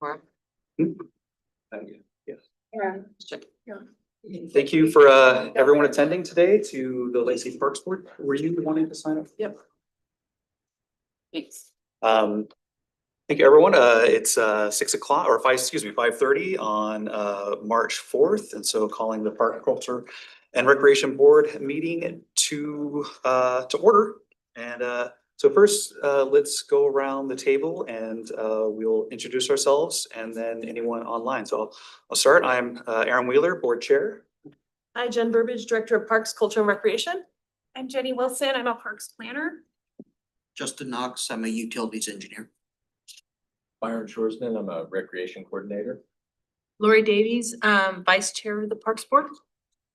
Yeah. Yeah. Thank you for everyone attending today to the Lacey Parks Board. Were you wanting to sign up? Yep. Thanks. Thank you, everyone. It's 6 o'clock or 5:30 on March 4th. And so calling the Park Culture and Recreation Board meeting to order. And so first, let's go around the table and we'll introduce ourselves and then anyone online. So I'll start. I'm Aaron Wheeler, Board Chair. Hi, Jen Burbidge, Director of Parks, Culture and Recreation. I'm Jenny Wilson. I'm a parks planner. Justin Knox, I'm a utilities engineer. Byron Shoresman, I'm a recreation coordinator. Lori Davies, Vice Chair of the Parks Board.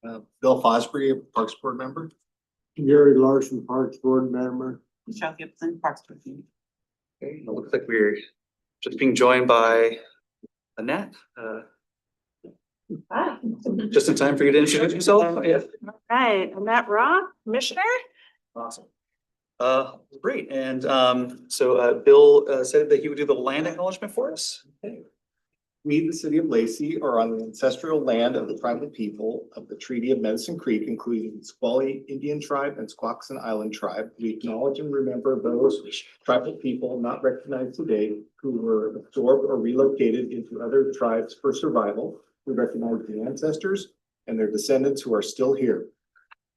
Bill Fosbury, a Parks Board member. Gary Larson, Parks Board member. Michelle Gibson, Parks Board. Okay, it looks like we're just being joined by Annette. Hi. Just in time for you to introduce yourself. Yeah. Right, Annette Raw, Commissioner. Awesome. Great. And so Bill said that he would do the land acknowledgement for us. Okay. We, the city of Lacey, are on the ancestral land of the tribal people of the Treaty of Medicine Creek, including the Squally Indian Tribe and Squaxin Island Tribe. We acknowledge and remember those tribal people not recognized today who were absorbed or relocated into other tribes for survival. We recognize the ancestors and their descendants who are still here.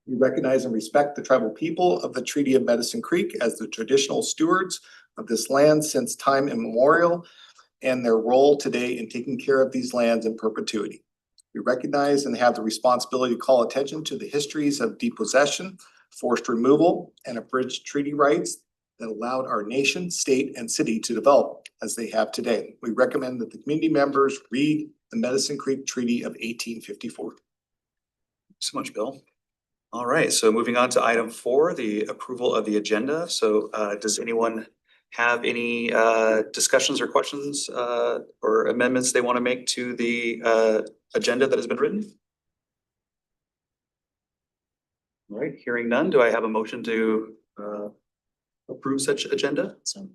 We recognize and respect the tribal people of the Treaty of Medicine Creek as the traditional stewards of this land since time immemorial, and their role today in taking care of these lands in perpetuity. We recognize and have the responsibility to call attention to the histories of depossession, forced removal, and abridged treaty rights that allowed our nation, state, and city to develop as they have today. We recommend that the community members read the Medicine Creek Treaty of 1854. Thanks so much, Bill. All right, so moving on to item 4, the approval of the agenda. So does anyone have any discussions or questions or amendments they want to make to the agenda that has been written? All right, hearing none, do I have a motion to approve such agenda? Do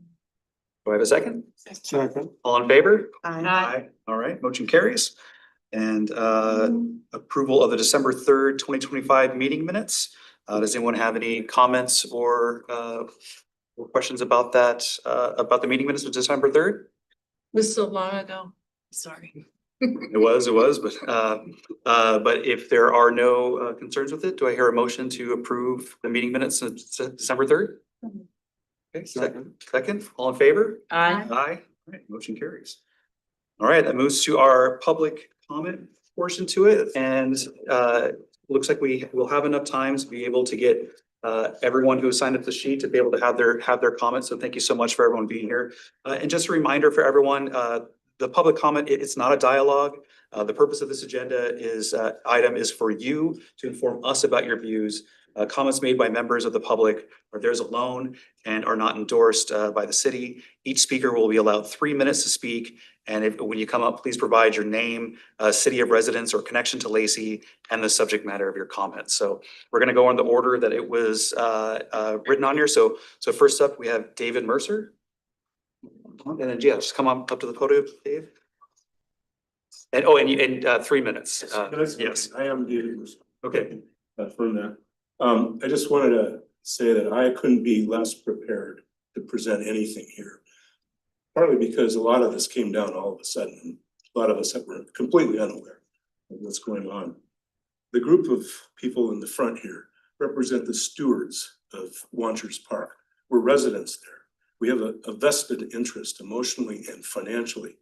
I have a second? Second. All in favor? Aye. All right, motion carries. And approval of the December 3rd, 2025 meeting minutes. Does anyone have any comments or questions about that, about the meeting minutes of December 3rd? Was so long ago. Sorry. It was, but if there are no concerns with it, do I hear a motion to approve the meeting minutes of December 3rd? Okay, second, all in favor? Aye. Aye. All right, motion carries. All right, that moves to our public comment portion to it, and looks like we will have enough time to be able to get everyone who signed up the sheet to be able to have their comments. So thank you so much for everyone being here. And just a reminder for everyone, the public comment, it's not a dialogue. The purpose of this agenda item is for you to inform us about your views. Comments made by members of the public are theirs alone and are not endorsed by the city. Each speaker will be allowed 3 minutes to speak. And when you come up, please provide your name, city of residence or connection to Lacey, and the subject matter of your comments. So we're going to go in the order that it was written on here. So first up, we have David Mercer. And then, yeah, just come on up to the podium, Dave. And 3 minutes. Yes. I am David Mercer. Okay. From that. I just wanted to say that I couldn't be less prepared to present anything here. Partly because a lot of this came down all of a sudden, and a lot of us were completely unaware of what's going on. The group of people in the front here represent the stewards of Wanchers Park. We're residents there. We have a vested interest emotionally and financially.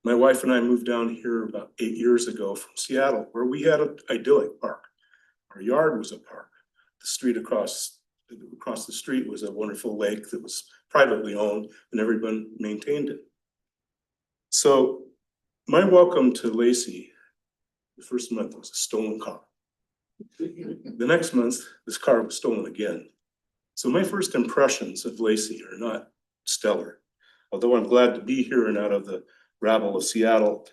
My wife and I moved down here about 8 years ago from Seattle, where we had an idyllic park. Our yard was a park. The street across the street was a wonderful lake that was privately owned and everyone maintained it. So my welcome to Lacey, the first month was a stolen car. The next month, this car was stolen again. So my first impressions of Lacey are not stellar. Although I'm glad to be here and out of the rabble of Seattle.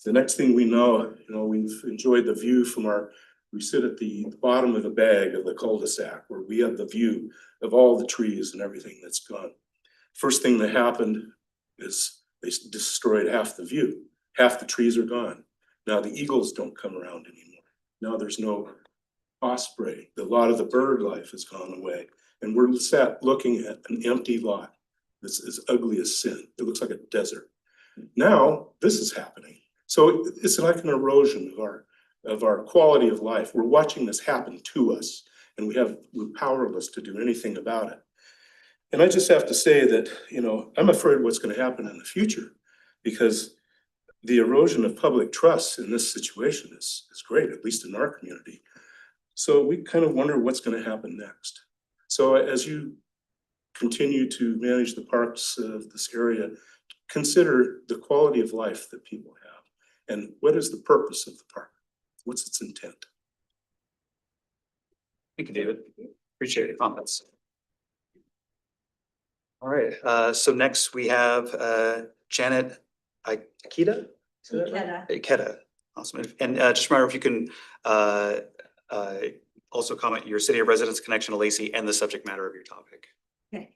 The next thing we know, we've enjoyed the view from we sit at the bottom of the bag of the cul-de-sac where we have the view of all the trees and everything that's gone. First thing that happened is They destroyed half the view, half the trees are gone. Now the eagles don't come around anymore. Now there's no osprey. A lot of the bird life has gone away. And we're sat looking at an empty lot that's as ugly as sin. It looks like a desert. Now this is happening. So it's like an erosion of our quality of life. We're watching this happen to us, and we're powerless to do anything about it. And I just have to say that, I'm afraid what's going to happen in the future, because the erosion of public trust in this situation is great, at least in our community. So we kind of wonder what's going to happen next. So as you continue to manage the parks of this area, consider the quality of life that people have, and what is the purpose of the park? What's its intent? Thank you, David. Appreciate your comments. All right, so next we have Janet Ikeda? Is that right? Ikeda. Awesome. And just remember, if you can also comment your city of residence, connection to Lacey, and the subject matter of your topic. Okay.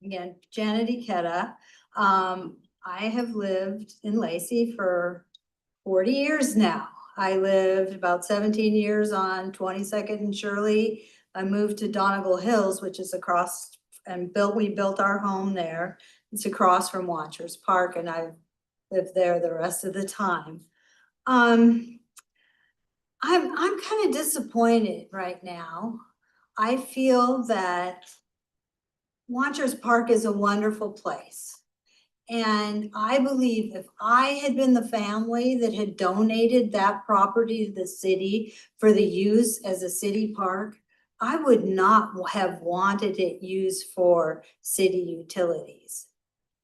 Again, Janet Ikeda. I have lived in Lacey for 40 years now. I lived about 17 years on 22nd and Shirley. I moved to Donegal Hills, which is across, and we built our home there. It's across from Watchers Park, and I've lived there the rest of the time. I'm kind of disappointed right now. I feel that Watchers Park is a wonderful place. And I believe if I had been the family that had donated that property to the city for the use as a city park, I would not have wanted it used for city utilities.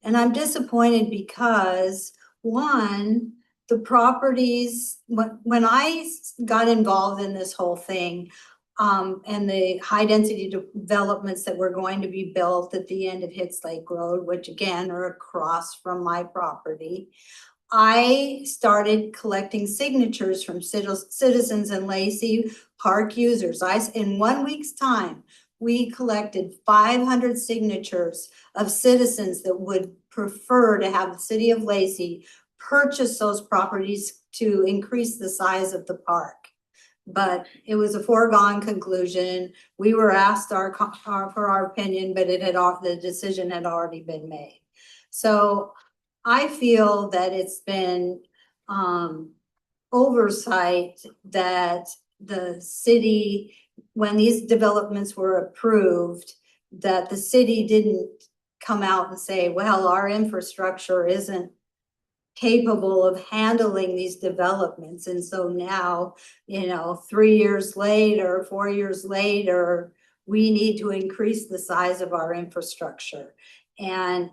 And I'm disappointed because, one, the properties, when I got involved in this whole thing, and the high density developments that were going to be built at the end of Hitz Lake Road, which again are across from my property, I started collecting signatures from citizens in Lacey park users. In 1 week's time, we collected 500 signatures of citizens that would prefer to have the city of Lacey purchase those properties to increase the size of the park. But it was a foregone conclusion. We were asked for our opinion, but the decision had already been made. So I feel that it's been oversight that the city, when these developments were approved, that the city didn't come out and say, well, our infrastructure isn't capable of handling these developments. And so now, 3 years later, 4 years later, we need to increase the size of our infrastructure. And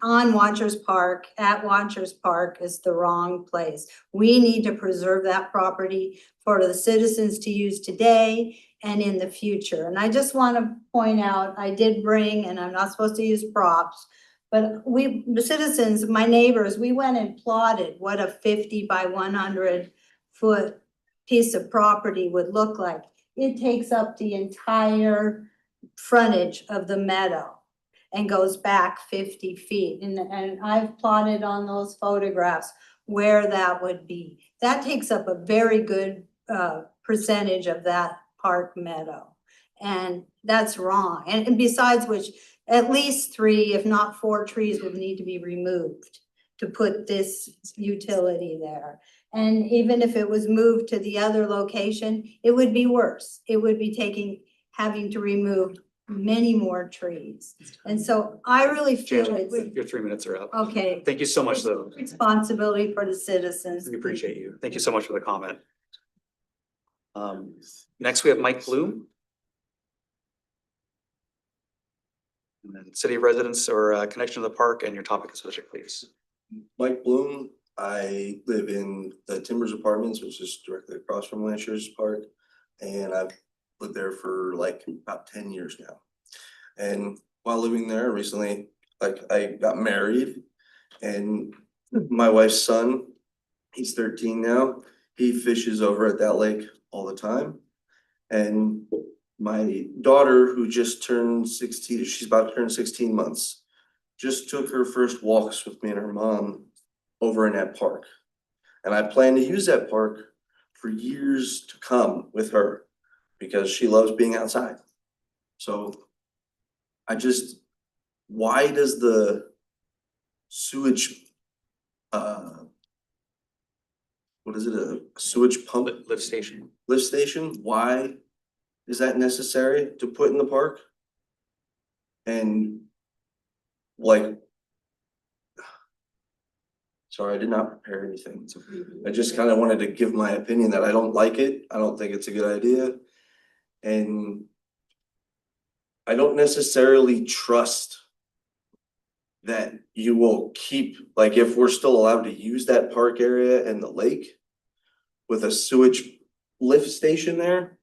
on Watchers Park, at Watchers Park is the wrong place. We need to preserve that property for the citizens to use today and in the future. And I just want to point out, I did bring, and I'm not supposed to use props, but the citizens, my neighbors, we went and plotted what a 50 by 100 foot piece of property would look like. It takes up the entire frontage of the meadow and goes back 50 feet. And I've plotted on those photographs where that would be. That takes up a very good percentage of that park meadow. And that's wrong. And besides which, at least 3, if not 4 trees would need to be removed to put this utility there. And even if it was moved to the other location, it would be worse. It would be having to remove many more trees. And so I really feel Janet, it's, your 3 minutes are up. okay. Thank you so much, though. Responsibility for the citizens. We appreciate you. Thank you so much for the comment. Next, we have Mike Bloom. And then city of residence or connection to the park, and your topic and subject, please. Mike Bloom, I live in the Timbers Apartments, which is directly across from Lancers Park. And I've lived there for like about 10 years now. And while living there recently, I got married, and my wife's son, he's 13 now. He fishes over at that lake all the time. And my daughter, who just turned 16, she's about to turn 16 months. just took her first walks with me and her mom over in that park. And I plan to use that park for years to come with her because she loves being outside. So why does the sewage, what is it, a sewage pump Lift station. lift station? Why is that necessary to put in the park? And like, sorry, I did not prepare anything. I just kind of wanted to give my opinion that I don't like it. I don't think it's a good idea. And I don't necessarily trust that you will keep, like, if we're still allowed to use that park area and the lake with a sewage lift station there.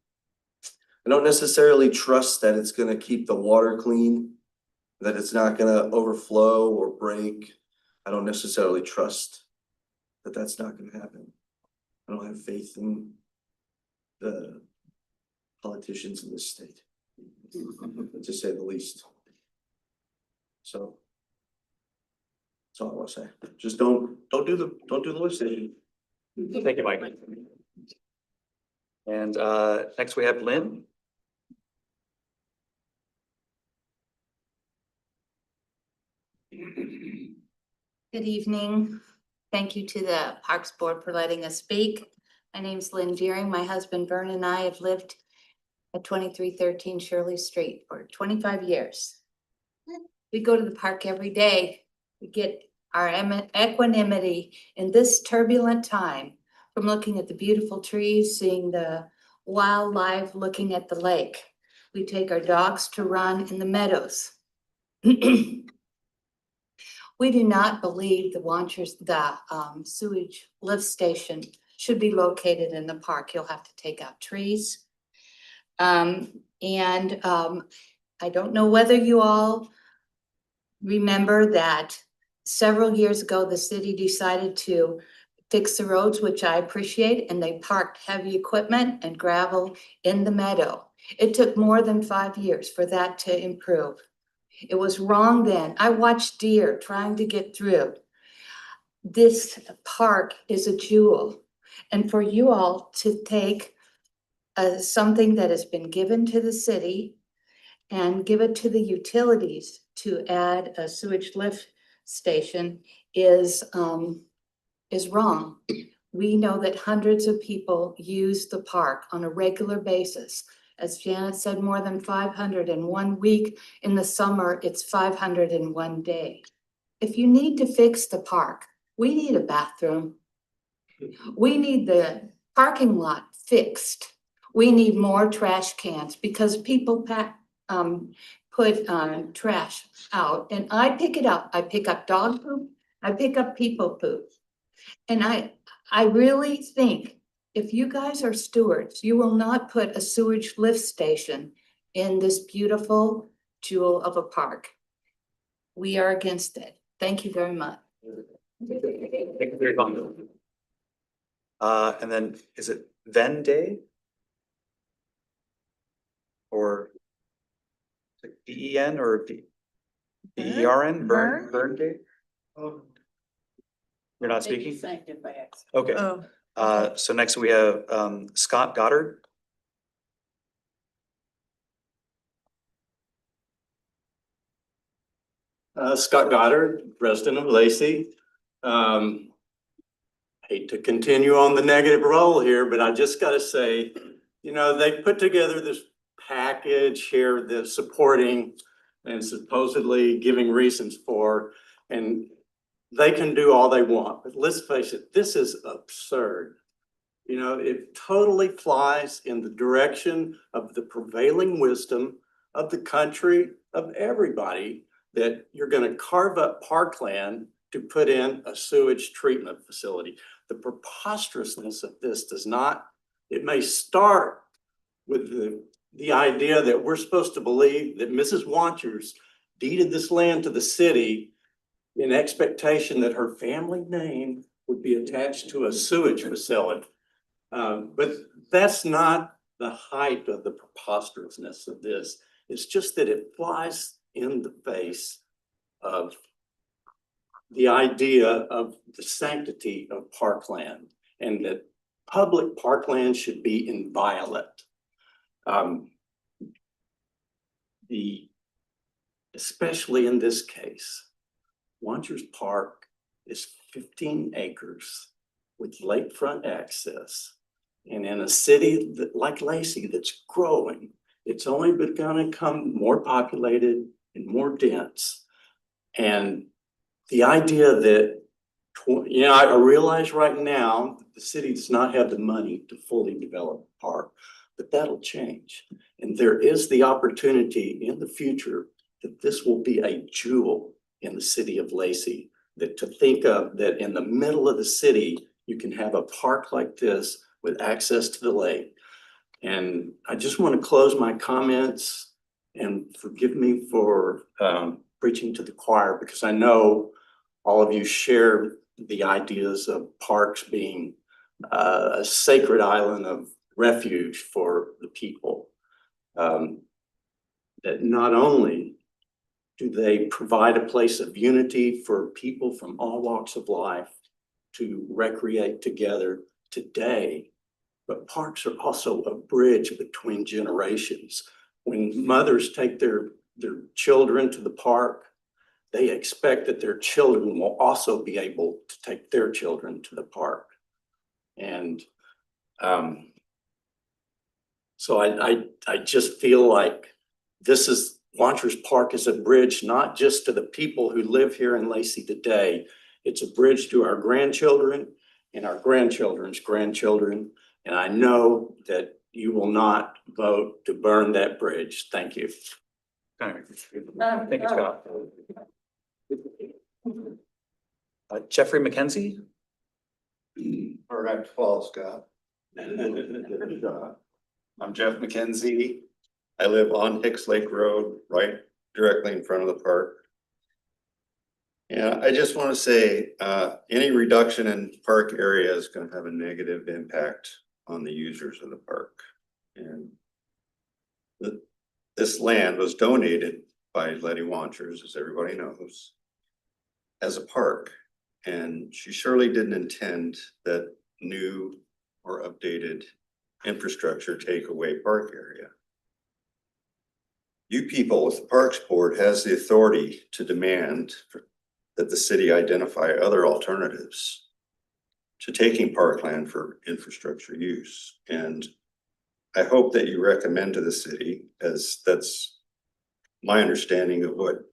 I don't necessarily trust that it's gonna keep the water clean, that it's not gonna overflow or break. I don't necessarily trust that that's not gonna happen. I don't have faith in the politicians in this state, to say the least. So that's all I wanna say. Just don't do the lift station. Thank you, Mike. And next we have Lynn. Good evening. Thank you to the Parks Board for letting us speak. My name's Lynn Deering. My husband Vern and I have lived at 2313 Shirley Street for 25 years. We go to the park every day. We get our equanimity in this turbulent time from looking at the beautiful trees, seeing the wildlife, looking at the lake. We take our dogs to run in the meadows. We do not believe the sewage lift station should be located in the park. You'll have to take out trees. I don't know whether you all remember that several years ago, the city decided to fix the roads, which I appreciate, and they parked heavy equipment and gravel in the meadow. It took more than 5 years for that to improve. It was wrong then. I watched deer trying to get through. This park is a jewel. And for you all to take something that has been given to the city and give it to the utilities to add a sewage lift station is wrong. We know that hundreds of people use the park on a regular basis. As Janet said, more than 500 in 1 week. In the summer, it's 500 in 1 day. If you need to fix the park, we need a bathroom. We need the parking lot fixed. We need more trash cans because people put trash out and I pick it up. I pick up dog poop. I pick up people poop. And I really think if you guys are stewards, you will not put a sewage lift station in this beautiful jewel of a park. We are against it. Thank you very much. Thank you for your comment. And then is it Venn Day? Or B-E-N or B-E-R-N? Burn Day? You're not speaking? Okay. Oh, So next we have Scott Goddard. Scott Goddard, resident of Lacey. Hate to continue on the negative role here, but I just gotta say, you know, they put together this package here that's supporting and supposedly giving reasons for, and they can do all they want, but let's face it, this is absurd. You know, it totally flies in the direction of the prevailing wisdom of the country, of everybody, that you're gonna carve up parkland to put in a sewage treatment facility. The preposterousness of this does not, it may start with the idea that we're supposed to believe that Mrs. Wanchers deeded this land to the city in expectation that her family name would be attached to a sewage facility. But that's not the height of the preposterousness of this. It's just that it flies in the face of the idea of the sanctity of parkland and that public parkland should be inviolate. Especially in this case, Wanchers Park is 15 acres with lakefront access. And in a city like Lacey that's growing, it's only gonna become more populated and more dense. And the idea that, I realize right now the city does not have the money to fully develop the park, but that'll change. And there is the opportunity in the future that this will be a jewel in the city of Lacey. That to think of that in the middle of the city, you can have a park like this with access to the lake. And I just want to close my comments and forgive me for preaching to the choir, because I know all of you share the ideas of parks being a sacred island of refuge for the people. That not only do they provide a place of unity for people from all walks of life to recreate together today, but parks are also a bridge between generations. When mothers take their children to the park, they expect that their children will also be able to take their children to the park. And so I just feel like Wanchers Park is a bridge, not just to the people who live here in Lacey today. It's a bridge to our grandchildren and our grandchildren's grandchildren. And I know that you will not vote to burn that bridge. Thank you. Thank you, Scott. Jeffrey McKenzie? Correct, fall, Scott. I'm Jeff McKenzie. I live on Hicks Lake Road, right directly in front of the park. Yeah, I just want to say, any reduction in park area is going to have a negative impact on the users of the park. And this land was donated by Letty Wanchers, as everybody knows, as a park. And she surely didn't intend that new or updated infrastructure take away park area. You people with the Parks Board has the authority to demand that the city identify other alternatives to taking parkland for infrastructure use. And I hope that you recommend to the city, as that's my understanding of what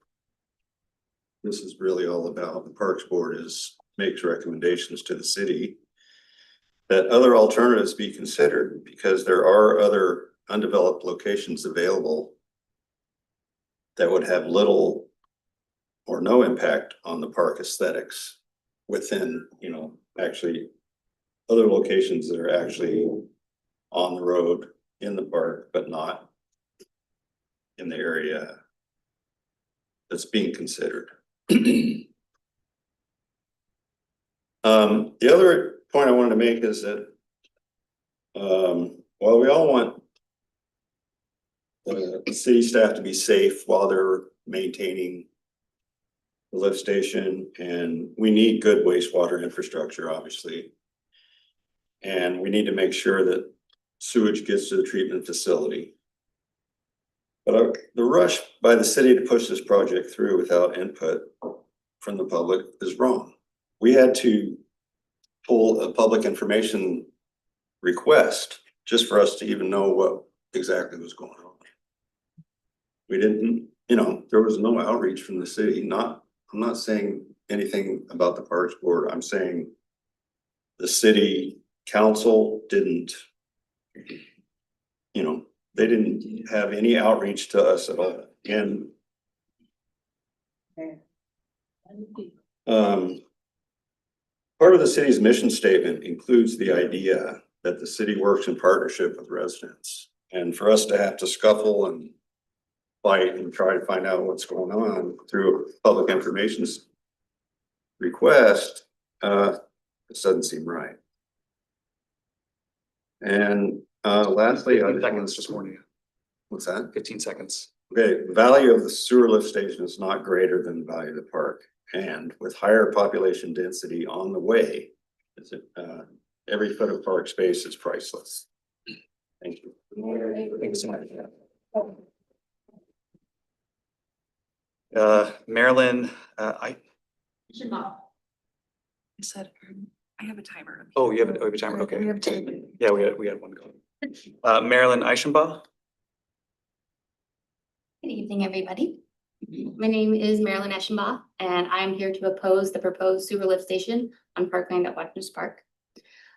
this is really all about. The Parks Board makes recommendations to the city that other alternatives be considered, because there are other undeveloped locations available that would have little or no impact on the park aesthetics within, actually other locations that are actually on the road in the park, but not in the area that's being considered. The other point I wanted to make is that while we all want the city staff to be safe while they're maintaining the lift station, and we need good wastewater infrastructure, obviously. And we need to make sure that sewage gets to the treatment facility. But the rush by the city to push this project through without input from the public is wrong. We had to pull a public information request just for us to even know what exactly was going on. We didn't, there was no outreach from the city. I'm not saying anything about the Parks Board. I'm saying the city council didn't, they didn't have any outreach to us at all. And part of the city's mission statement includes the idea that the city works in partnership with residents. And for us to have to scuffle and fight and try to find out what's going on through a public information request, this doesn't seem right. And lastly, 15 seconds, just warning you. What's that? 15 seconds. Okay, the value of the sewer lift station is not greater than the value of the park. And with higher population density on the way, is it, every foot of park space is priceless. Thank you. Thanks so much. Marilyn, I said, I have a timer. oh, you have a timer, okay. We have time. Yeah, we had one going. Marilyn Eichenbaugh. Good evening, everybody. My name is Marilyn Eschenbach, and I am here to oppose the proposed sewer lift station on parkland at Watkins Park.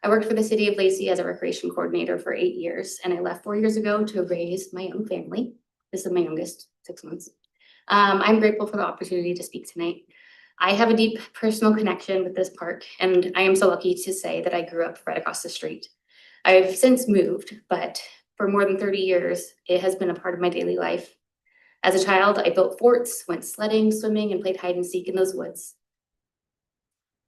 I worked for the city of Lacey as a recreation coordinator for 8 years, and I left 4 years ago to raise my own family. This is my youngest, 6 months. I'm grateful for the opportunity to speak tonight. I have a deep personal connection with this park, and I am so lucky to say that I grew up right across the street. I've since moved, but for more than 30 years, it has been a part of my daily life. As a child, I built forts, went sledding, swimming, and played hide and seek in those woods.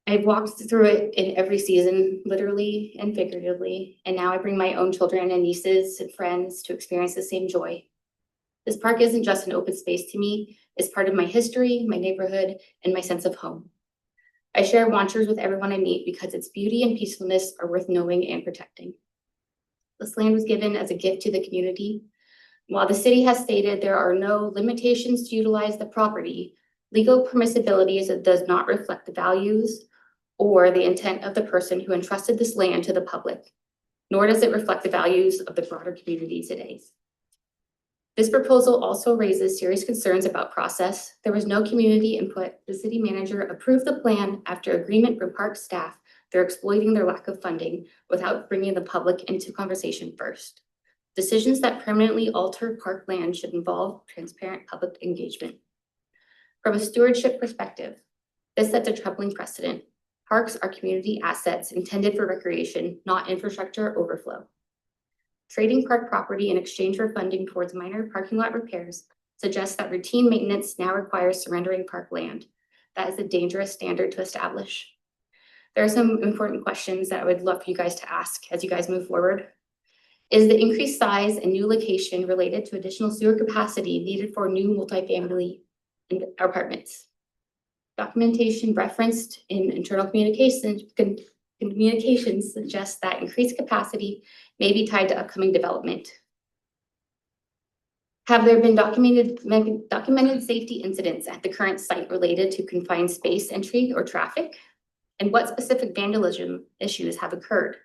I've walked through it in every season, literally and figuratively, and now I bring my own children and nieces and friends to experience the same joy. This park isn't just an open space to me, it's part of my history, my neighborhood, and my sense of home. I share Wanchers with everyone I meet because its beauty and peacefulness are worth knowing and protecting. This land was given as a gift to the community. While the city has stated there are no limitations to utilize the property, legal permissibility does not reflect the values or the intent of the person who entrusted this land to the public, nor does it reflect the values of the broader community today. This proposal also raises serious concerns about process. There was no community input. The city manager approved the plan after agreement from park staff. They're exploiting their lack of funding without bringing the public into conversation first. Decisions that permanently alter park land should involve transparent public engagement. From a stewardship perspective, this sets a troubling precedent. Parks are community assets intended for recreation, not infrastructure overflow. Trading park property in exchange for funding towards minor parking lot repairs suggests that routine maintenance now requires surrendering park land. That is a dangerous standard to establish. There are some important questions that I would love for you guys to ask as you guys move forward. Is the increased size and new location related to additional sewer capacity needed for new multifamily apartments? Documentation referenced in internal communications suggests that increased capacity may be tied to upcoming development. Have there been documented safety incidents at the current site related to confined space entry or traffic? And what specific vandalism issues have occurred?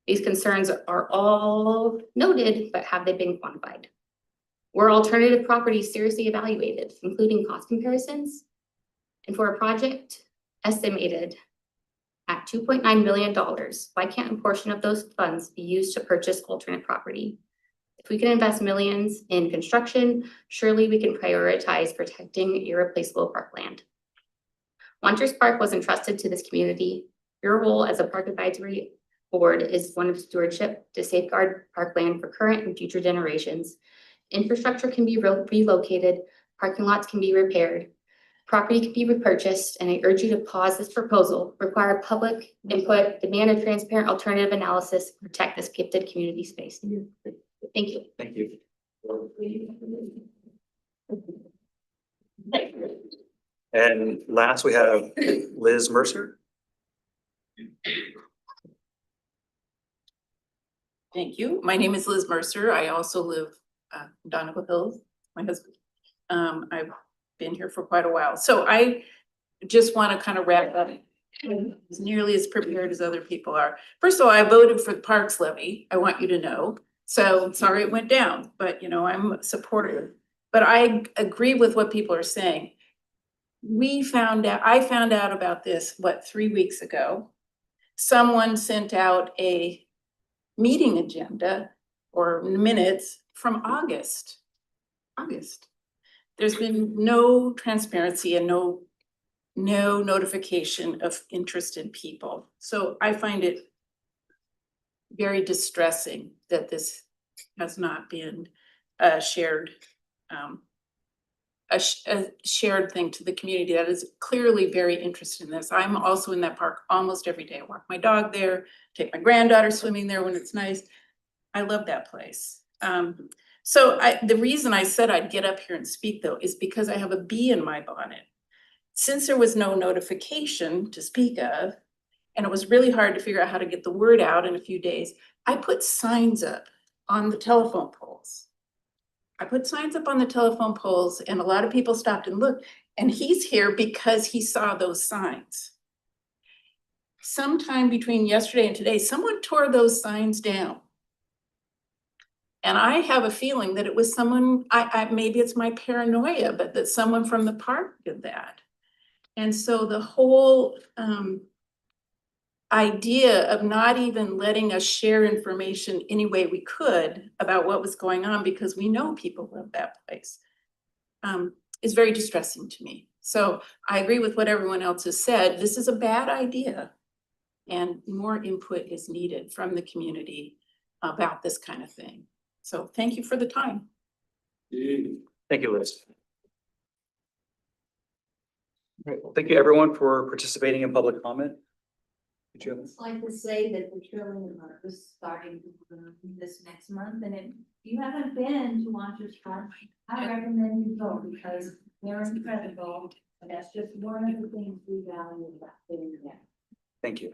These concerns are all noted, but have they been quantified? Were alternative properties seriously evaluated, including cost comparisons? And for a project estimated at $2.9 million, why can't a portion of those funds be used to purchase alternate property? If we can invest millions in construction, surely we can prioritize protecting irreplaceable parkland. Wanchers Park was entrusted to this community. Your role as a park advisory board is one of stewardship to safeguard parkland for current and future generations. Infrastructure can be relocated, parking lots can be repaired, property can be repurchased, and I urge you to pause this proposal, require public input, demand a transparent alternative analysis, protect this gifted community space. Thank you. Thank you. And last we have Liz Mercer. Thank you. My name is Liz Mercer. I also live in Donegal Hills, my husband. I've been here for quite a while. So I just want to kind of wrap up as nearly as prepared as other people are. First of all, I voted for the Parks Levy. I want you to know. So sorry it went down, but you know, I'm supportive. But I agree with what people are saying. I found out about this, 3 weeks ago. Someone sent out a meeting agenda or minutes from August. There's been no transparency and no notification of interested people. So I find it very distressing that this has not been a shared thing to the community that is clearly very interested in this. I'm also in that park almost every day. I walk my dog there, take my granddaughter swimming there when it's nice. I love that place. So the reason I said I'd get up here and speak though is because I have a bee in my bonnet. Since there was no notification to speak of, and it was really hard to figure out how to get the word out in a few days, I put signs up on the telephone poles. I put signs up on the telephone poles and a lot of people stopped and looked, and he's here because he saw those signs. Sometime between yesterday and today, someone tore those signs down. And I have a feeling that it was someone, maybe it's my paranoia, but that someone from the park did that. And so the whole idea of not even letting us share information any way we could about what was going on, because we know people love that place, is very distressing to me. So I agree with what everyone else has said. This is a bad idea. And more input is needed from the community about this kind of thing. So thank you for the time. Thank you, Liz. All right, well, thank you everyone for participating in public comment. Did you have? I'd just like to say that the Trillium Park is starting this next month, and if you haven't been to Wanchers Park, I recommend you go because they're incredible. And that's just one of the things we value about being there. Thank you.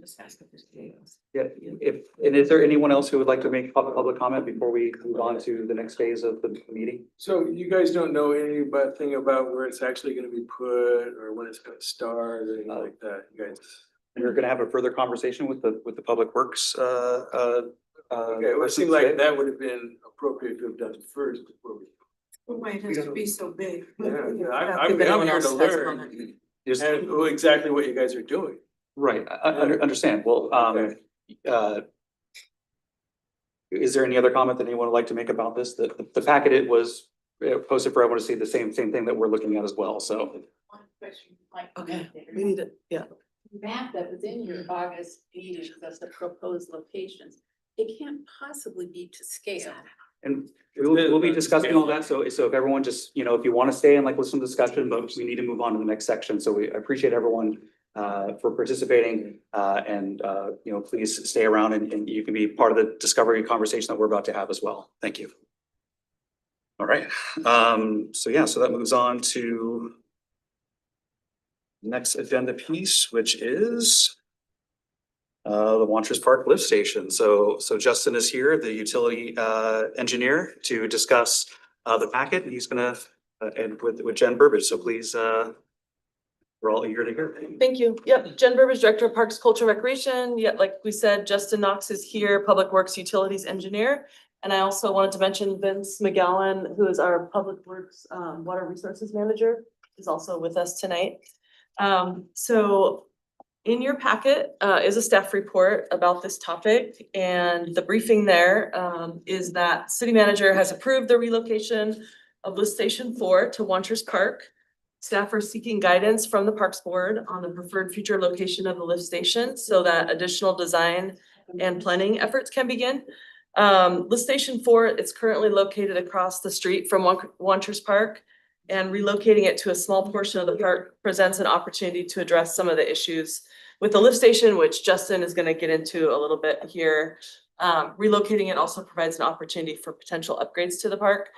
Just ask if there's videos. Yeah, and is there anyone else who would like to make public comment before we move on to the next phase of the meeting? So you guys don't know anything about where it's actually gonna be put or when it's gonna start or anything like that, you guys? We're gonna have a further conversation with the Public Works. Okay, well, it seemed like that would have been appropriate to have done first before we. Why it has to be so big. Yeah, I'm here to learn and exactly what you guys are doing. Right, I understand. Well, is there any other comment that anyone would like to make about this? The packet, it was posted for everyone to see the same thing that we're looking at as well, so. One question, Mike. Okay, we need it, yeah. Map that was in your August meetings as the proposed locations, it can't possibly be to scale. And we'll be discussing all that, so if everyone just, if you want to stay and like listen to discussion, but we need to move on to the next section, so we appreciate everyone for participating, and please stay around and you can be part of the discovery conversation that we're about to have as well. Thank you. All right, so that moves on to next agenda piece, which is the Wanchers Park lift station. So Justin is here, the utility engineer, to discuss the packet, and he's gonna end with Jen Burbidge. So please, we're all eager to hear. Thank you. Yep, Jen Burbidge, Director of Parks, Culture, Recreation. Yeah, like we said, Justin Knox is here, Public Works Utilities Engineer. And I also wanted to mention Vince McGowan, who is our Public Works Water Resources Manager, is also with us tonight. So in your packet is a staff report about this topic, and the briefing there is that City Manager has approved the relocation of Lift Station 4 to Wanchers Park. Staff are seeking guidance from the Parks Board on the preferred future location of the lift station so that additional design and planning efforts can begin. Lift Station 4, it's currently located across the street from Wanchers Park, and relocating it to a small portion of the park presents an opportunity to address some of the issues with the lift station, which Justin is going to get into a little bit here. Relocating it also provides an opportunity for potential upgrades to the park.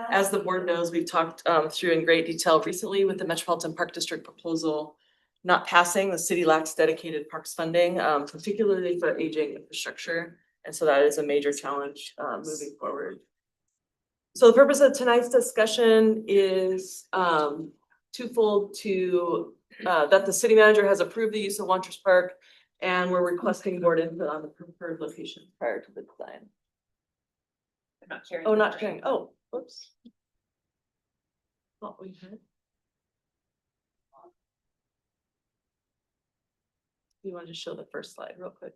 As the board knows, we've talked through in great detail recently with the Metropolitan Park District proposal not passing. The city lacks dedicated parks funding, particularly for aging infrastructure. And so that is a major challenge moving forward. So the purpose of tonight's discussion is twofold: that the city manager has approved the use of Wanchers Park, and we're requesting board input on the preferred location prior to the design. Not sharing. Oh, not sharing. Oh, whoops. Thought we had. You want to just show the first slide real quick?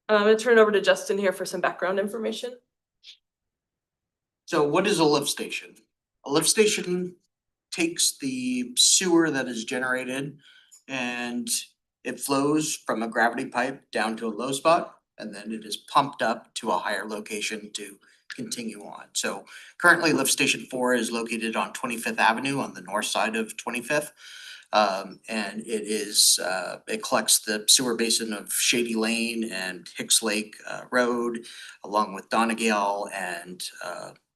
I'm gonna turn it over to Justin here for some background information. So what is a lift station? A lift station takes the sewer that is generated and it flows from a gravity pipe down to a low spot, and then it is pumped up to a higher location to continue on. So currently Lift Station 4 is located on 25th Avenue on the north side of 25th. And it collects the sewer basin of Shady Lane and Hicks Lake Road, along with Donegal and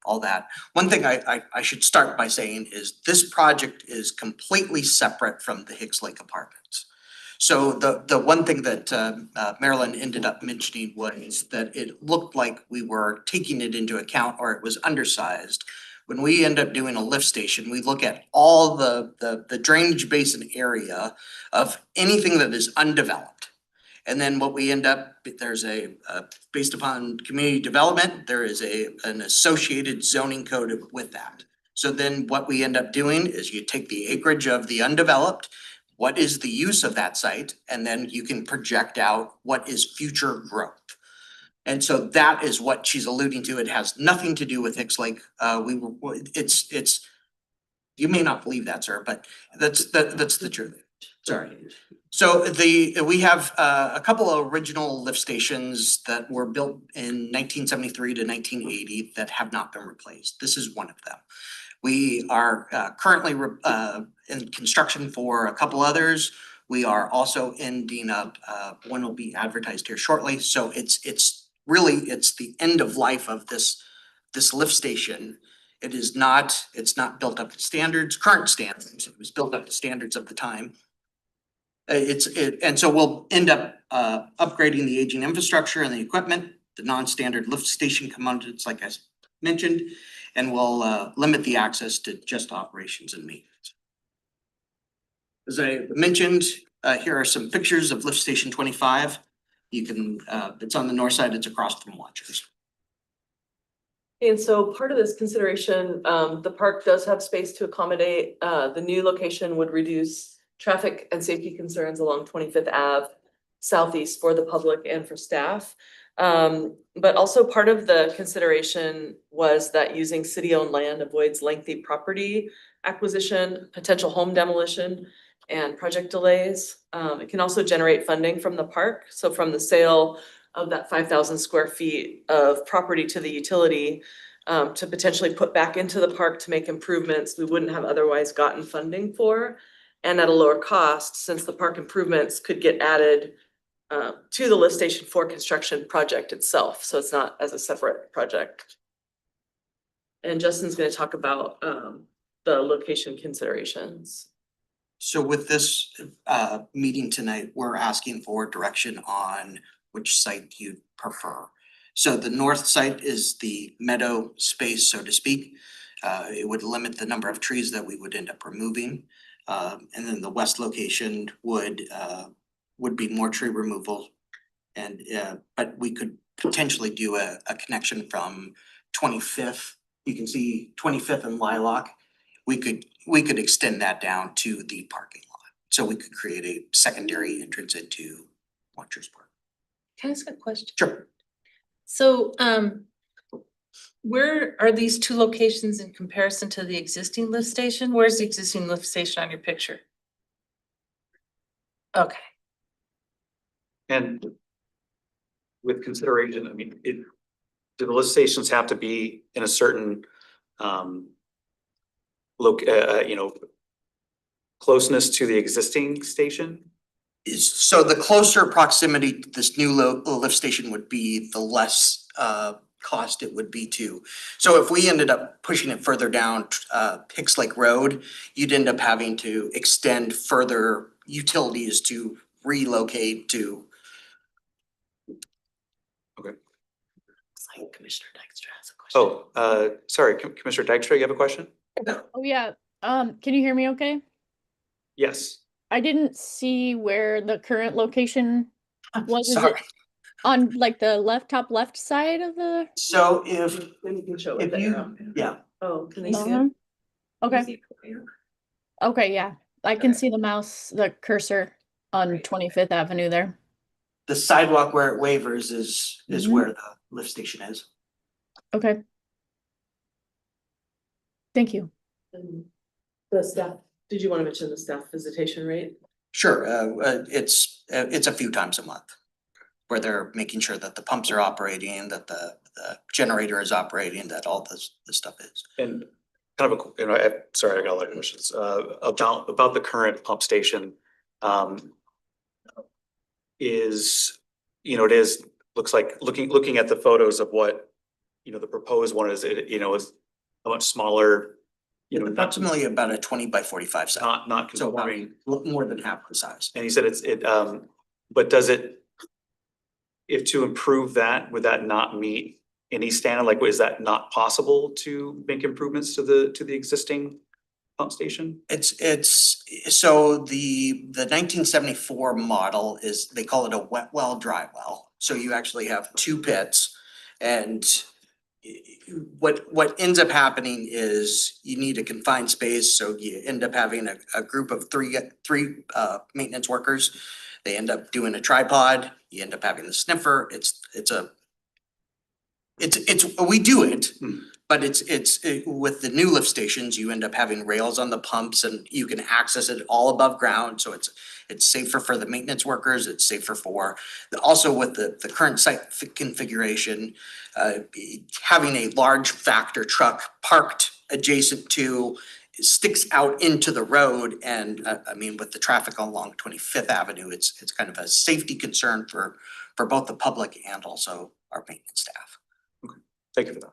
all that. One thing I should start by saying is this project is completely separate from the Hicks Lake Apartments. So the one thing that Marilyn ended up mentioning was that it looked like we were taking it into account, or it was undersized. When we end up doing a lift station, we look at all the drainage basin area of anything that is undeveloped. And then what we end up, there's based upon community development, there is an associated zoning code with that. So then what we end up doing is you take the acreage of the undeveloped, what is the use of that site, and then you can project out what is future growth. And so that is what she's alluding to. It has nothing to do with Hicks Lake. It's, you may not believe that, sir, but that's the truth. Sorry. So we have a couple of original lift stations that were built in 1973 to 1980 that have not been replaced. This is one of them. We are currently in construction for a couple others. We are also ending up, one will be advertised here shortly. So it's really the end of life of this lift station. It's not built up to standards, current standards. It was built up to standards of the time. And so we'll end up upgrading the aging infrastructure and the equipment, the non-standard lift station components, like I mentioned, and we'll limit the access to just operations and maintenance. As I mentioned, here are some pictures of lift station 25. You can, it's on the north side, it's across from Watchers. And so part of this consideration, the park does have space to accommodate, the new location would reduce traffic and safety concerns along 25th Ave Southeast for the public and for staff. But also part of the consideration was that using city-owned land avoids lengthy property acquisition, potential home demolition, and project delays. It can also generate funding from the park. So from the sale of that 5,000 square feet of property to the utility, to potentially put back into the park to make improvements we wouldn't have otherwise gotten funding for, and at a lower cost, since the park improvements could get added to the lift station for construction project itself. So it's not as a separate project. And Justin's gonna talk about the location considerations. So with this meeting tonight, we're asking for direction on which site you'd prefer. So the north site is the meadow space, so to speak. It would limit the number of trees that we would end up removing. And then the west location would be more tree removal. And but we could potentially do a connection from 25th. You can see 25th and Lilac. We could extend that down to the parking lot. So we could create a secondary entrance into Watchers Park. Can I ask a question? Sure. So, where are these two locations in comparison to the existing lift station? Where's the existing lift station on your picture? Okay. And with consideration, I mean, do the lift stations have to be in a certain closeness to the existing station? So the closer proximity to this new lift station would be, the less cost it would be too. So if we ended up pushing it further down Hicks Lake Road, you'd end up having to extend further utilities to relocate to. Okay. It's like Commissioner Dykstra has a question. Oh, sorry, Commissioner Dykstra, you have a question? Oh, yeah. Can you hear me okay? Yes. I didn't see where the current location was. Is Sorry. it on like the top left side of the? So if Then you can show it you, yeah, Oh, can they see it? Okay. Okay, yeah. I can see the the cursor on 25th Avenue there. the sidewalk where it wavers is where the lift station is. Okay. Thank you. And the staff, did you want to mention the staff visitation rate? Sure, it's a few times a month where they're making sure that the pumps are operating, that the generator is operating, that all this stuff is. And kind of a, you know, sorry, I got a lot of questions, about the current pump station. Is, you know, looks like looking at the photos of what, you know, the proposed one is, it, you know, is a much smaller, you know, Approximately about a 20 by 45 site, not so about conforming. more than half the size. And you said but does it, if to improve that, would that not meet any standard? Like, is that not possible to make improvements to the existing pump station? It's, so the 1974 model is, they call it a wet well, dry well. So you actually have two pits, and what ends up happening is you need a confined space, so you end up having a group of three maintenance workers. They end up doing a tripod, you end up having the sniffer, we do it. But it's with the new lift stations, you end up having rails on the pumps and you can access it all above ground, so it's safer for the maintenance workers, it's safer for, also with the current site configuration, having a large factor truck parked adjacent to, sticks out into the road, and I mean, with the traffic along 25th Avenue, it's kind of a safety concern for both the public and also our maintenance staff. Okay, thank you for that.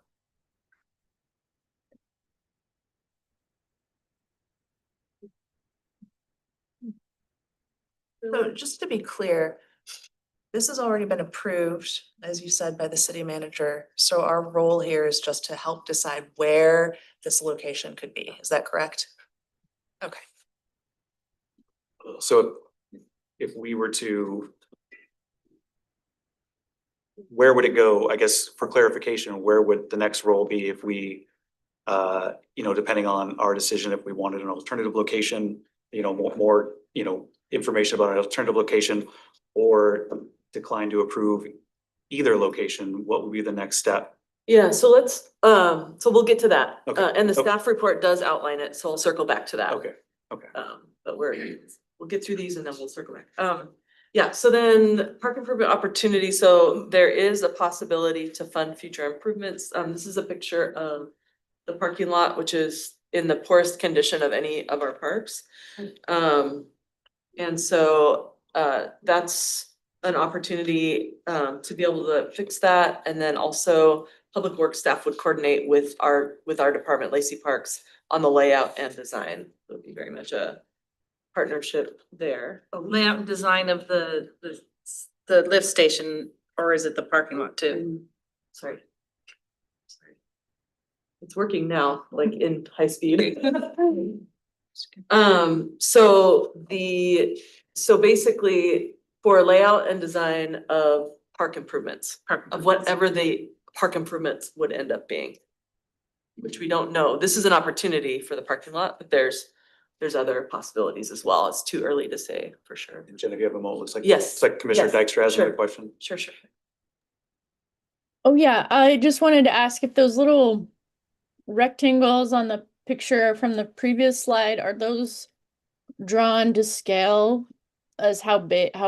So just to be clear, this has already been approved, as you said, by the city manager. So our role here is just to help decide where this location could be. Is that correct? Okay. So if we were to, where would it go? I guess for clarification, where would the next role be if we, you know, depending on our decision, if we wanted an alternative location, you know, more, you know, information about an alternative location, or decline to approve either location, what would be the next step? Yeah, so let's, so we'll get to that. Okay, And the okay. staff report does outline it, so I'll circle back to that. Okay, okay. But we'll get through these and then we'll circle back. Yeah, so then park improvement opportunity, so there is a possibility to fund future improvements. This is a picture of the parking lot, which is in the poorest condition of any of our parks. And so that's an opportunity to be able to fix that. And then also Public Works staff would coordinate with our department, Lacey Parks, on the layout and design. It would be very much a partnership there. Layout and design of the lift station, or is it the parking lot too? Sorry. It's working now, like in high speed. So basically for layout and design of park improvements, of whatever the park improvements would end up being, which we don't know. This is an opportunity for the parking lot, but there's other possibilities as well. It's too early to say for sure. And Genevieve Mo, looks like. Yes, It's like Commissioner yes, Dykstra has another sure. question. Sure. Oh yeah, I just wanted to ask if those little rectangles on the picture from the previous slide, are those drawn to scale as how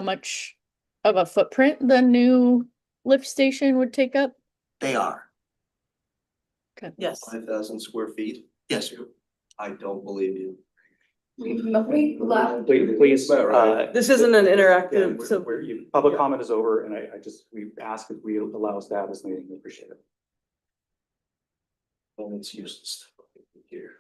much of a footprint the new lift station would take up? They are, Okay. Yes. 5,000 square feet? yes. I don't believe you. Please, This isn't an yeah, interactive, so public comment is over, and I just, we ask if we allow us to have this meeting, we appreciate it. Well, it's useless here.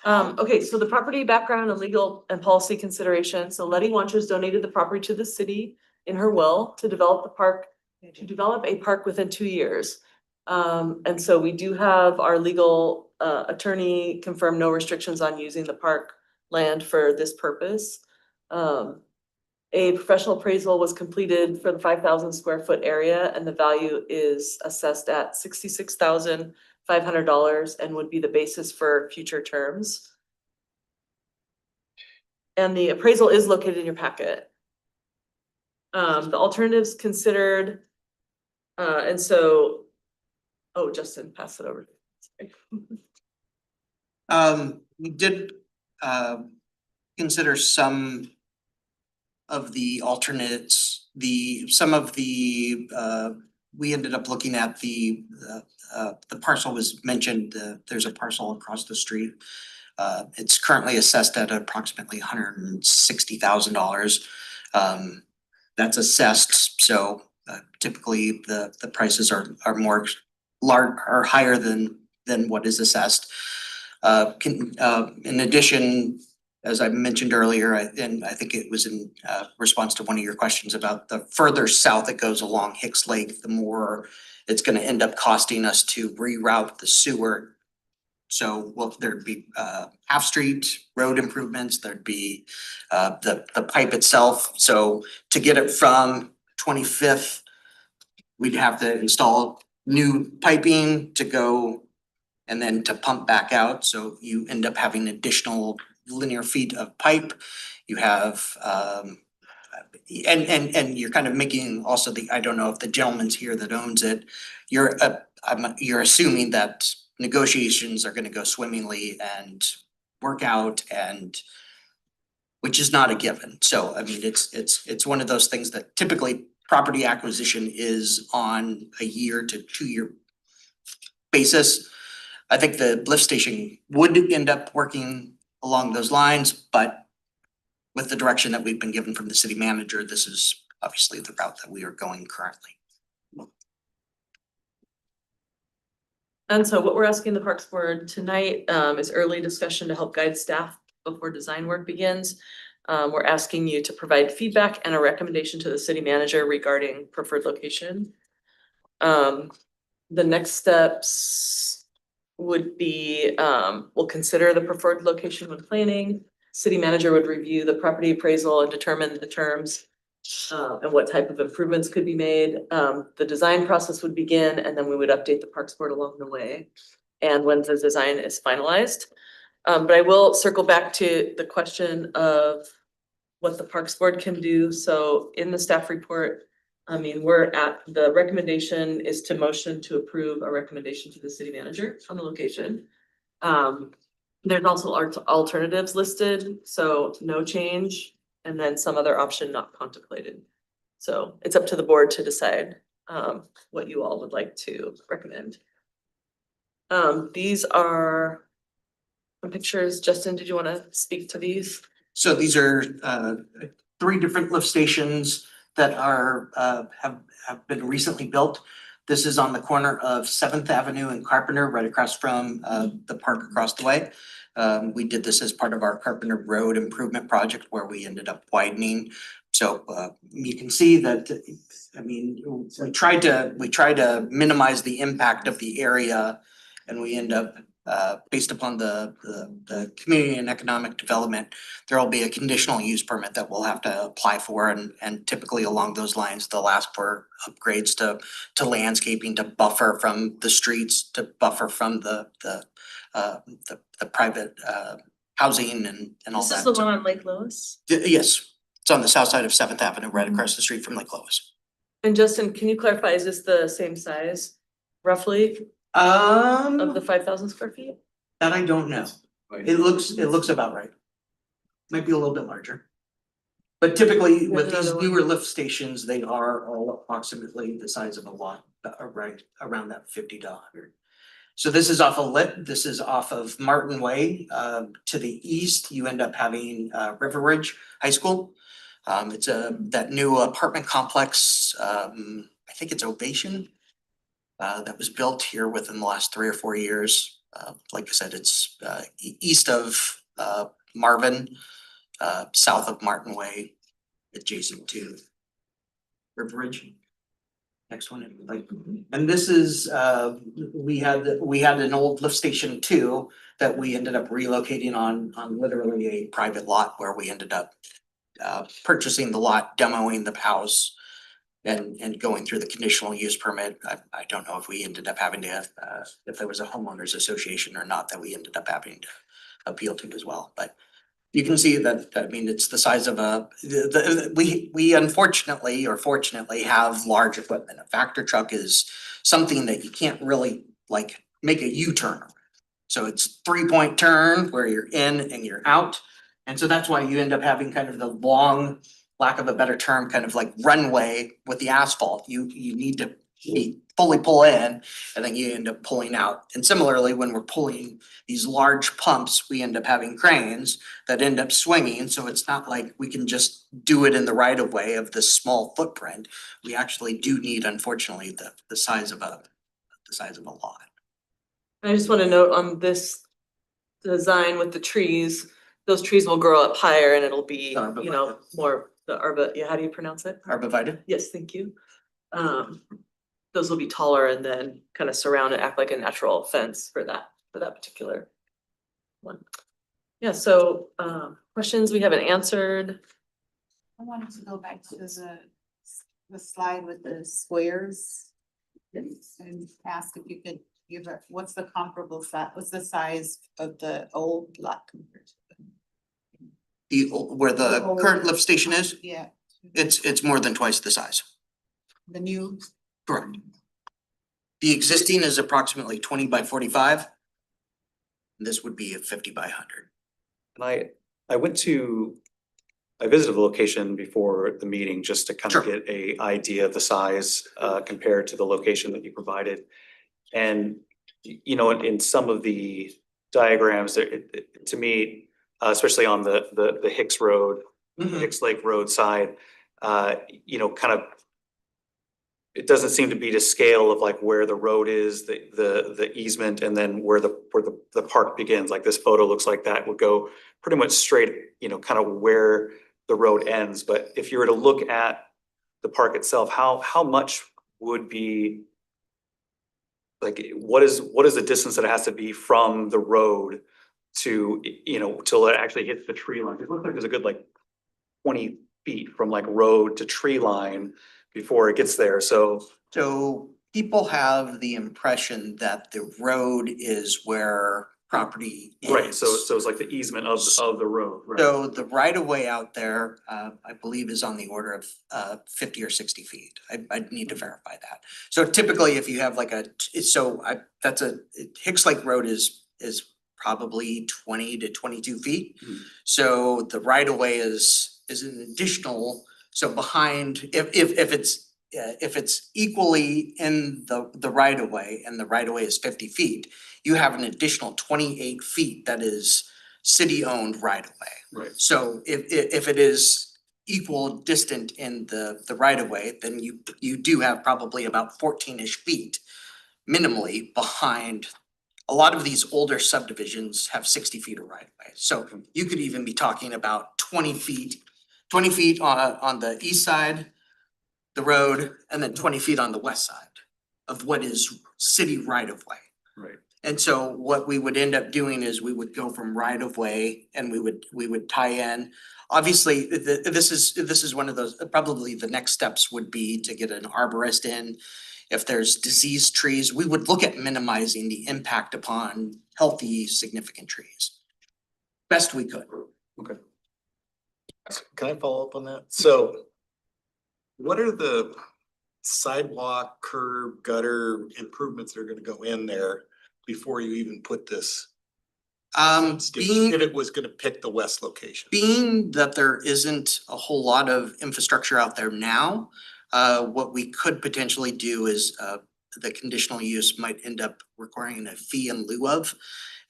okay, so the property background and legal and policy consideration. So Letty Wanchers donated the property to the city in her will to develop a park within 2 years. And so we do have our legal attorney confirm no restrictions on using the park land for this purpose. A professional appraisal was completed for the 5,000 square foot area, and the value is assessed at $66,500 and would be the basis for future terms. And the appraisal is located in your packet. The alternatives considered, and so, oh, Justin, pass it over. We did consider some of the alternates, some of the we ended up looking at the parcel was mentioned, there's a parcel across the street. It's currently assessed at approximately $160,000. That's assessed, so typically the prices are more are higher than what is assessed. In addition, as I mentioned earlier, and I think it was in response to one of your questions about the further south it goes along Hicks Lake, the more it's gonna end up costing us to reroute the sewer. So, well, there'd be half street road improvements, there'd be the pipe itself. So to get it from 25th, we'd have to install new piping to go and then to pump back out. So you end up having additional linear feet of pipe. You have and you're kind of making also I don't know if the gentleman's here that owns it, you're assuming that negotiations are gonna go swimmingly and work out, and which is not a given. So I mean, it's one of those things that typically property acquisition is on a year to 2-year basis. I think the lift station would end up working along those lines, but with the direction that we've been given from the city manager, this is obviously the route that we are going currently. And so what we're asking the Parks Board tonight is early discussion to help guide staff before design work begins. We're asking you to provide feedback and a recommendation to the city manager regarding preferred location. The next steps would be, we'll consider the preferred location when planning. City manager would review the property appraisal and determine the terms and what type of improvements could be made. The design process would begin, and then we would update the Parks Board along the way and when the design is finalized. But I will circle back to the question of what the Parks Board can do. So in the staff report, I mean, the recommendation is to motion to approve a recommendation to the city manager on the location. There's also alternatives listed, so no change, and then some other option not contemplated. So it's up to the board to decide what you all would like to recommend. These are some pictures. Justin, did you want to speak to these? So these are 3 different lift stations that are have been recently built. This is on the corner of 7th Avenue and Carpenter, right across from the park across the way. We did this as part of our Carpenter Road improvement project where we ended up widening. So you can see that, I mean, we tried to minimize the impact of the area, and we end up based upon the community and economic development, there will be a conditional use permit that we'll have to apply for, and typically along those lines, they'll ask for upgrades to landscaping, to buffer from the streets, to buffer from the private housing and all that. This is the one on Lake Lewis? Yes, it's on the south side of 7th Avenue, right across the street from Lake Lewis. And Justin, can you clarify, is this the same size roughly of the 5,000 square feet? That I don't know. It looks about right. Might be a little bit larger. But typically with these newer lift stations, they are all approximately the size of a lot, right around that 50 to 100. So this is off of this is off of Martin Way. To the east, you end up having River Ridge High School. It's that new apartment complex, I think it's Ovation, that was built here within the last 3 or 4 years. Like I said, it's east of Marvin, south of Martin Way, adjacent to River Ridge. Next one, and this is we had an old lift station too that we ended up relocating on literally a private lot where we ended up purchasing the lot, demoing the house, and going through the conditional use permit. I don't know if we ended up having to if there was a homeowners association or not that we ended up having to appeal to as well, but you can see that, I mean, it's the size of we unfortunately or fortunately have large equipment. A factor truck is something that you can't really like make a U-turn. So it's 3-point turn where you're in and you're out. And so that's why you end up having kind of the long, lack of a better term, kind of like runway with the asphalt. You need to feet fully pull in, and then you end up pulling out. And similarly, when we're pulling these large pumps, we end up having cranes that end up swinging, so it's not like we can just do it in the right of way of this small footprint. We actually do need, unfortunately, the size of a lot. I just want to note on this design with the trees, those trees will grow up higher and it'll be, you know, more the how do you pronounce it? Arborvitae? Yes, thank you. Those will be taller and then kind of surround and act like a natural fence for that particular one. Yeah, so questions we haven't answered. I wanted to go back to the slide with the squares. And ask if you could give what's the comparable size, what's the size of the old lot compared to Where the current lift station is, yeah, it's more than twice the size. the new? Correct. The existing is approximately 20 by 45. This would be a 50 by 100. And I visited the location before the meeting just to kind of Sure. get a idea of the size compared to the location that you provided. And you know, in some of the diagrams, to me, especially on the Hicks Road, Hicks Lake Road side, you know, kind of it doesn't seem to be to scale of like where the road is, the easement, and then where the park begins. Like this photo looks like that would go pretty much straight, you know, kind of where the road ends. But if you were to look at the park itself, how much would be like what is the distance that it has to be from the road to, you know, till it actually hits the tree line? It looks like there's a good like 20 feet from like road to tree line before it gets there. So People have the impression that the road is where property ends. right, so it's like the easement of the road, right? So the right of way out there, I believe is on the order of 50 or 60 feet. I'd need to verify that. So typically if you have like Hicks Lake Road is probably 20 to 22 feet. So the right of way is an additional, so behind, if it's equally in the right of way and the right of way is 50 feet, you have an additional 28 feet that is city owned right of way. Right. So if it is equal distant in the right of way, then you do have probably about 14-ish feet minimally behind. A lot of these older subdivisions have 60 feet of right of way. So you could even be talking about 20 feet on the east side, the road, and then 20 feet on the west side of what is city right of way. Right. And so what we would end up doing is we would go from right of way and we would tie in. Obviously, this is one of those, probably the next steps would be to get an arborist in. If there's diseased trees, we would look at minimizing the impact upon healthy, significant trees. Best we could. Okay. Can I follow up on that? So what are the sidewalk, curb, gutter improvements that are gonna go in there before you even put this? If it was gonna pick the west location. Being that there isn't a whole lot of infrastructure out there now, what we could potentially do is the conditional use might end up requiring a fee in lieu of.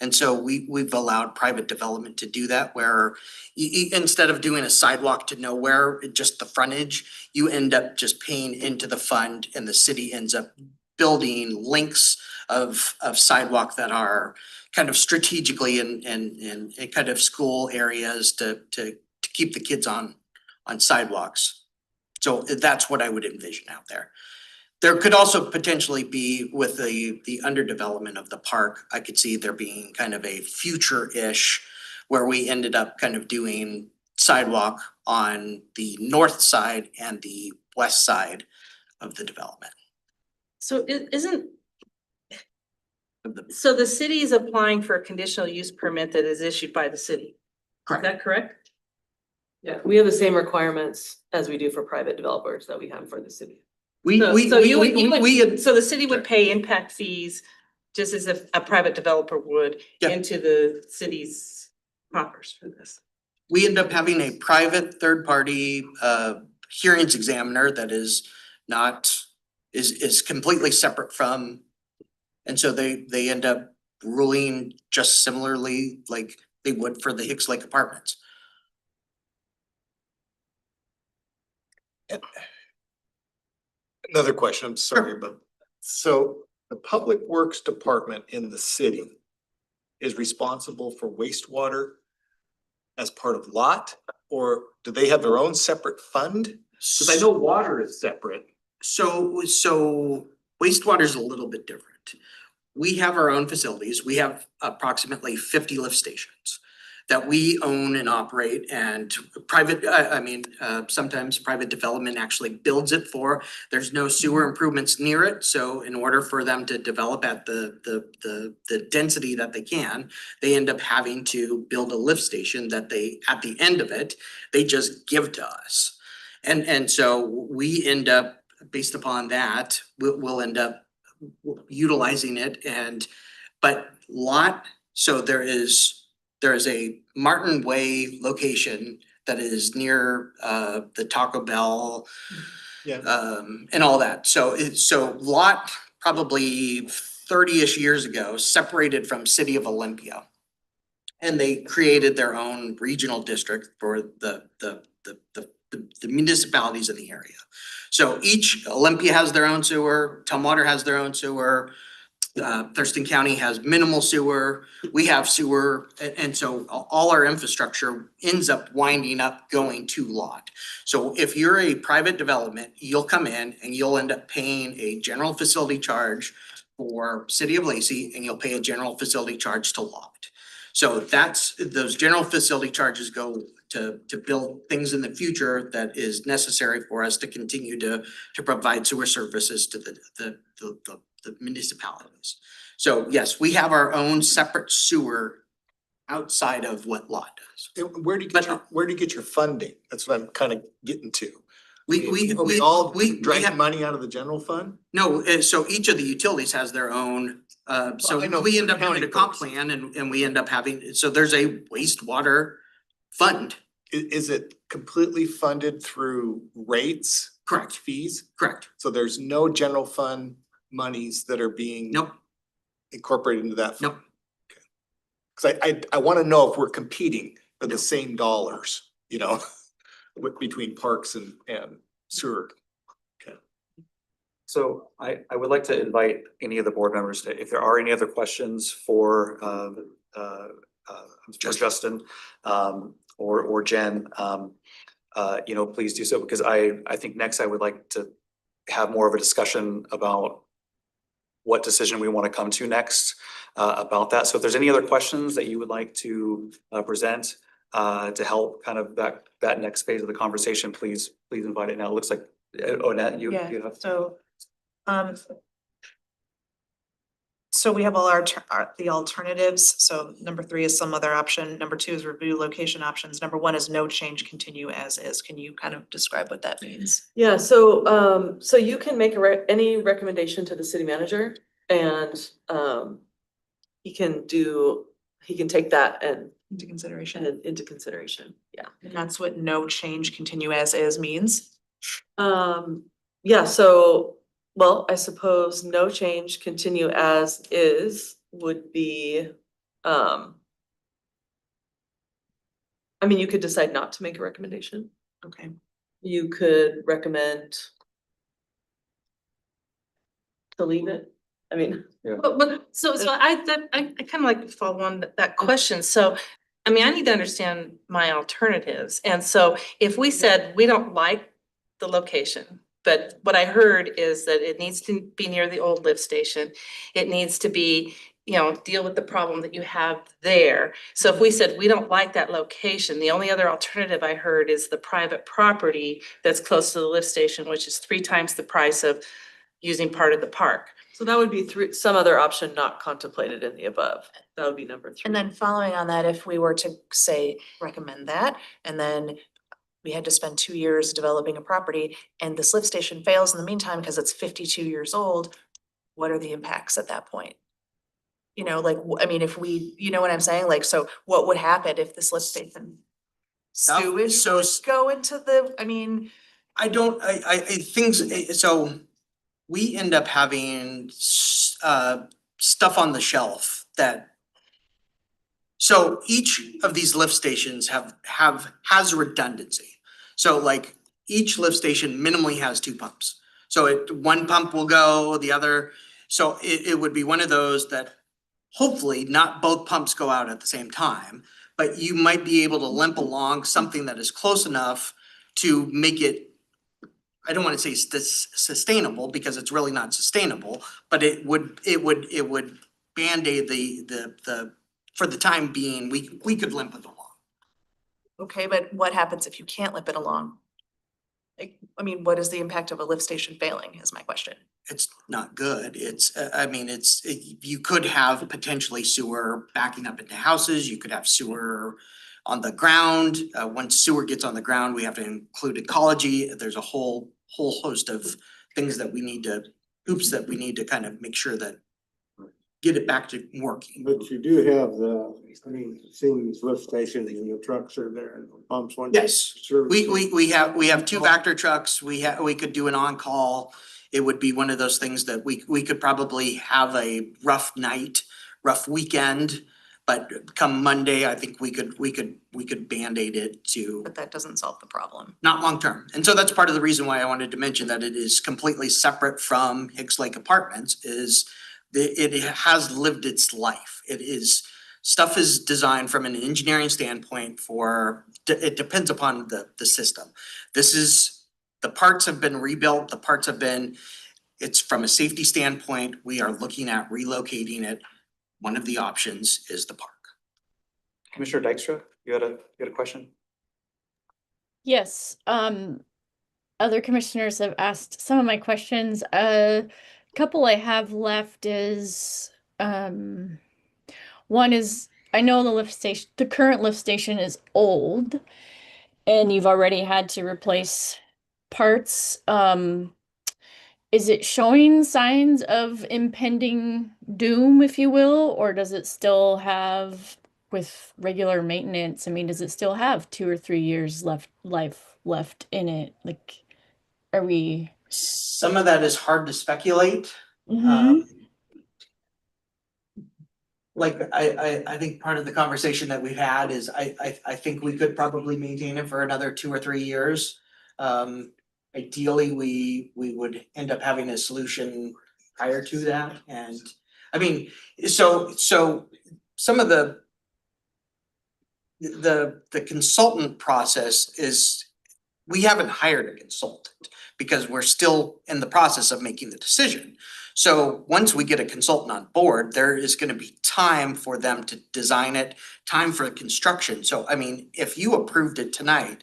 And so we've allowed private development to do that, where instead of doing a sidewalk to nowhere, just the frontage, you end up just paying into the fund and the city ends up building links of sidewalk that are kind of strategically in kind of school areas to keep the kids on sidewalks. So that's what I would envision out there. There could also potentially be with the underdevelopment of the park, I could see there being kind of a future-ish where we ended up kind of doing sidewalk on the north side and the west side of the development. So so the city is applying for a conditional use permit that is issued by the city. Correct. Is that correct? Yeah, we have the same requirements as we do for private developers that we have for the city. So the city would pay impact fees just as if a private developer would into the city's coffers for this. We end up having a private third-party hearings examiner that is not is completely separate from. And so they end up ruling just similarly like they would for the Hicks Lake Apartments. Another question, I'm sorry, but so the Public Works Department in the city is responsible for wastewater as part of lot, or do they have their own separate fund? Cause I know water is separate. So wastewater is a little bit different. We have our own facilities. We have approximately 50 lift stations that we own and operate, and private, sometimes private development actually builds it for. There's no sewer improvements near it, so in order for them to develop at the density that they can, they end up having to build a lift station that they, at the end of it, they just give to us. And so we end up, based upon that, we'll end up utilizing it but so there is a Martin Way location that is near the Taco Bell. Yeah. And all that. So lot probably 30-ish years ago separated from City of Olympia. And they created their own regional district for the municipalities in the area. So each, Olympia has their own sewer, Tumwater has their own sewer, Thurston County has minimal sewer, we have sewer, and so all our infrastructure ends up winding up going to lot. So if you're a private development, you'll come in and you'll end up paying a general facility charge for City of Lacey, and you'll pay a general facility charge to lot. So those general facility charges go to build things in the future that is necessary for us to continue to provide sewer services to the municipalities. So yes, we have our own separate sewer outside of what lot does. Where do you get your funding? That's what I'm kind of getting to. We Drag money out of the general fund? No, so each of the utilities has their own, so I know we end for up having a county comp purposes. plan and we end up having, so there's a wastewater fund. Is it completely funded through rates? Correct. Fees? Correct. So there's no general fund monies that are being Nope. incorporated into that fund? Nope. Cause I wanna know if we're competing for the same dollars, between parks and sewer. So I would like to invite any of the board members to, if there are any other questions for Justin or Jen, please do so, because I think next I would like to have more of a discussion about what decision we want to come to next about that. So if there's any other questions that you would like to present to help kind of that next phase of the conversation, please invite it now. It looks like Onette, you have. So we have all the alternatives. So number 3 is some other option. Number 2 is review location options. Number 1 is no change, continue as is. Can you kind of describe what that means? Yeah, so you can make any recommendation to the city manager, and he can take that and Into consideration. into consideration, yeah. And that's what no change, continue as is means? Yeah, so, well, I suppose no change, continue as is would be, you could decide not to make a recommendation. Okay. You could recommend to leave it. But so I kind of like to follow on that question. So, I need to understand my alternatives. And so if we said we don't like the location, but what I heard is that it needs to be near the old lift station. It needs to be, deal with the problem that you have there. So if we said we don't like that location, the only other alternative I heard is the private property that's close to the lift station, which is 3 times the price of using part of the park. So that would be some other option not contemplated in the above. That would be number 3. And then following on that, if we were to say, recommend that, and then we had to spend 2 years developing a property and this lift station fails in the meantime because it's 52 years old, what are the impacts at that point? If we, you know what I'm saying? So what would happen if this lift station sewage would go into the, I things, so we end up having stuff on the shelf that. So each of these lift stations has redundancy. So like each lift station minimally has two pumps. So one pump will go, the other, so it would be one of those that hopefully not both pumps go out at the same time, but you might be able to limp along something that is close enough to make it, I don't want to say sustainable because it's really not sustainable, but it would Band-Aid the, for the time being, we could limp it along. Okay, but what happens if you can't limp it along? Like, I mean, what is the impact of a lift station failing is my question. It's not good. It's, I mean, you could have potentially sewer backing up into houses. You could have sewer on the ground. Once sewer gets on the ground, we have to include ecology. There's a whole host of things that we need to, hoops that we need to kind of make sure that get it back to working. But you do have seeing these lift stations and the trucks are there and the pumps. Yes, we have two Vector trucks. We could do an on-call. It would be one of those things that we could probably have a rough night, rough weekend. But come Monday, I think we could Band-Aid it to. But that doesn't solve the problem. Not long term. And so that's part of the reason why I wanted to mention that it is completely separate from Hicks Lake Apartments is it has lived its life. Stuff is designed from an engineering standpoint it depends upon the system. The parts have been rebuilt, it's from a safety standpoint, we are looking at relocating it. One of the options is the park. Commissioner Dykstra, you had a question? Yes, other commissioners have asked some of my questions. Couple I have left is, one is, I know the current lift station is old and you've already had to replace parts. Is it showing signs of impending doom, if you will, or does it still have, with regular maintenance, I mean, does it still have 2 or 3 years life left in it? Like, are we? Some of that is hard to speculate. Like I think part of the conversation that we've had is I think we could probably maintain it for another 2 or 3 years. Ideally, we would end up having a solution prior to that. And I mean, so some of the consultant process is, we haven't hired a consultant because we're still in the process of making the decision. So once we get a consultant on board, there is going to be time for them to design it, time for construction. So I mean, if you approved it tonight,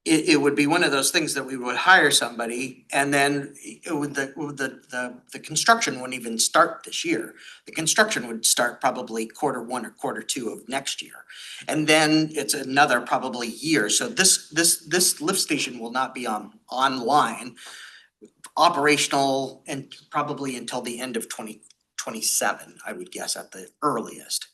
it would be one of those things that we would hire somebody and then the construction wouldn't even start this year. The construction would start probably Q1 or Q2 of next year. And then it's another probably year. So this lift station will not be online, operational, and probably until the end of 2027, I would guess at the earliest.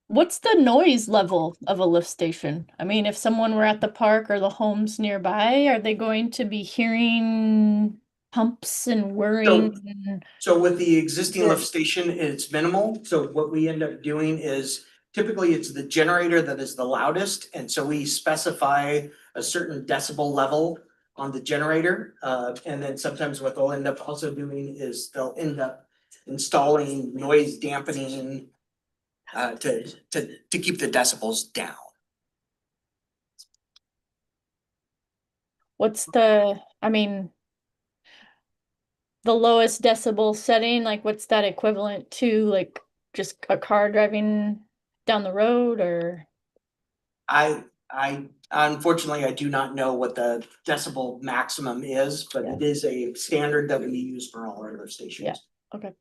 What's the noise level of a lift station? I mean, if someone were at the park or the homes nearby, are they going to be hearing pumps and whirring? So with the existing lift station, it's minimal. So what we end up doing is typically it's the generator that is the loudest. And so we specify a certain decibel level on the generator. And then sometimes what they'll end up also doing is they'll end up installing noise dampening to keep the decibels down. What's the lowest decibel setting? Like, what's that equivalent to? Like, just a car driving down the road, or? I unfortunately, I do not know what the decibel maximum is, but it is a standard that we use for all our lift stations. Yeah, okay.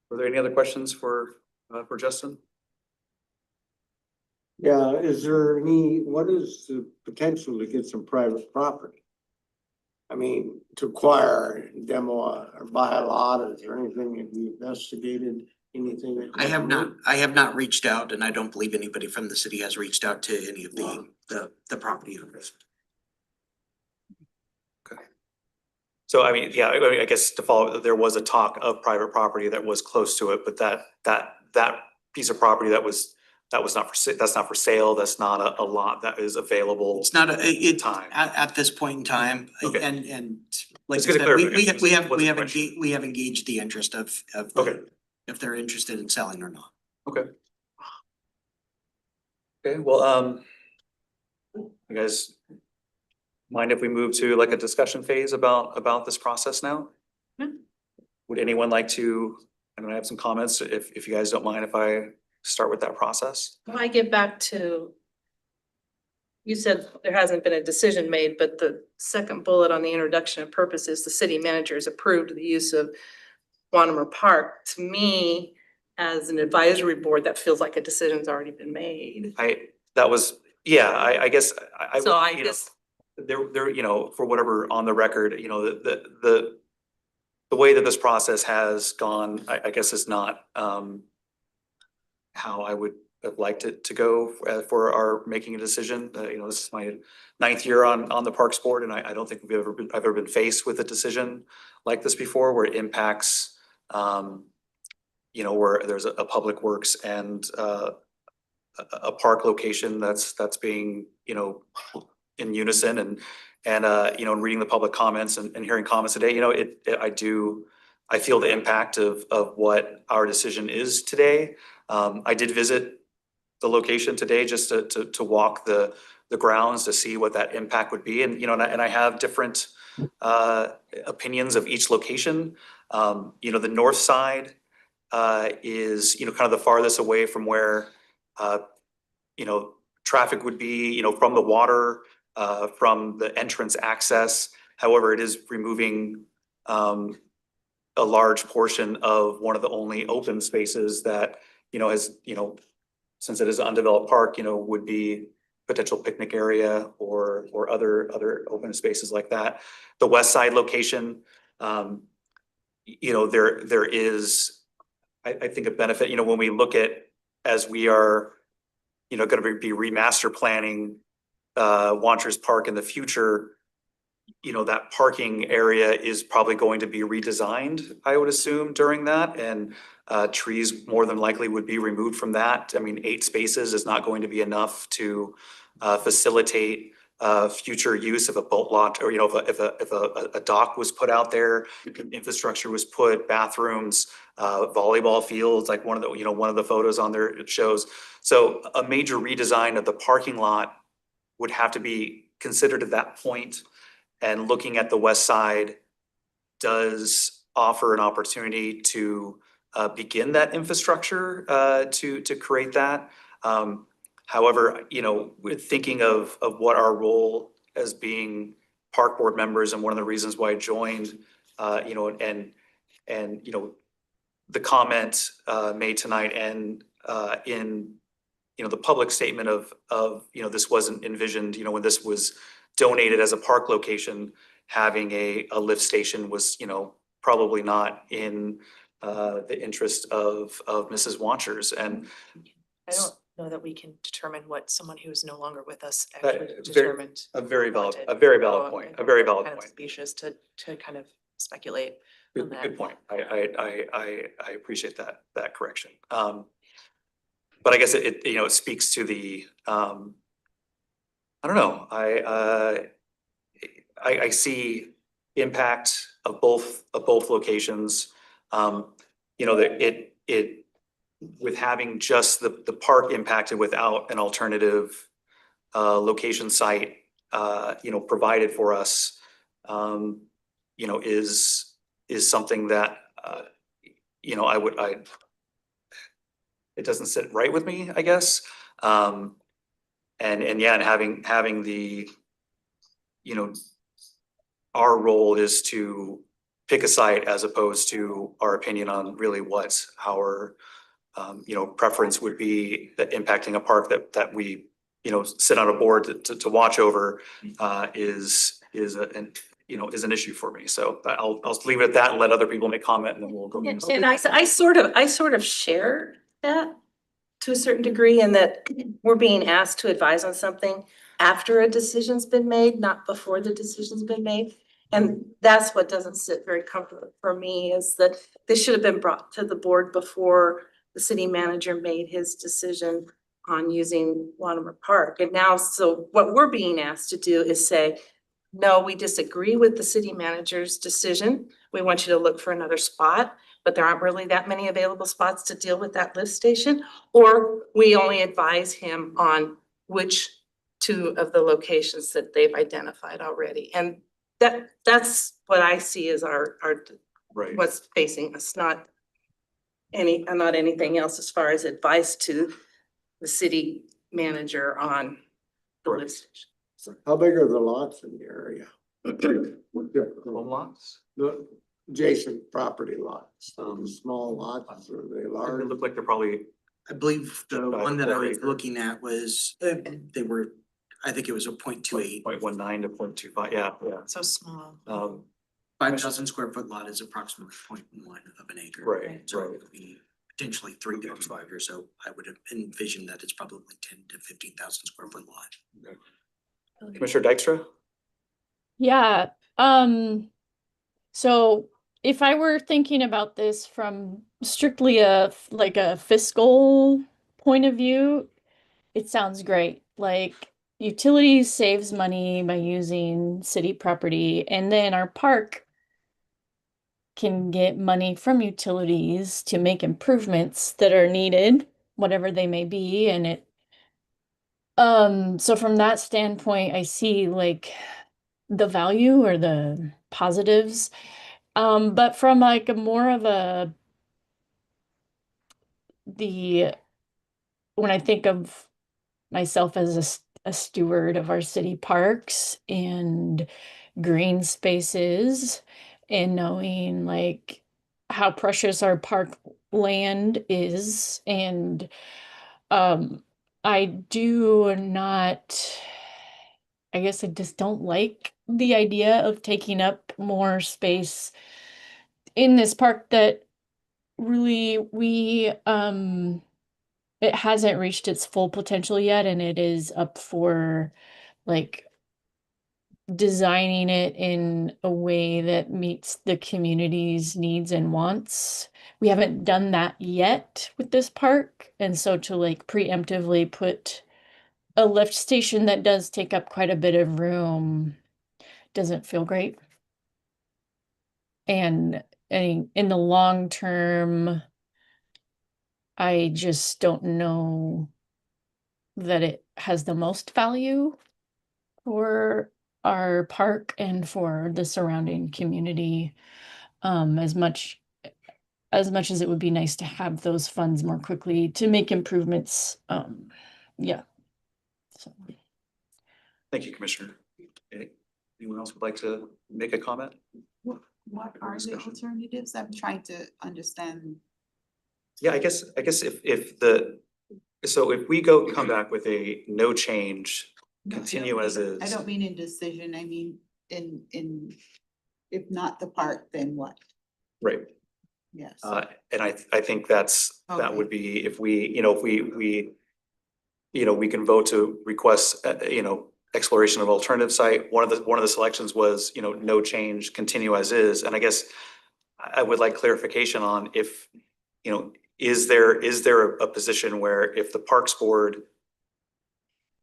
Were there any other questions for Justin? Yeah, what is the potential to get some private property? I mean, to acquire, demo, or buy a lot, is there anything that you investigated? Anything? that I have not reached out, and I don't believe anybody from the city has reached out to any of the property owners. So I mean, yeah, I guess to follow, there was a talk of private property that was close to it, but that piece of property that was not that's not for sale, that's not a lot that is available. It's not time. at this point in time, Okay. and like I Just get a said, we clarification. What's the question? we have engaged the interest of Okay. if they're interested in selling or not. Okay. Okay, well, you guys mind if we move to like a discussion phase about this process now? Would anyone like to, I mean, I have some comments, if you guys don't mind if I start with that process? If I get back to, you said there hasn't been a decision made, but the second bullet on the introduction of purposes, the city manager has approved the use of Wandermer Park. To me, as an advisory board, that feels like a decision's already been made. I guess I. So I you know, guess, There, you know, for whatever on the record, you know, the way that this process has gone, I guess is not how I would have liked it to go for our making a decision. You know, this is my 9th year on the Parks Board, and I don't think I've ever been faced with a decision like this before, where it impacts, you know, where there's a public works and a park location that's being, you know, in unison, and you know, and reading the public comments and hearing comments today, you know, I feel the impact of what our decision is today. I did visit the location today just to walk the grounds to see what that impact would be, and you know, and I have different opinions of each location. You know, the north side is, you know, kind of the farthest away from where you know, traffic would be, you know, from the water, from the entrance access. However, it is removing a large portion of one of the only open spaces that, you know, has, you know, since it is an undeveloped park, you know, would be potential picnic area or other open spaces like that. The west side location, you know, there is, I think, a benefit, you know, when we look at, as we are, you know, gonna be remaster planning Wanchers Park in the future, you know, that parking area is probably going to be redesigned, I would assume, during that, and trees more than likely would be removed from that. I mean, 8 spaces is not going to be enough to facilitate future use of a boat lot, or, you know, if a dock was put out there, infrastructure was put, bathrooms, volleyball fields, like one of the photos on there, it shows. So a major redesign of the parking lot would have to be considered at that point. And looking at the west side does offer an opportunity to begin that infrastructure to create that. However, you know, with thinking of what our role as being park board members, and one of the reasons why I joined, you know, and you know, the comment made tonight and in, you know, the public statement of, you know, this wasn't envisioned, you know, when this was donated as a park location, having a lift station was, you know, probably not in the interest of Mrs. Wanchers. And I don't know that we can determine what someone who is no longer with us That- actually determined. a very valid wanted. point, So a very valid kind of point. specious to kind of speculate on that. Good point. I appreciate that correction. But I guess it you know, it speaks to the, I don't know, I see impact of both locations. You know, that it with having just the park impacted without an alternative location site, you know, provided for us, you know, is something that you know, it doesn't sit right with me, I guess. And yeah, and having the, you know, our role is to pick a site as opposed to our opinion on really what our you know, preference would be, that impacting a park that we, you know, sit on a board to watch over is is an issue for me. So I'll leave it at that and let other people make comment and then we'll go. And I sort of share that to a certain degree, in that we're being asked to advise on something after a decision's been made, not before the decision's been made. And that's what doesn't sit very comfortable for me, is that this should have been brought to the board before the city manager made his decision on using Latimer Park. And now, so what we're being asked to do is say, no, we disagree with the city manager's decision. We want you to look for another spot, but there aren't really that many available spots to deal with that lift station. Or we only advise him on which two of the locations that they've identified already. And that's what I see as our Right. what's facing us, not anything else as far as advice to the city manager on the lift station. How big are the lots in the area? Home lots? The adjacent property lots, small lots, are they They large? look like they're probably, I believe the About one that I was 4 acre. looking at was, they were, I think it was a 0.28. 0.19 to 0.25. Yeah, yeah. So small. 5,000 square foot lot is approximately 0.1 of an acre. Right, So right. it would be potentially 3 times 5 years, so I would envision that it's probably 10 to 15,000 square foot lot. Commissioner Dykstra? Yeah, so if I were thinking about this from strictly like a fiscal point of view, it sounds great. Like utilities saves money by using city property, and then our park can get money from utilities to make improvements that are needed, whatever they may be, and so from that standpoint, I see like the value or the positives. But from like a more of when I think of myself as a steward of our city parks and green spaces, and knowing like how precious our park land is, and I do not, I guess I just don't like the idea of taking up more space in this park that really it hasn't reached its full potential yet, and it is up for like designing it in a way that meets the community's needs and wants. We haven't done that yet with this park, and so to like preemptively put a lift station that does take up quite a bit of room doesn't feel great. And in the long term, I just don't know that it has the most value for our park and for the surrounding community, as much as it would be nice to have those funds more quickly to make improvements. Yeah. So. Thank you, Commissioner. Anyone else would like to make a comment? What are the alternatives? I'm trying to understand. Yeah, I guess if we come back with a no change, continue as is. I don't mean in decision, I mean in, if not the park, then what? Right. Yes. And I think that would be if we can vote to request, exploration of alternative site. One of the selections was, no change, continue as is. And I guess I would like clarification on if, is there a position where if the Parks Board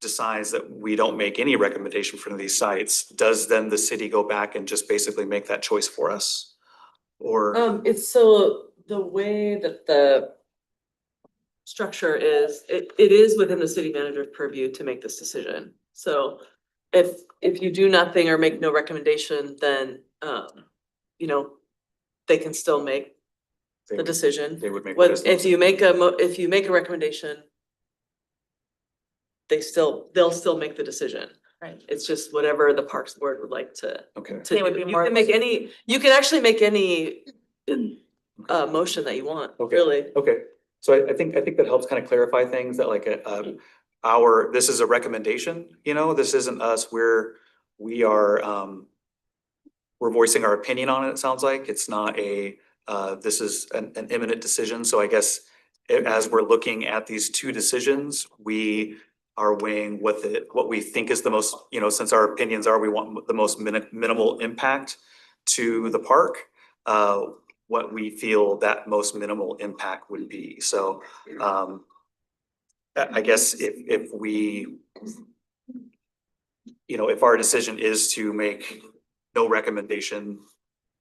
decides that we don't make any recommendation for these sites, does then the city go back and just basically make that choice for us? Or It's so the way that the structure is, it is within the city manager's purview to make this decision. So if you do nothing or make no recommendation, then they can still make the decision. They would make. If you make a recommendation, they'll still make the decision. Right. It's just whatever the Parks Board would like to. Okay. To do. You can actually make any motion that you want, Okay. really. Okay, so I think that helps kind of clarify things that like this is a recommendation, this isn't us, we are we're voicing our opinion on it, it sounds like. It's not this is an imminent decision. So I guess as we're looking at these two decisions, we are weighing what we think is the most, since our opinions are, we want the most minimal impact to the park, what we feel that most minimal impact would be. So, I guess if we, if our decision is to make no recommendation,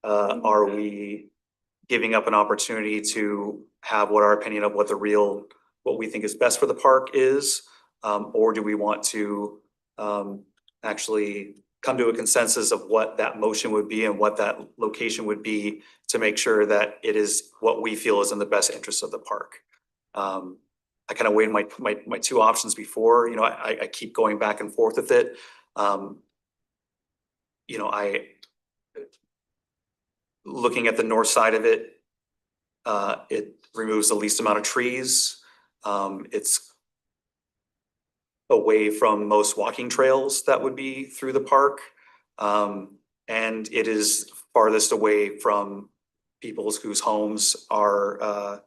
are we giving up an opportunity to have what our opinion of what we think is best for the park is? Or do we want to actually come to a consensus of what that motion would be and what that location would be to make sure that it is what we feel is in the best interest of the park? I kind of weighed my two options before, I keep going back and forth with it. Looking at the north side of it, it removes the least amount of trees. It's away from most walking trails that would be through the park. And it is farthest away from people's whose homes are,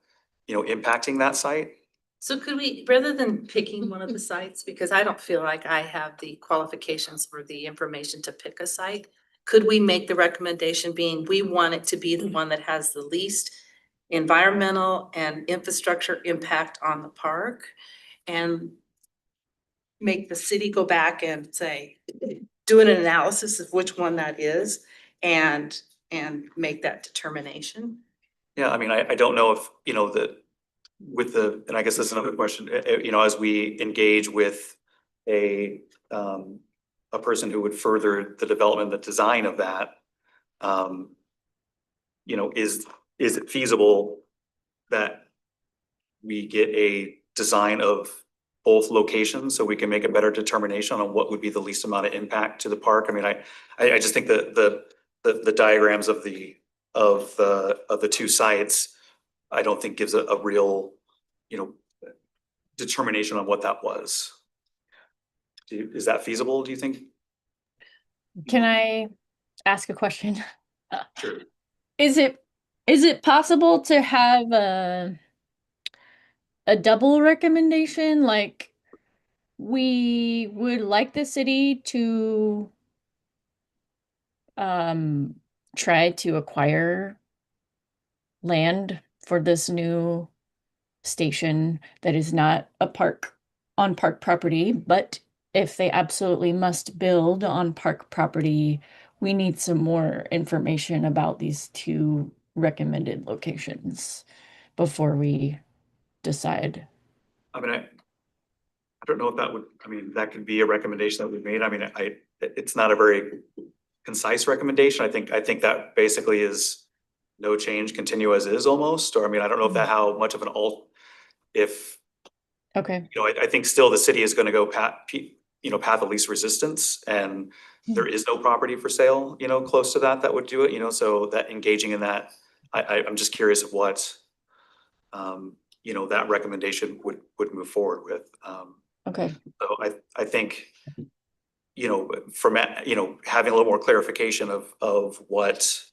impacting that site. So could we, rather than picking one of the sites, because I don't feel like I have the qualifications or the information to pick a site, could we make the recommendation being, we want it to be the one that has the least environmental and infrastructure impact on the park? And make the city go back and say, do an analysis of which one that is and make that determination? Yeah, I mean, I don't know if, and I guess this is another question, as we engage with a person who would further the development, the design of that, is it feasible that we get a design of both locations so we can make a better determination on what would be the least amount of impact to the park? I mean, I just think the diagrams of the two sites, I don't think gives a real, determination on what that was. Is that feasible, do you think? Can I ask a question? Sure. Is it possible to have a double recommendation? Like, we would like the city to try to acquire land for this new station that is not on park property, but if they absolutely must build on park property, we need some more information about these two recommended locations before we decide. I mean, I don't know if that could be a recommendation that we made. I mean, it's not a very concise recommendation. I think that basically is no change, continue as is almost, or I mean, I don't know if that how much of an Okay. I think still the city is gonna go path of least resistance, and there is no property for sale, close to that would do it, so that engaging in that, I'm just curious of what, that recommendation would move forward with. Okay. So I think, from, having a little more clarification of what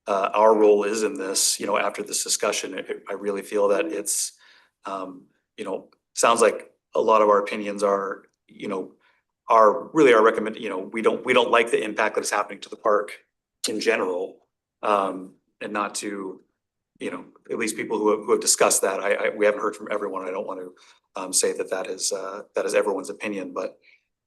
our role is in this, after this discussion, I really feel that it's, sounds like a lot of our opinions are really our recommend, we don't like the impact that is happening to the park in general. And not to, at least people who have discussed that, we haven't heard from everyone. I don't want to say that is everyone's opinion, but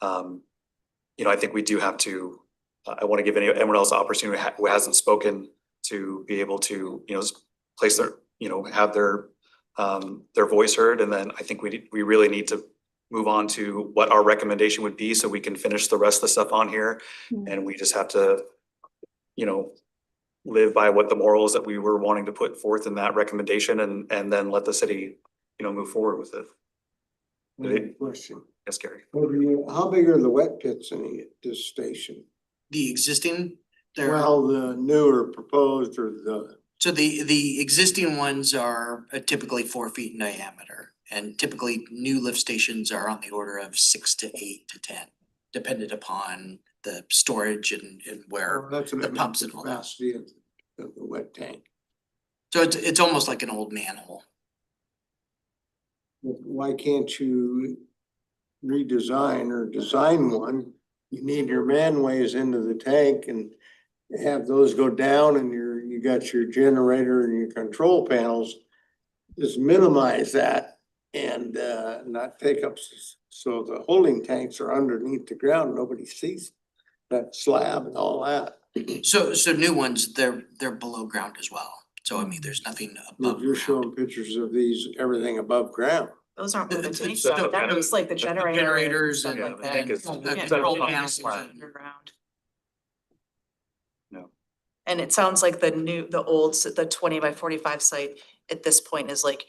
I think we do have to, I want to give anyone else the opportunity who hasn't spoken to be able to, place their, have their voice heard. And then I think we really need to move on to what our recommendation would be so we can finish the rest of the stuff on here. And we just have to, live by what the morals that we were wanting to put forth in that recommendation and then let the city, move forward with it. Question. Yes, Gary. How big are the wet pits in this station? The existing, Well, the newer proposed or the, so the existing ones are typically 4 feet in diameter. And typically new lift stations are on the order of 6 to 8 to 10, dependent upon the storage and where That's what I the meant, pumps the and all that. capacity of the wet tank. So it's almost like an old manhole. Why can't you redesign or design one? You need your manways into the tank and have those go down and you got your generator and your control panels. Just minimize that and not take up, so the holding tanks are underneath the ground, nobody sees that slab and all that. So new ones, they're below ground as well. So I mean, there's nothing above You're ground. showing pictures of these, everything above ground. Those aren't where the It's- tanks it's- are, that was like the generator. Generators stuff and- like that. and- Yeah, and control control panels panels. are underground. No. And it sounds like the old, the 20 by 45 site at this point is like,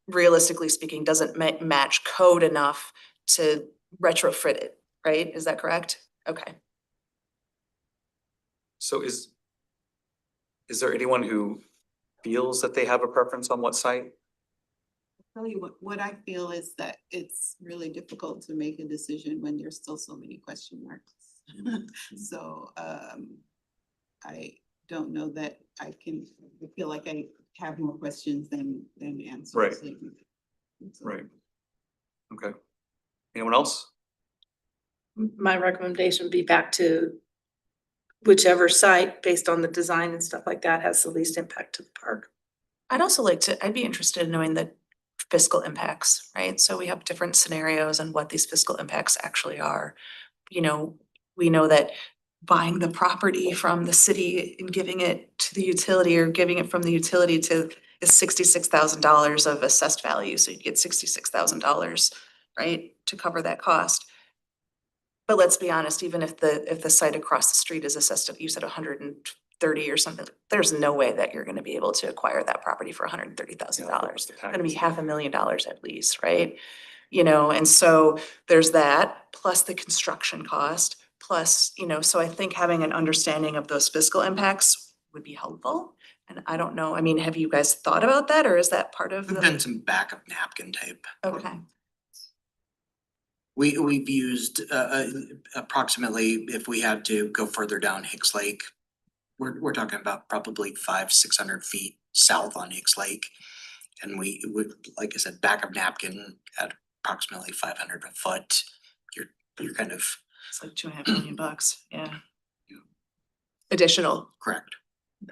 realistically speaking, doesn't match code enough to retrofit it, right? Is that correct? Okay. So is there anyone who feels that they have a preference on what site? Tell you what I feel is that it's really difficult to make a decision when there's still so many question marks. So, I don't know that I feel like I have more questions than answers. Right. Right. Okay. Anyone else? My recommendation would be back to whichever site, based on the design and stuff like that, has the least impact to the park. I'd be interested in knowing the fiscal impacts, right? So we have different scenarios and what these fiscal impacts actually are. You know, we know that buying the property from the city and giving it to the utility or giving it from the utility to is $66,000 of assessed value. So you get $66,000, right, to cover that cost. But let's be honest, even if the site across the street is assessed, you said 130 or something, there's no way that you're gonna be able to acquire that property for $130,000. It's gonna be $500,000 at least, right? You know, and so there's that, plus the construction cost, plus, you know, so I think having an understanding of those fiscal impacts would be helpful. And I don't know, I mean, have you guys thought about that, or is that part of There've the? been some backup napkin tape. Okay. We've used approximately, if we had to go further down Hicks Lake, we're talking about probably 500-600 feet south on Hicks Lake. And we would, like I said, backup napkin at approximately 500 a foot. You're kind of. It's like $2.5 million, yeah. Additional. Correct.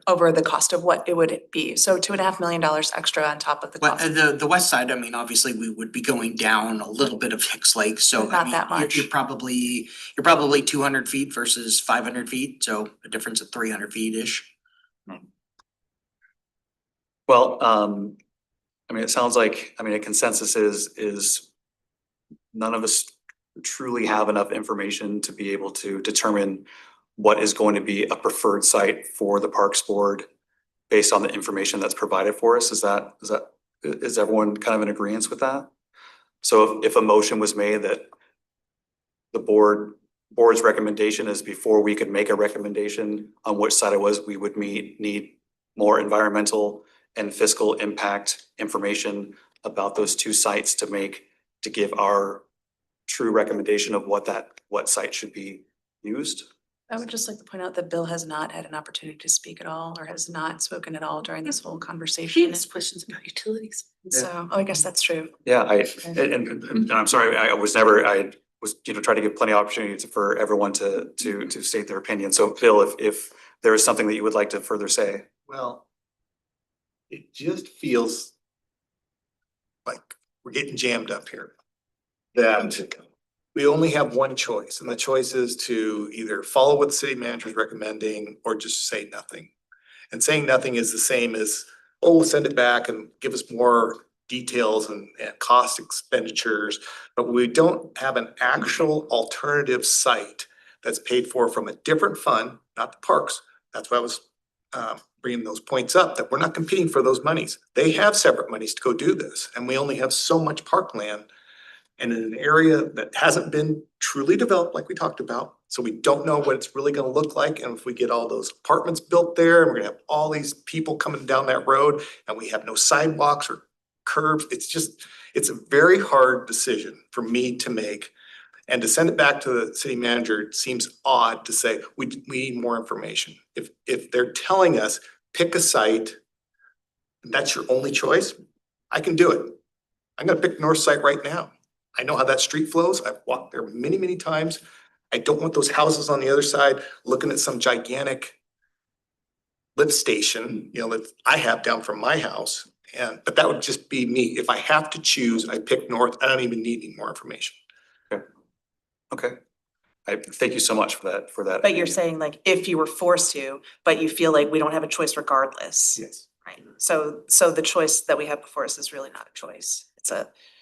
Over the cost of what it would be, so $2.5 million extra on top of the But cost. the west side, I mean, obviously, we would be going down a little bit of Hicks Lake, so But I not mean, that much. you're probably 200 feet versus 500 feet, so a difference of 300 feet-ish. Well, I mean, it sounds like, a consensus is none of us truly have enough information to be able to determine what is going to be a preferred site for the Parks Board based on the information that's provided for us. Is everyone kind of in agreement with that? So if a motion was made that the board's recommendation is before we could make a recommendation on which side it was, we would need more environmental and fiscal impact information about those two sites to give our true recommendation of what site should be used. I would just like to point out that Bill has not had an opportunity to speak at all, or has not spoken at all during this whole conversation. He has questions about utilities. So, I guess that's true. Yeah, and I'm sorry, I was trying to give plenty of opportunities for everyone to state their opinion. So Bill, if there is something that you would like to further say. Well, it just feels like we're getting jammed up here. That we only have one choice, and the choice is to either follow what the city manager is recommending or just say nothing. And saying nothing is the same as, oh, send it back and give us more details and cost expenditures. But we don't have an actual alternative site that's paid for from a different fund, not the parks. That's why I was bringing those points up, that we're not competing for those monies. They have separate monies to go do this, and we only have so much parkland. And in an area that hasn't been truly developed like we talked about, so we don't know what it's really gonna look like. And if we get all those apartments built there, and we're gonna have all these people coming down that road, and we have no sidewalks or curbs, it's a very hard decision for me to make. And to send it back to the city manager seems odd to say, we need more information. If they're telling us, pick a site, and that's your only choice, I can do it. I'm gonna pick North Site right now. I know how that street flows. I've walked there many, many times. I don't want those houses on the other side looking at some gigantic lift station, that I have down from my house. But that would just be me. If I have to choose, I pick North. I don't even need any more information. Okay. I thank you so much for that. But you're saying like if you were forced to, but you feel like we don't have a choice regardless. Yes. Right, so the choice that we have before us is really not a choice.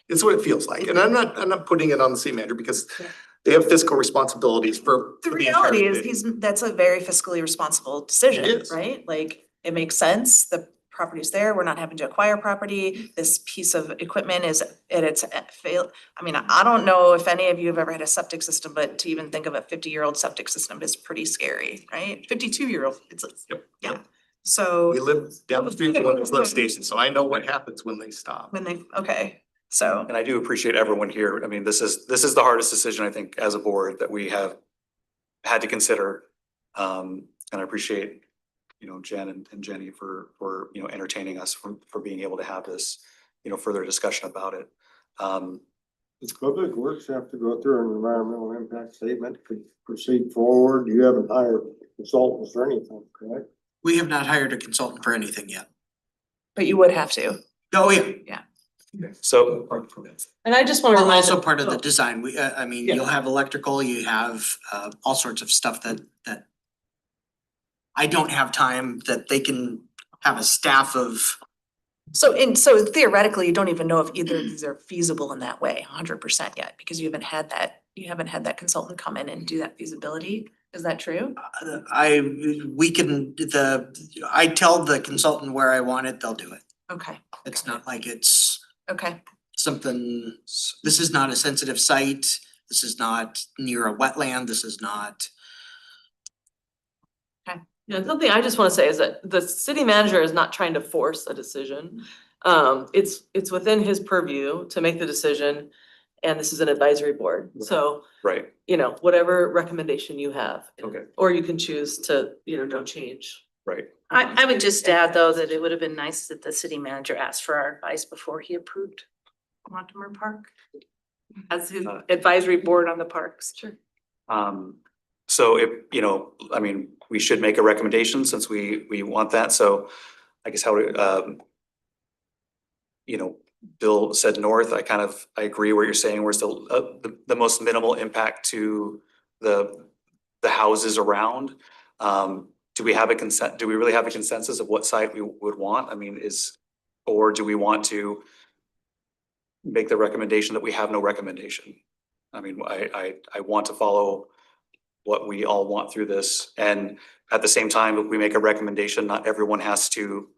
It's what it feels like. And I'm not putting it on the city manager because they have fiscal responsibilities for The the entire reality is city. that's a very fiscally responsible decision, It is. right? Like, it makes sense, the property's there, we're not having to acquire property, this piece of equipment is at its fail. I mean, I don't know if any of you have ever had a septic system, but to even think of a 50-year-old septic system is pretty scary, right? 52-year-old, it's like, yeah, so. We live down the street from one of those lift stations, so I know what happens when they stop. Okay, so. And I do appreciate everyone here. I mean, this is the hardest decision, I think, as a board that we have had to consider. And I appreciate, Jen and Jenny for entertaining us for being able to have this, further discussion about it. Does Public Works have to go through an environmental impact statement to proceed forward? You haven't hired consultants or anything, correct? We have not hired a consultant for anything yet. But you would have to. Oh, yeah. Yeah. So. And I just want to Well, remind. also part of the design, you'll have electrical, you have all sorts of stuff that I don't have time that they can have a staff of. So theoretically, you don't even know if either of these are feasible in that way, 100% yet, because you haven't had that consultant come in and do that feasibility. Is that true? I tell the consultant where I want it, they'll do it. Okay. It's not like it's Okay. something, this is not a sensitive site, this is not near a wetland, this is not. Yeah, something I just want to say is that the city manager is not trying to force a decision. It's within his purview to make the decision, and this is an advisory board, so. Right. Whatever recommendation you have. Okay. Or you can choose to, don't change. Right. I would just add though that it would have been nice that the city manager asked for our advice before he approved Mortimer Park as his advisory board on the parks. Sure. So if, we should make a recommendation since we want that. So I guess Bill said north, I agree where you're saying where's the most minimal impact to the houses around. Do we really have a consensus of what side we would want? Or do we want to make the recommendation that we have no recommendation? I want to follow what we all want through this. And at the same time, if we make a recommendation, not everyone has to,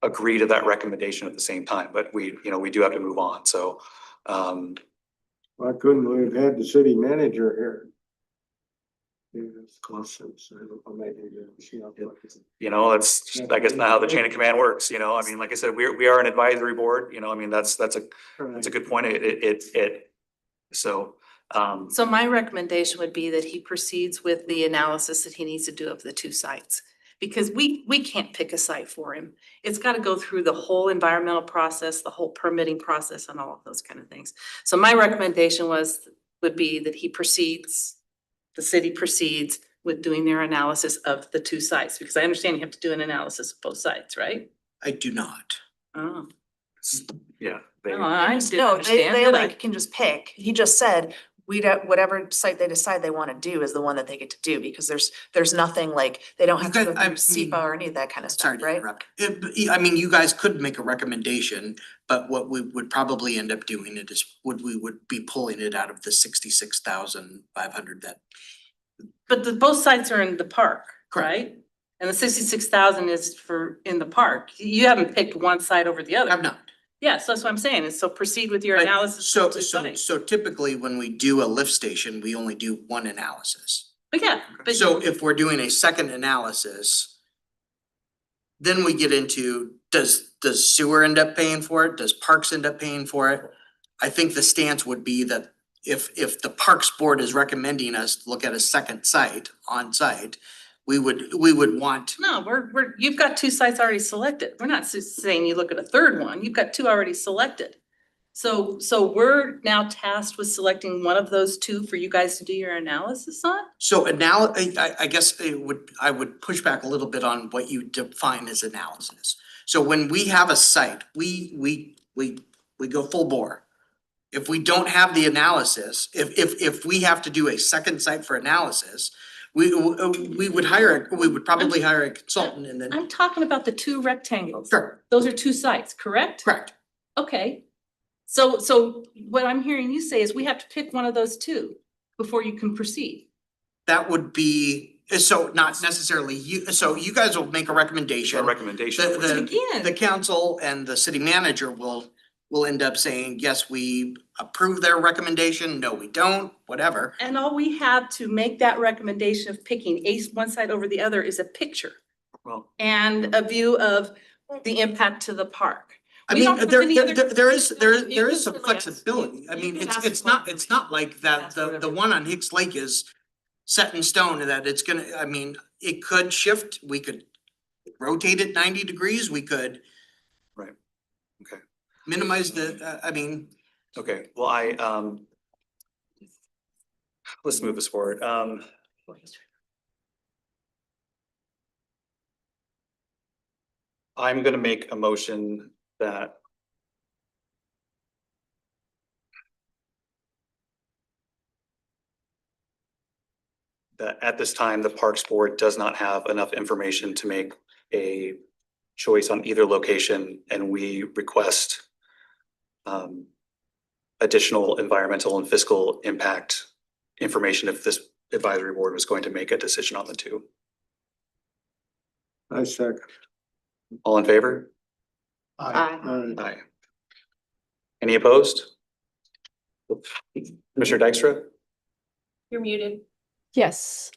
agree to that recommendation at the same time, but we do have to move on. So, Why couldn't we have had the city manager here? It's closer, so maybe, that's just, I guess, not how the chain of command works, like I said, we are an advisory board, that's a good point. So my recommendation would be that he proceeds with the analysis that he needs to do of the two sites. Because we can't pick a site for him. It's got to go through the whole environmental process, the whole permitting process and all of those kind of things. So my recommendation would be that the city proceeds with doing their analysis of the two sites. Because I understand you have to do an analysis of both sites, right? I do not. Oh. Yeah. I didn't No, understand they that. like can just pick. He just said, whatever site they decide they want to do is the one that they get to do, because there's nothing like, they don't have to go through SEPA or any of that kind of stuff, right? You guys could make a recommendation, but what we would probably end up doing we would be pulling it out of the 66,500 that. But both sites are in the park, right? And the 66,000 is in the park. You haven't picked one site over the other. I've not. Yes, that's what I'm saying. And so proceed with your analysis. So typically when we do a lift station, we only do one analysis. But yeah. So if we're doing a second analysis, then we get into, does sewer end up paying for it? Does parks end up paying for it? I think the stance would be that if the Parks Board is recommending us to look at a second site on site, we would want, No, you've got 2 sites already selected. We're not saying you look at a third one. You've got 2 already selected. So we're now tasked with selecting one of those 2 for you guys to do your analysis on? so I guess I would push back a little bit on what you define as analysis. So when we have a site, we go full bore. If we don't have the analysis, if we have to do a second site for analysis, we would probably hire a consultant and then. I'm talking about the 2 rectangles. Sure. Those are 2 sites, correct? Correct. Okay. So what I'm hearing you say is we have to pick one of those 2 before you can proceed. That would be, so not necessarily you, so you guys will make a recommendation. A recommendation. The council and the city manager will end up saying, yes, we approve their recommendation, no, we don't, whatever. And all we have to make that recommendation of picking one side over the other is a picture Well, and a view of the impact to the park. I We mean, don't have there any other- is You some can certainly flexibility. I you mean, can ask it's not like that, the one on Hicks Lake is set in stone and that it's gonna, I mean, it could shift, we could rotate it 90 degrees, we could. Right. Okay. Minimize the, I mean. Okay, well, let's move this forward. I'm gonna make a motion that at this time, the Parks Board does not have enough information to make a choice on either location, and we request additional environmental and fiscal impact information if this advisory board was going to make a decision on the 2. I second. All in favor? Aye. Aye. Any opposed? Commissioner Dykstra? You're muted. Yes,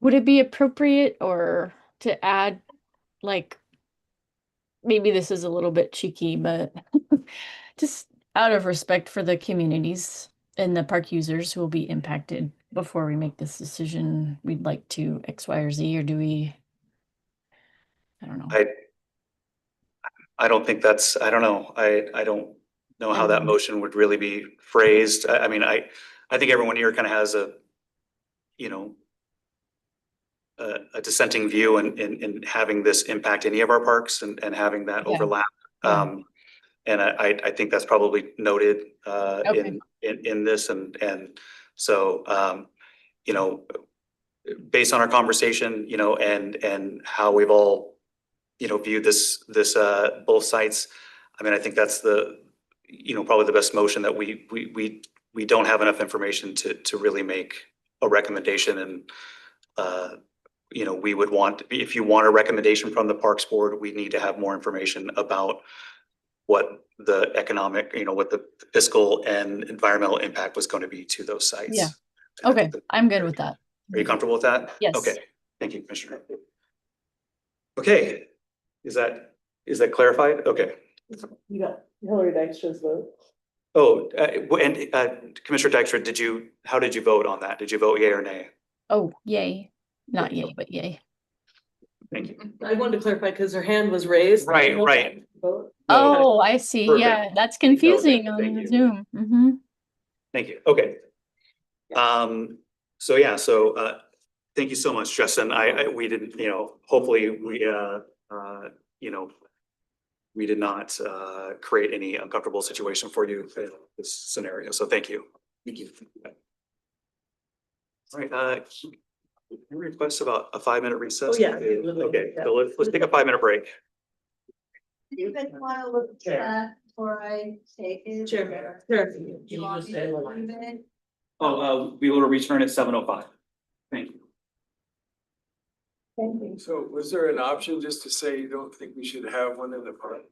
would it be appropriate or to add, like, maybe this is a little bit cheeky, but just out of respect for the communities and the park users who will be impacted before we make this decision, we'd like to X, Y, or Z, or do we? I don't know. I don't think that's, I don't know. I don't know how that motion would really be phrased. I mean, I think everyone here kind of has a, you know, a dissenting view in having this impact any of our parks and having that overlap. And I think that's probably noted in this and so you know, based on our conversation, you know, and how we've all, you know, viewed this both sites. I mean, I think that's the, you know, probably the best motion that we don't have enough information to really make a recommendation. And you know, we would want, if you want a recommendation from the Parks Board, we need to have more information about what the economic, you know, what the fiscal and environmental impact was going to be to those sites. Yeah. Okay, I'm good with that. Are you comfortable with that? Yes. Okay, thank you, Commissioner. Okay, is that clarified? Okay. You got Hillary Dykstra's vote. Oh, and Commissioner Dykstra, how did you vote on that? Did you vote yay or nay? Oh, yay. Not yay, but yay. Thank you. I wanted to clarify because her hand was raised. Right, right. Vote. Oh, I see. Perfect. Yeah, that's confusing Thank on you. Zoom. Mm-hmm. Thank you. Okay. So yeah, thank you so much, Justin. We didn't, you know, hopefully we, you know, we did not, create any uncomfortable situation for you in this scenario. So thank you. Thank you. All right, can we request about a 5-minute recess? Oh, yeah. Okay, so let's take a 5-minute break. You guys wanna look at that before I take it? Sure. You want me to leave it? Oh, we will return at 7:05. Thank you. Thank you. So was there an option just to say you don't think we should have one in the park?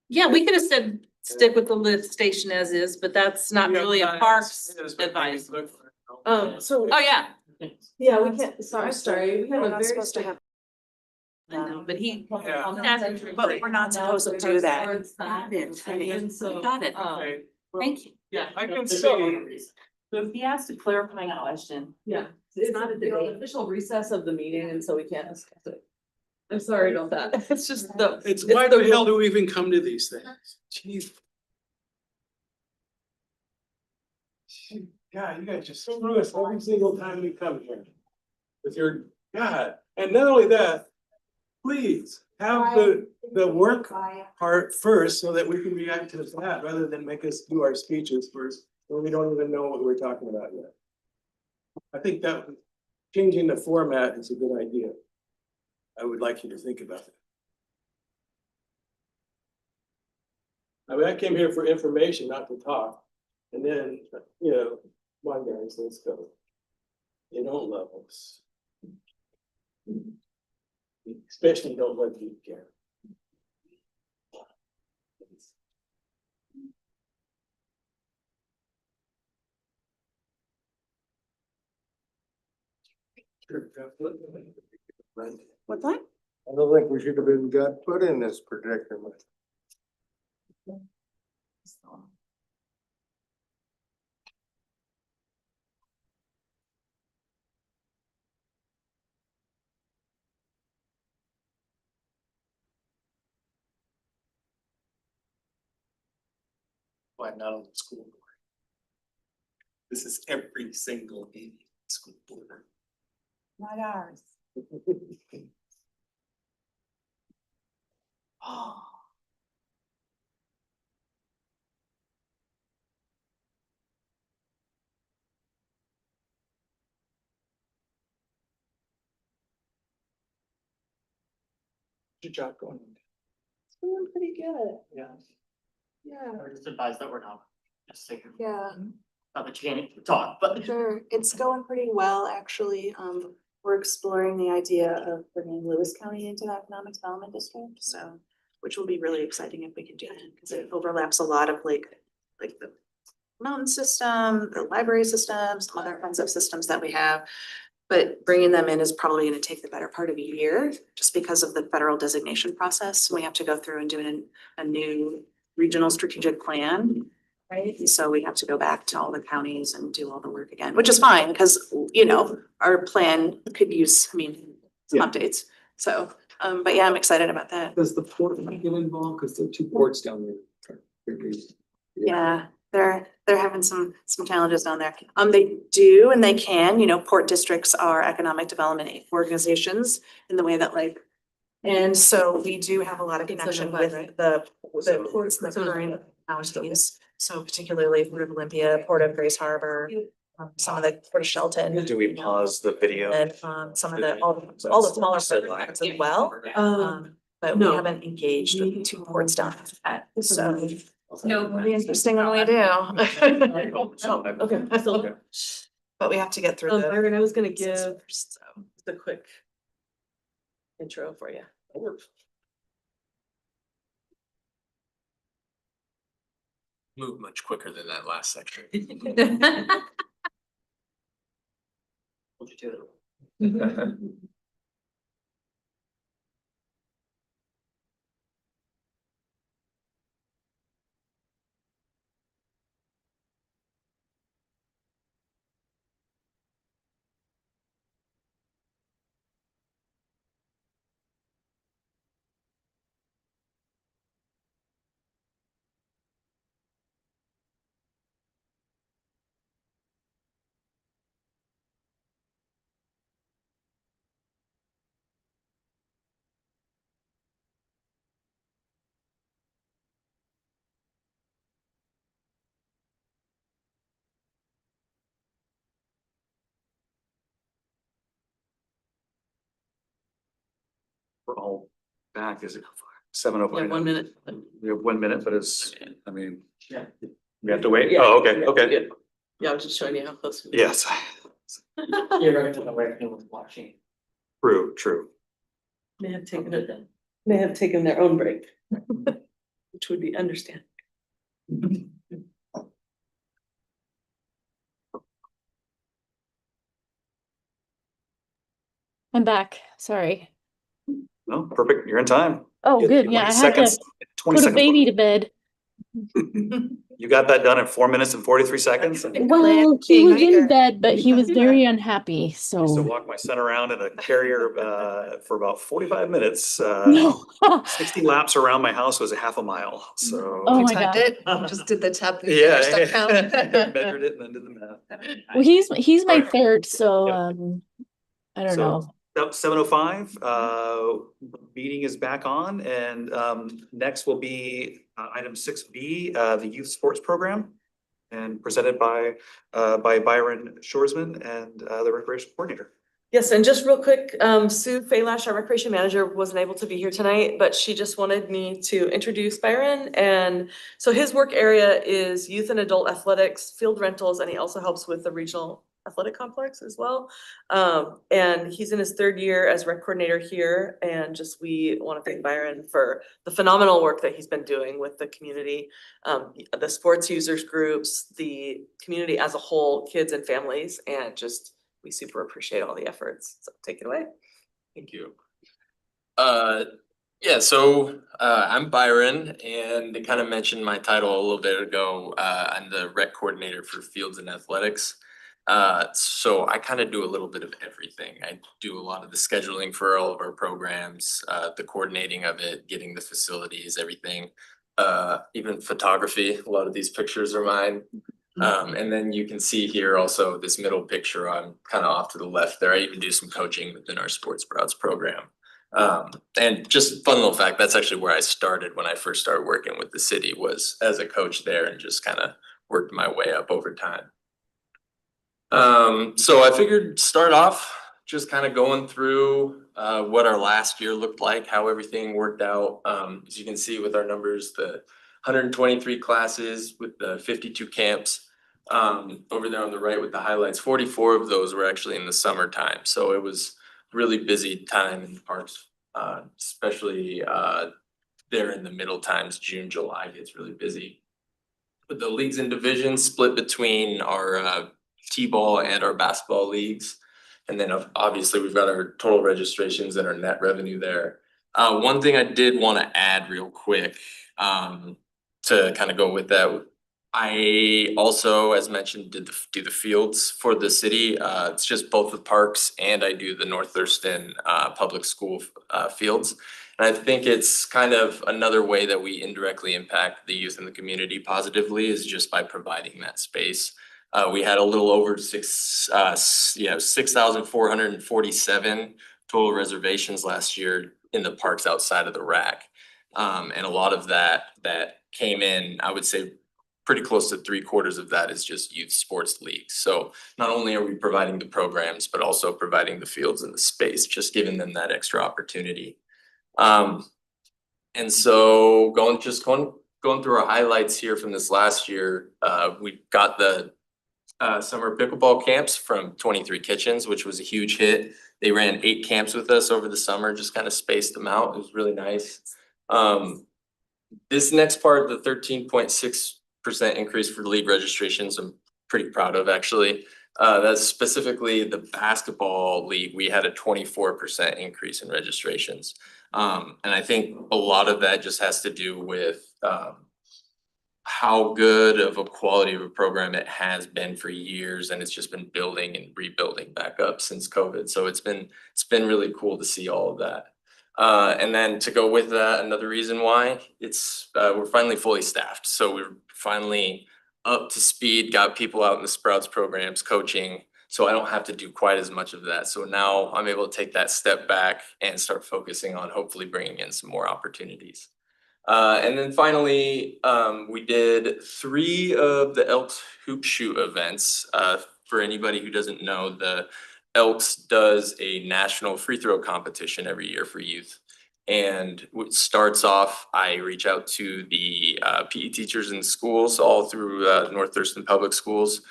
Yeah, we could have said stick with the lift station as is, but that's not really a parks advice. So, Oh, yeah. yeah, we can't, sorry, we have a very strict I know, but he. But we're not supposed to do that. Got it. Thank you. Yeah, I can see. He asked a clarifying question. Yeah, it's not the official recess of the meeting, and so we can't discuss it. I'm sorry about that. It's just the. It's why the hell do we even come to these things? Jeez. God, you guys just screw us every single time we come here. With your, God, and not only that, please have the work part first so that we can react to that rather than make us do our speeches first when we don't even know what we're talking about yet. I think that changing the format is a good idea. I would like you to think about it. I mean, I came here for information, not to talk. And then, you know, my guys, let's go. They don't love us. Especially don't let you care. What's that? I don't think we should have been got put in this predicament. Why not on the school board? This is every single meeting, school board. Not ours. Oh. Good job going. It's doing pretty good. Yeah. Yeah. Or just advise that we're not, just saying, Yeah, not that you can't talk, but. sure. It's going pretty well, actually. We're exploring the idea of bringing Lewis County into the economic development district, so, which will be really exciting if we can do that, because it overlaps a lot of like the mountain system, the library system, some other kinds of systems that we have. But bringing them in is probably gonna take the better part of a year, just because of the federal designation process. We have to go through and do a new regional strategic plan. Right, so we have to go back to all the counties and do all the work again, which is fine, because, you know, our plan could use, I mean, some updates. So, but yeah, I'm excited about that. Does the port get involved? Cause there are two ports down there. Yeah, they're having some challenges down there. They do and they can, you know, port districts are economic development organizations in the way that like. And so we do have a lot of connection with the ports that are in counties. So particularly Port of Olympia, Port of Grace Harbor, some of the Port of Shelton. Do we pause the video? And some of all the smaller ports as well. But we haven't engaged with the two ports down yet, so. No. It'll be interesting when we do. Okay, so, But we have to get through the. Byron, I was gonna give first, so. the quick intro for you. Move much quicker than that last section. What'd you do? We're all back, is it 7:05? Yeah, 1 minute. We have 1 minute, but it's, I mean, Yeah. we have to wait. Yeah. Oh, okay, okay. Yeah. Yeah, I was just showing you how close. we were. Yes, You're right to the way he was watching. true. May have taken their own break. Which would be understandable. I'm back, sorry. No, perfect. You're in time. Oh, You good. had Yeah, 20 I had to seconds. 20 put a seconds. baby to bed. You got that done in 4 minutes and 43 seconds. I Well, he was in Nightmare. bed, but he was very unhappy, used to so. walk my son around in a carrier for about 45 minutes. No. 60 laps around my house was a half a mile, so. Oh You my timed God. it, just did the tap. Yeah. step count. Measured it and then did the math. Well, he's my Alright. third, so, Yep. I don't know. So 7:05, meeting is back on and next will be item 6B, the youth sports program. And presented by Byron Shoresman and the recreation coordinator. Yes, and just real quick, Sue Faylash, our recreation manager, wasn't able to be here tonight, but she just wanted me to introduce Byron. And so his work area is youth and adult athletics, field rentals, and he also helps with the regional athletic complex as well. And he's in his 3rd year as rec coordinator here. And just, we want to thank Byron for the phenomenal work that he's been doing with the community, the sports users groups, the community as a whole, kids and families, and just, we super appreciate all the efforts. So take it away. Thank you. Yeah, so I'm Byron, and they kind of mentioned my title a little bit ago. I'm the rec coordinator for fields and athletics. So I kind of do a little bit of everything. I do a lot of the scheduling for all of our programs, the coordinating of it, getting the facilities, everything. Even photography, a lot of these pictures are mine. And then you can see here also this middle picture, I'm kind of off to the left there. I even do some coaching within our Sports Sprouts program. And just fun little fact, that's actually where I started when I first started working with the city, was as a coach there, and just kind of worked my way up over time. So I figured start off just kind of going through what our last year looked like, how everything worked out. As you can see with our numbers, the 123 classes with the 52 camps. Over there on the right with the highlights, 44 of those were actually in the summertime. So it was really busy time in the parks, especially there in the middle times. June, July gets really busy. But the leagues and divisions split between our T-ball and our basketball leagues. And then obviously we've got our total registrations and our net revenue there. One thing I did want to add real quick to kind of go with that. I also, as mentioned, do the fields for the city. It's just both the parks, and I do the North Thurston public school fields. And I think it's kind of another way that we indirectly impact the youth in the community positively, is just by providing that space. We had a little over 6,447 total reservations last year in the parks outside of the RAC. And a lot of that came in, I would say pretty close to 3/4 of that is just youth sports leagues. So not only are we providing the programs, but also providing the fields and the space, just giving them that extra opportunity. And so going through our highlights here from this last year, we got the summer pickleball camps from 23 Kitchens, which was a huge hit. They ran 8 camps with us over the summer, just kind of spaced them out. It was really nice. This next part, the 13.6% increase for league registrations, I'm pretty proud of, actually. That's specifically the basketball league. We had a 24% increase in registrations. And I think a lot of that just has to do with how good of a quality of a program it has been for years, and it's just been building and rebuilding back up since COVID. So it's been really cool to see all of that. And then to go with that, another reason why we're finally fully staffed. So we're finally up to speed, got people out in the Sprouts programs coaching, so I don't have to do quite as much of that. So now I'm able to take that step back and start focusing on hopefully bringing in some more opportunities. And then finally, we did 3 of the Elks Hoop Shoot events. For anybody who doesn't know, the Elks does a national free throw competition every year for youth. And it starts off, I reach out to the PE teachers in schools all through North Thurston Public Schools.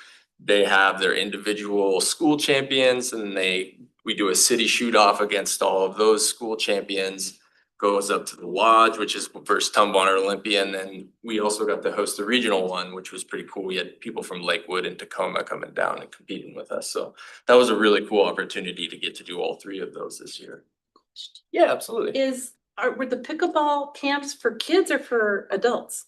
They have their individual school champions, and we do a city shoot off against all of those school champions. Goes up to the Lodge, which is versus Tumwater Olympia, and then we also got to host the regional one, which was pretty cool. We had people from Lakewood and Tacoma coming down and competing with us, so that was a really cool opportunity to get to do all 3 of those this year. Yeah, absolutely. Were the pickleball camps for kids or for adults?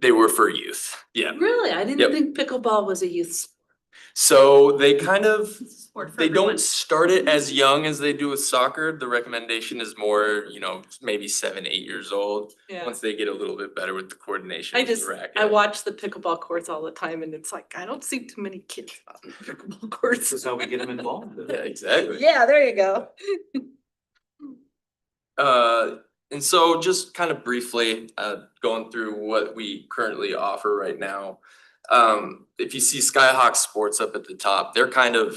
They were for youth, yeah. Really? I Yep. didn't think pickleball was a youth sport. So they kind of, Sport for they everyone. don't start it as young as they do with soccer. The recommendation is more, maybe 7, 8 years old. Yeah. Once they get a little bit better with the coordination I of the just, racket. I watch the pickleball courts all the time and it's like, I don't see too many kids on the pickleball courts. This is how we get them involved. Yeah, exactly. Yeah, there you go. And so just kind of briefly, going through what we currently offer right now. If you see Skyhawk Sports up at the top, they're kind of,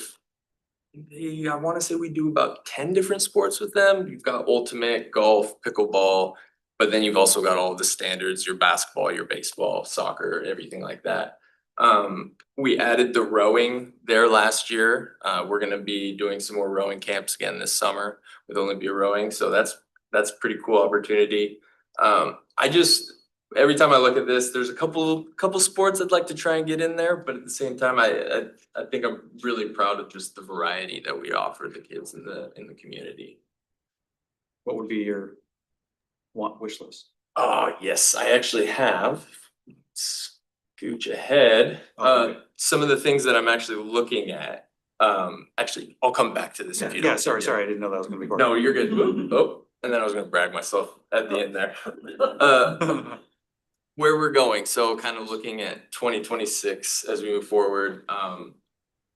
I want to say we do about 10 different sports with them. You've got ultimate, golf, pickleball, but then you've also got all of the standards, your basketball, your baseball, soccer, everything like that. We added the rowing there last year. We're going to be doing some more rowing camps again this summer with Olympia Rowing. So that's a pretty cool opportunity. Every time I look at this, there's a couple sports I'd like to try and get in there, but at the same time, I think I'm really proud of just the variety that we offer the kids in the community. What would be your wish list? Oh, yes, I actually have. Scooch ahead. Some of the things that I'm actually looking at. Actually, I'll come back to this if you don't. Yeah, sorry, I didn't know that was gonna be. No, you're good. Oh, and then I was gonna brag myself at the end there. Where we're going, so kind of looking at 2026 as we move forward.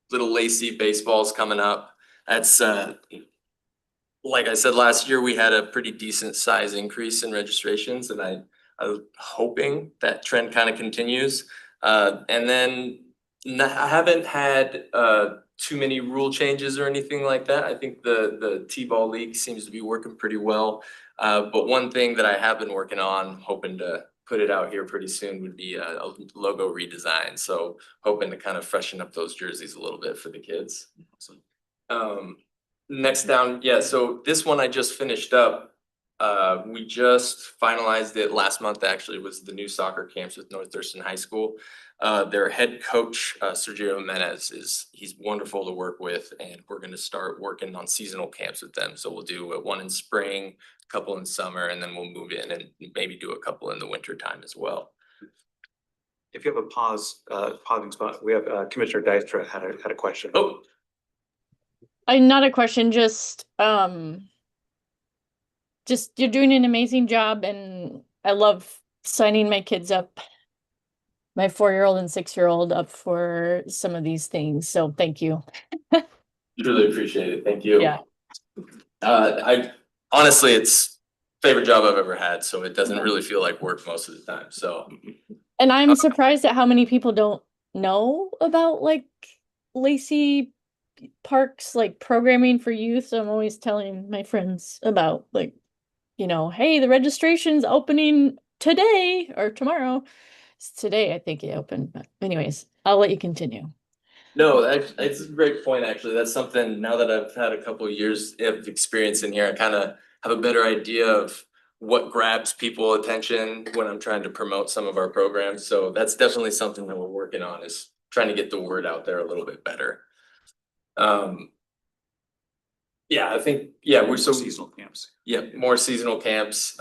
Little Lacey baseball's coming up. That's like I said, last year we had a pretty decent size increase in registrations, and I was hoping that trend kind of continues. And then I haven't had too many rule changes or anything like that. I think the T-ball league seems to be working pretty well. But one thing that I have been working on, hoping to put it out here pretty soon, would be a logo redesign. So hoping to kind of freshen up those jerseys a little bit for the kids. Next down, yeah, so this one I just finished up. We just finalized it last month, actually, was the new soccer camps with North Thurston High School. Their head coach, Sergio Jimenez, he's wonderful to work with, and we're gonna start working on seasonal camps with them. So we'll do one in spring, a couple in summer, and then we'll move in and maybe do a couple in the winter time as well. If you have a pausing spot, we have Commissioner Dykstra had a question. Oh. Not a question, just you're doing an amazing job, and I love signing my kids up, my 4-year-old and 6-year-old up for some of these things. So thank you. Truly appreciate it. Thank you. Yeah. I honestly, it's favorite job I've ever had, so it doesn't really feel like work most of the time. So. And I'm surprised at how many people don't know about like Lacey Parks, like programming for youth. So I'm always telling my friends about like, hey, the registration's opening today or tomorrow. It's today, I think it opened, but anyways, I'll let you continue. No, that's a great point, actually. That's something, now that I've had a couple of years of experience in here, I kind of have a better idea of what grabs people attention when I'm trying to promote some of our programs. So that's definitely something that we're working on, is trying to get the word out there a little bit better. Yeah, I think, we're seasonal camps. Yeah, more seasonal camps.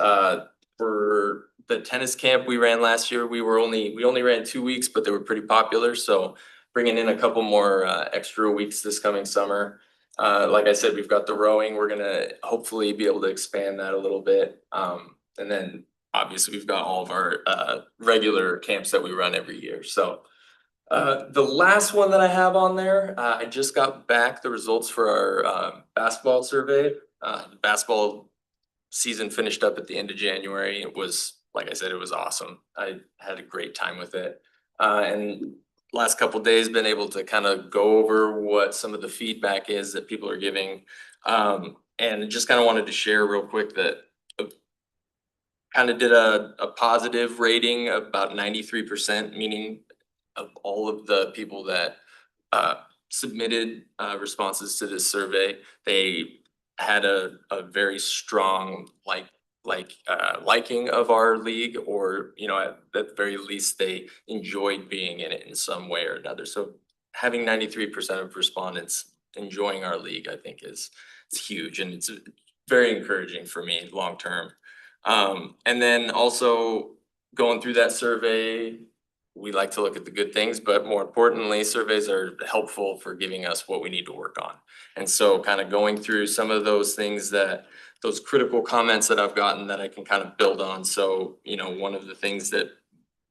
For the tennis camp we ran last year, we only ran 2 weeks, but they were pretty popular. So bringing in a couple more extra weeks this coming summer. Like I said, we've got the rowing. We're gonna hopefully be able to expand that a little bit. And then obviously we've got all of our regular camps that we run every year. So the last one that I have on there, I just got back the results for our basketball survey. The basketball season finished up at the end of January. It was, like I said, it was awesome. I had a great time with it. And last couple of days been able to kind of go over what some of the feedback is that people are giving. And just kind of wanted to share real quick that kind of did a positive rating of about 93%, meaning of all of the people that submitted responses to this survey, they had a very strong liking of our league, or at the very least they enjoyed being in it in some way or another. So having 93% of respondents enjoying our league, I think it's huge, and it's very encouraging for me long-term. And then also going through that survey, we like to look at the good things, but more importantly, surveys are helpful for giving us what we need to work on. And so kind of going through some of those things those critical comments that I've gotten that I can kind of build on. So, you know, one of the things that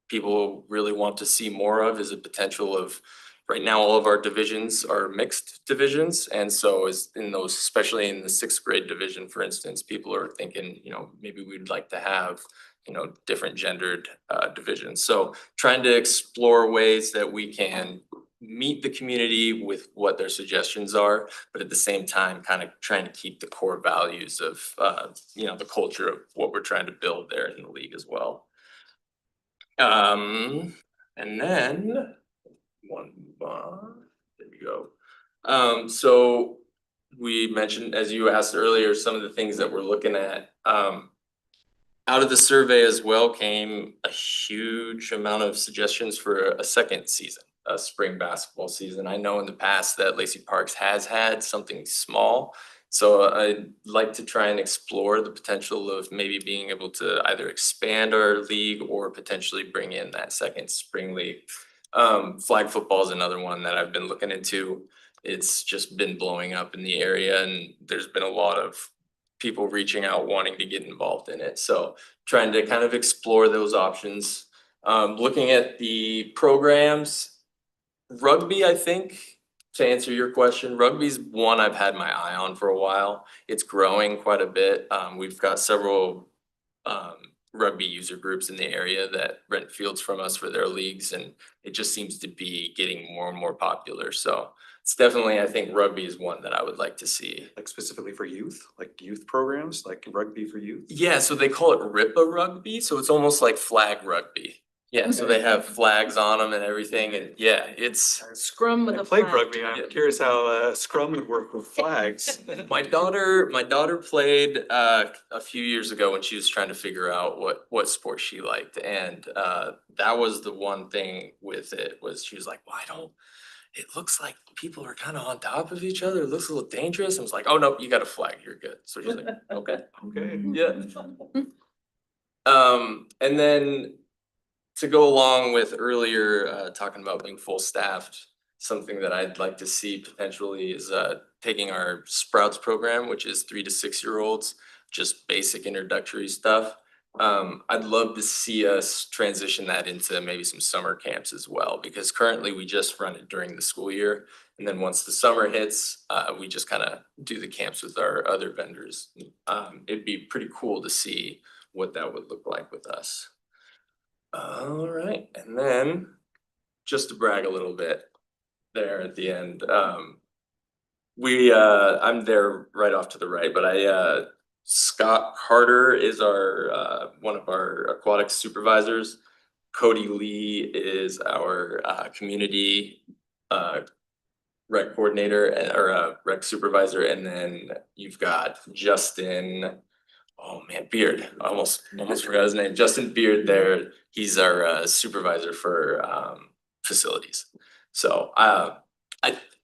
people really want to see more of is a potential of, right now, all of our divisions are mixed divisions. And so is in those, especially in the 6th grade division, for instance, people are thinking, you know, maybe we'd like to have, you know, different gendered divisions. So trying to explore ways that we can meet the community with what their suggestions are, but at the same time, kind of trying to keep the core values of, you know, the culture of what we're trying to build there in the league as well. And then there we go. So we mentioned, as you asked earlier, some of the things that we're looking at. Out of the survey as well came a huge amount of suggestions for a second season, a spring basketball season. I know in the past that Lacey Parks has had something small. So I'd like to try and explore the potential of maybe being able to either expand our league or potentially bring in that second spring league. Flag football is another one that I've been looking into. It's just been blowing up in the area, and there's been a lot of people reaching out wanting to get involved in it. So trying to kind of explore those options. Looking at the programs, rugby, I think, to answer your question, rugby's one I've had my eye on for a while. It's growing quite a bit. We've got several rugby user groups in the area that rent fields from us for their leagues, and it just seems to be getting more and more popular. So it's definitely, I think rugby is one that I would like to see. Like specifically for youth, like youth programs, like rugby for youth? Yeah, so they call it RIPA rugby, so it's almost like flag rugby. Yeah, so they have flags on them and everything, and yeah, it's. Scrum with I a played flag. rugby. I'm curious how Scrum would work with flags. My daughter played a few years ago when she was trying to figure out what sport she liked, and that was the one thing with it, was she was like, well, it looks like people are kind of on top of each other. It looks a little dangerous. I was like, oh no, you got a flag, you're good. So she's like, okay. Okay. Yeah. And then to go along with earlier, talking about being full staffed, something that I'd like to see potentially is taking our Sprouts program, which is 3 to 6 year olds, just basic introductory stuff. I'd love to see us transition that into maybe some summer camps as well, because currently we just run it during the school year. And then once the summer hits, we just kind of do the camps with our other vendors. It'd be pretty cool to see what that would look like with us. All right, and then just to brag a little bit there at the end, I'm there right off to the right, but Scott Carter is our one of our aquatic supervisors. Cody Lee is our community rec coordinator or rec supervisor, and then you've got Justin. Oh man, Beard. I almost forgot his name. Justin Beard there. He's our supervisor for facilities. So I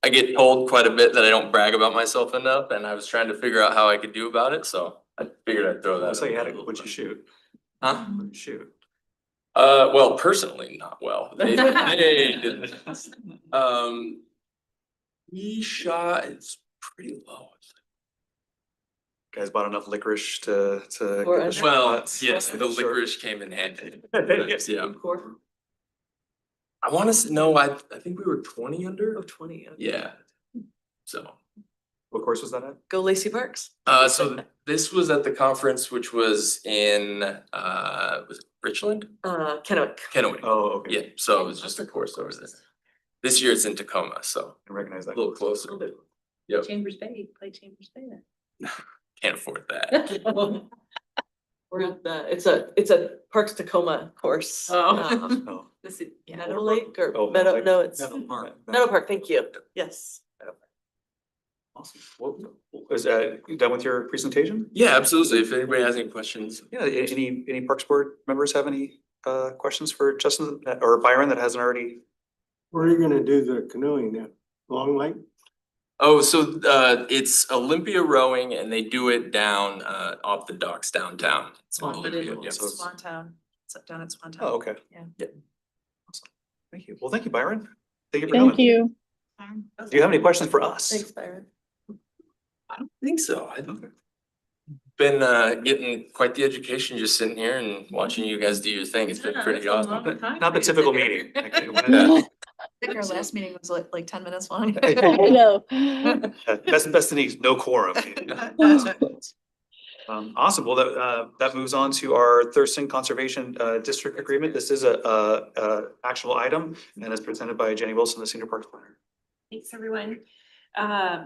get told quite a bit that I don't brag about myself enough, and I was trying to figure out how I could do about it. So I figured I'd throw that. So you had in. what'd you shoot? Huh? What'd you shoot? Well, personally, not well. They didn't. We shot. It's pretty low. Guys bought enough licorice to. Or get the Well, shots. yes, the Sure. licorice came in handy. Yeah. Core I want to know. I think we were 20 under. of 20. Yeah. So. What course was that at? Go Lacey Parks. So this was at the conference, which was in was it Richland? Kennewick. Kennewick. Oh, okay. Yeah. So it was just a course over there. This year it's in Tacoma, so I recognize a that. little closer. Yep. Chambers Bay, play Chambers Bay then. Can't afford that. We're at it's a Parks Tacoma course. Oh. Is it Meadow Lake or Oh, Meadow, Lake. no, it's Meadow Park. Meadow Park, thank you. Yes. Awesome. Well, is you done with your presentation? Yeah, absolutely. If anybody has any questions. Yeah, any Parks Board members have any questions for Justin or Byron that hasn't already? Where are you gonna do the canoeing at? Long Lake? Oh, so it's Olympia Rowing and they do it down off the docks downtown. Olympia, yeah. So it's- Swan Town, it's up down at Swan Town. Oh, okay. Yeah. Awesome. Thank you. Well, thank you, Byron. Thank you for coming. Thank you. Do you have any questions for us? Thanks, Byron. I don't think so. I've been getting quite the education just sitting here and watching you guys do your thing. It's been pretty awesome. Not the typical meeting. Yeah. I think our last meeting was like 10 minutes long. I know. Best Denise, no quorum. Awesome. Well, that moves on to our Thurston Conservation District Agreement. This is a actionable item and is presented by Jenny Wilson, the Senior Parks Planner. Thanks, everyone.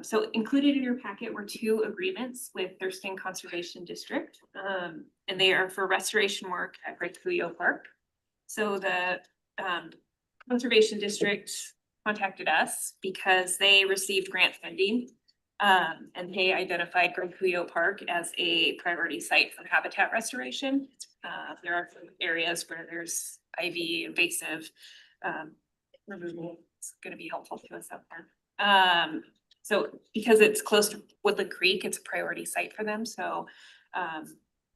So included in your packet were 2 agreements with Thurston Conservation District. And they are for restoration work at Great Cuyo Park. So the Conservation District contacted us because they received grant funding. And they identified Great Cuyo Park as a priority site for habitat restoration. There are some areas where there's ivy invasive removal. It's gonna be helpful to us up there. So because it's close to Woodland Creek, it's a priority site for them. So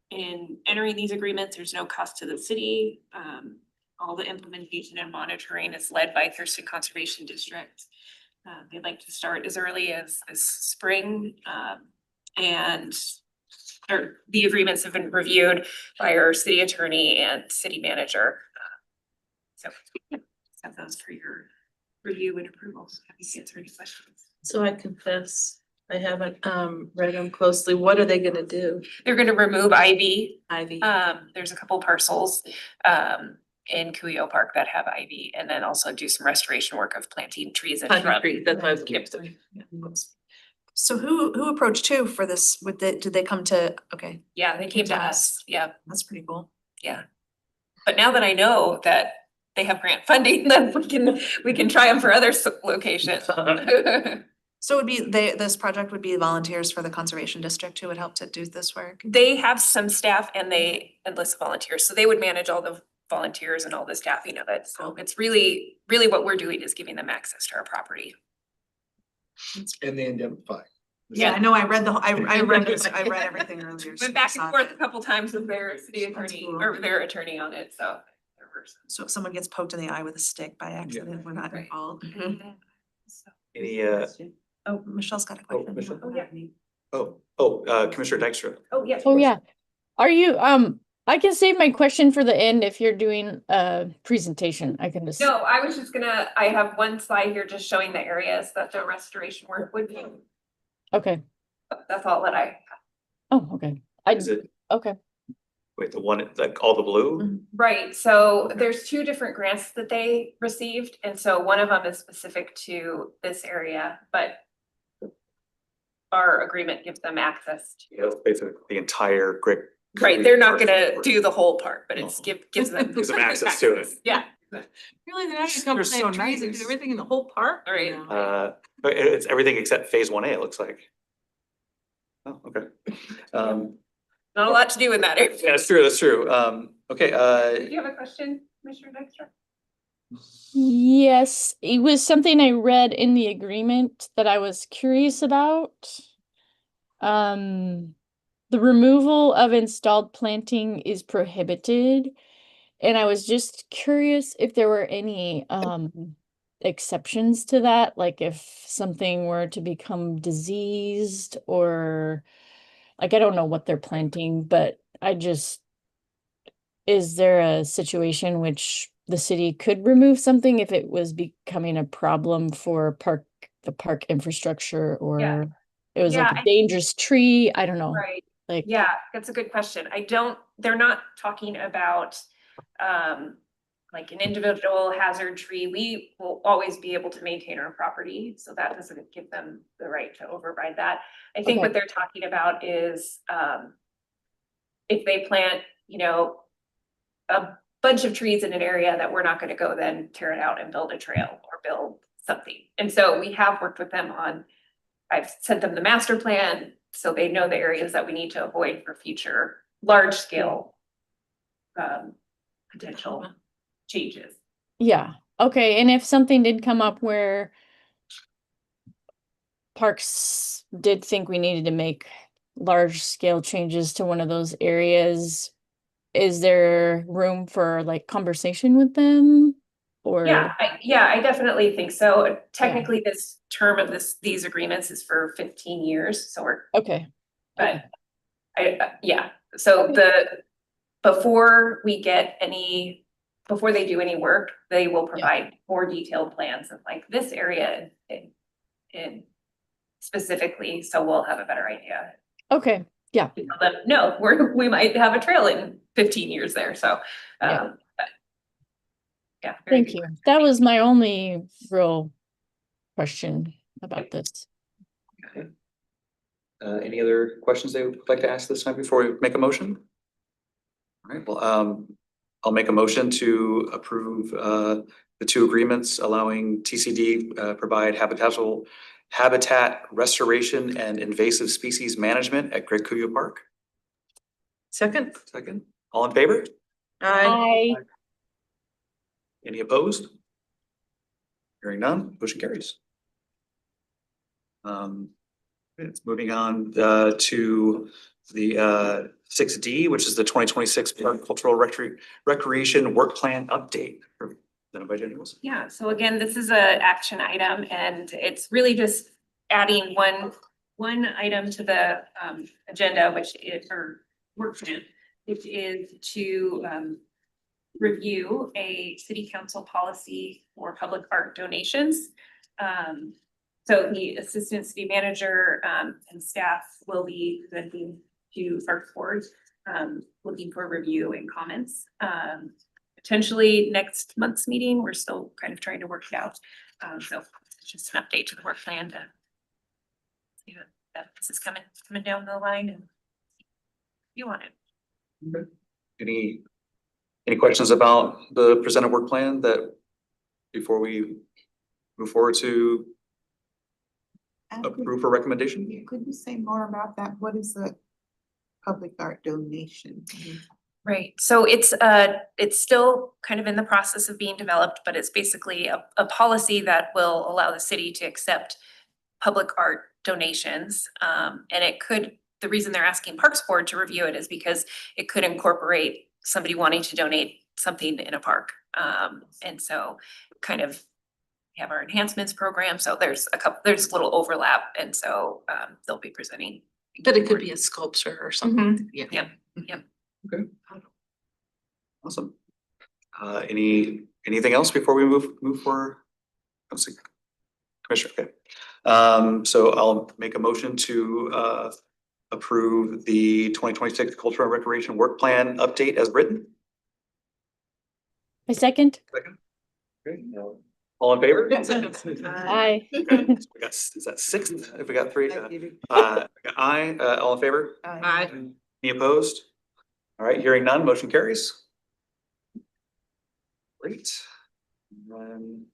in entering these agreements, there's no cost to the city. All the implementation and monitoring is led by Thurston Conservation District. They'd like to start as early as spring. And the agreements have been reviewed by our city attorney and city manager. So have those for your review and approval. Happy to answer any questions. So I confess, I haven't read them closely. What are they gonna do? They're gonna remove ivy. Ivy. There's a couple parcels in Cuyo Park that have ivy, and then also do some restoration work of planting trees and shrubs. Concrete, that's what I was curious. So who approached who for this? Did they come to, okay, Yeah, they came to us. Yeah, that's pretty cool. yeah. But now that I know that they have grant funding, then we can try them for other locations. So it would be, this project would be volunteers for the Conservation District who would help to do this work? They have some staff and they enlist volunteers, so they would manage all the volunteers and all the staffing of it. So it's really what we're doing is giving them access to our property. And they indemnify. Yeah, I know, I read I read everything earlier. so Went back I saw and forth that. a couple times with their city attorney or their attorney on it, so. So if someone gets poked in the eye with a stick by accident, we're not involved. Any, Oh, Michelle's got a question. Michelle? Oh, yeah. Commissioner Dykstra. Oh, yeah. Oh, yeah. Are you, I can save my question for the end if you're doing a presentation. I can just. No, I was just gonna, I have one slide here just showing the areas that the restoration work would be. Okay. That's all that I. Oh, okay. Is it, Okay. wait, the one, like all the blue? Right, so there's 2 different grants that they received, and so one of them is specific to this area, but our agreement gives them access to. Yeah, basically the entire Great. Right, they're not gonna do the whole part, but it's gives them. Gives them access to it. Yeah. Really, they're not gonna come plant trees and do everything in the whole park? Right. But it's everything except phase 1A, it looks like. Oh, okay. Not a lot to do in that area. Yeah, that's true, that's true. Okay, Do you have a question, Commissioner Dexter? Yes, it was something I read in the agreement that I was curious about. The removal of installed planting is prohibited. And I was just curious if there were any exceptions to that, like if something were to become diseased or like I don't know what they're planting, but is there a situation which the city could remove something if it was becoming a problem for the park infrastructure or it was like a dangerous tree? I don't know. Right. Like, yeah, that's a good question. They're not talking about like an individual hazard tree. We will always be able to maintain our property, so that doesn't give them the right to override that. I think what they're talking about is if they plant, a bunch of trees in an area that we're not gonna go then tear it out and build a trail or build something. And so we have worked with them on, I've sent them the master plan, so they know the areas that we need to avoid for future large scale potential changes. yeah. Okay. And if something did come up where Parks did think we needed to make large scale changes to one of those areas. Is there room for like conversation with them? Or? Yeah, I definitely think so. Technically, this term of these agreements is for 15 years, so we're, Okay, but yeah, so before we get any, before they do any work, they will provide more detailed plans of like this area in specifically, so we'll have a better idea. okay, yeah. To tell them, no, we might have a trail in 15 years there, so but, yeah. very Thank good. you. That was my only real question about this. Any other questions they would like to ask this time before we make a motion? All right, well, I'll make a motion to approve the two agreements allowing TCD provide habitat restoration and invasive species management at Great Kuyo Park. Second. Second, all in favor? Aye. Any opposed? Hearing none, motion carries. It's moving on to the 6D, which is the 2026 Park Cultural Recreation Work Plan Update. By Jenny Wilson. Yeah, so again, this is a action item and it's really just adding one item to the agenda, which is, or work plan, which is to review a city council policy for public art donations. So the assistant city manager and staff will be presenting to Parks Board, looking for review and comments. Potentially next month's meeting, we're still kind of trying to work it out. So it's just an update to the work plan to see that this is coming down the line and you want it. Any questions about the presented work plan that before we move forward to approve for recommendation? Could you say more about that? What is the public art donation? Right, so it's still kind of in the process of being developed, but it's basically a policy that will allow the city to accept public art donations. And it could, the reason they're asking Parks Board to review it is because it could incorporate somebody wanting to donate something in a park. And so kind of we have our enhancements program, so there's a little overlap, and so they'll be presenting. But it could be a sculpture or something. Yeah. Yep. Okay. Awesome. Anything else before we move forward? Let's see. Commissioner, okay. So I'll make a motion to approve the 2026 Cultural and Recreation Work Plan update as written. A second? Second. Okay. All in favor? Aye. Is that six? If we got three, aye, all in favor? Aye. Any opposed? All right, hearing none, motion carries. Great. And then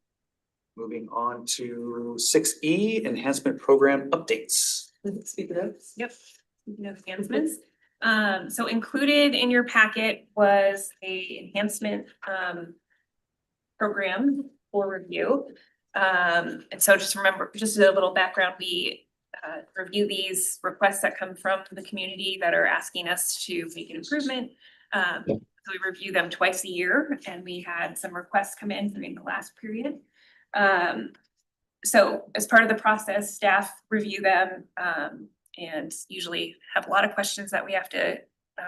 moving on to 6E, enhancement program updates. Speak it up. Yep, speaking of enhancements. So included in your packet was a enhancement program for review. And so just remember, just a little background, we review these requests that come from the community that are asking us to make an improvement. So we review them twice a year, and we had some requests come in during the last period. So as part of the process, staff review them and usually have a lot of questions that we have to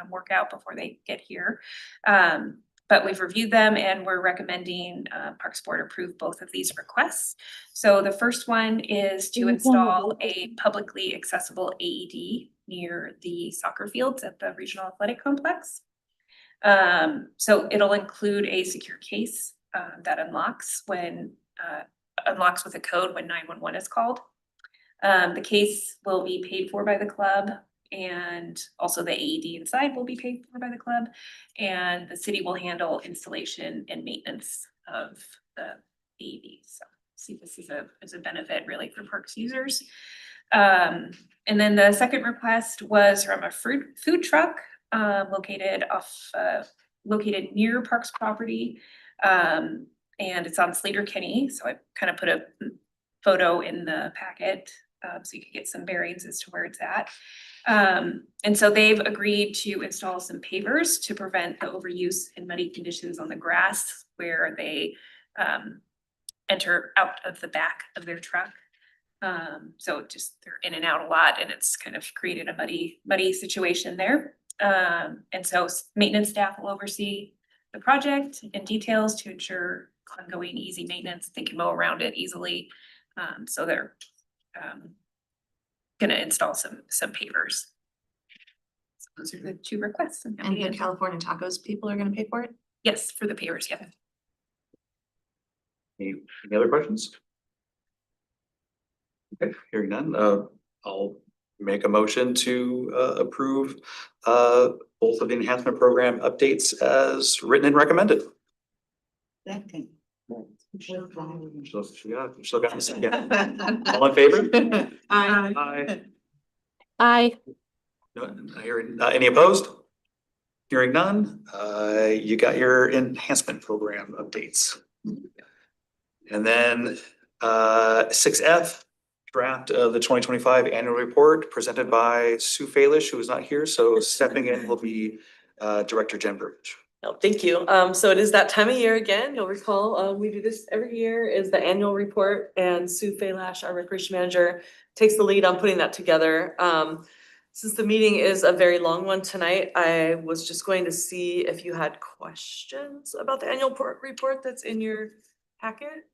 work out before they get here. But we've reviewed them and we're recommending Parks Board approve both of these requests. So the first one is to install a publicly accessible AED near the soccer fields at the Regional Athletic Complex. So it'll include a secure case that unlocks with a code when 911 is called. The case will be paid for by the club, and also the AED inside will be paid for by the club, and the city will handle installation and maintenance of the AED. So see, this is a benefit really for parks users. And then the second request was from a food truck located near Parks property, and it's on Slater Kenny. So I kind of put a photo in the packet So you could get some bearings as to where it's at. And so they've agreed to install some pavers to prevent the overuse and muddy conditions on the grass where they enter out of the back of their truck. So just they're in and out a lot and it's kind of created a muddy situation there. And so maintenance staff will oversee the project in details to ensure ongoing easy maintenance. They can mow around it easily. So they're gonna install some pavers. So those are the two requests. And the California Tacos people are gonna pay for it? Yes, for the pavers, yeah. Any other questions? Okay, hearing none, I'll make a motion to approve both of the enhancement program updates as written and recommended. Second. Still got a second. All in favor? Aye. Aye. Any opposed? Hearing none, you got your enhancement program updates. And then 6F, draft of the 2025 annual report presented by Sue Falish, who is not here, so stepping in will be Director Jen Burbidge. No, thank you. So it is that time of year again. You'll recall, we do this every year is the annual report and Sue Falash, our recreation manager, takes the lead on putting that together. Since the meeting is a very long one tonight, I was just going to see if you had questions about the annual report that's in your packet.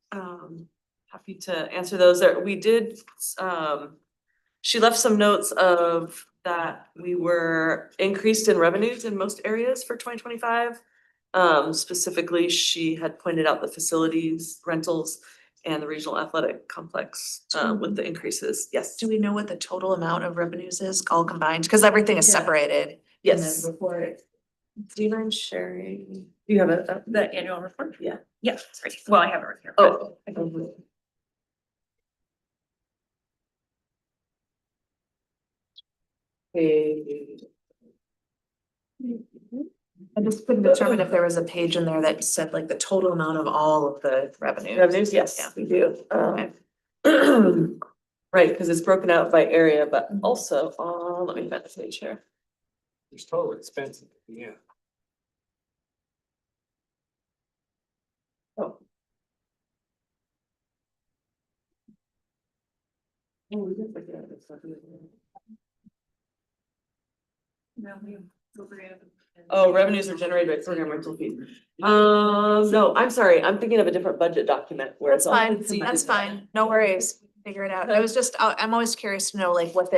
Happy to answer those. We did, she left some notes of that we were increased in revenues in most areas for 2025. Specifically, she had pointed out the facilities, rentals, and the regional athletic complex with the increases. Yes. Do we know what the total amount of revenues is all combined? Because everything is Yeah. separated. Yes. Report. Do you mind sharing? Do you have The annual report? Yeah. Yeah, sorry. Well, I have it right here. Oh. I just couldn't determine if there was a page in there that said like the total amount of all of the revenue. Revenues, yes, Yeah. we do. Right, because it's broken out by area, but also, let me find the page here. It's total expensive, yeah. Oh. Oh, we did look at it, it's not really- Oh, revenues are generated by program rental fees. No, I'm sorry, I'm thinking of a different budget document where That's it's all. fine, that's fine, no worries, figure it out. I was just, I'm always curious to know like what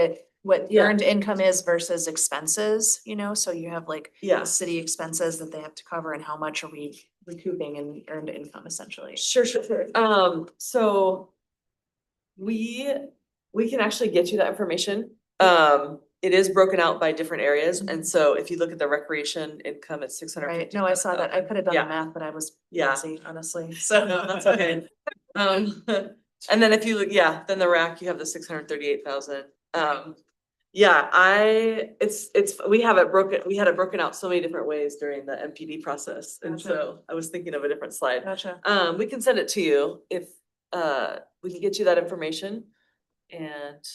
Yeah. earned income is versus expenses, you know, so you have like Yeah. city expenses that they have to cover and how much are we recouping in earned income essentially. Sure. So we can actually get you that information. It is broken out by different areas. And so if you look at the recreation income, it's 600. Right, no, I saw that, I could have done the Yeah. math, but I was Yeah. busy, honestly, so. No, that's okay. And then if you look, then the rack, you have the 638,000. We had it broken out so many different ways during the MPD process. And Gotcha. so I was thinking of a different slide. Gotcha. We can send it to you if, we can get you that information. And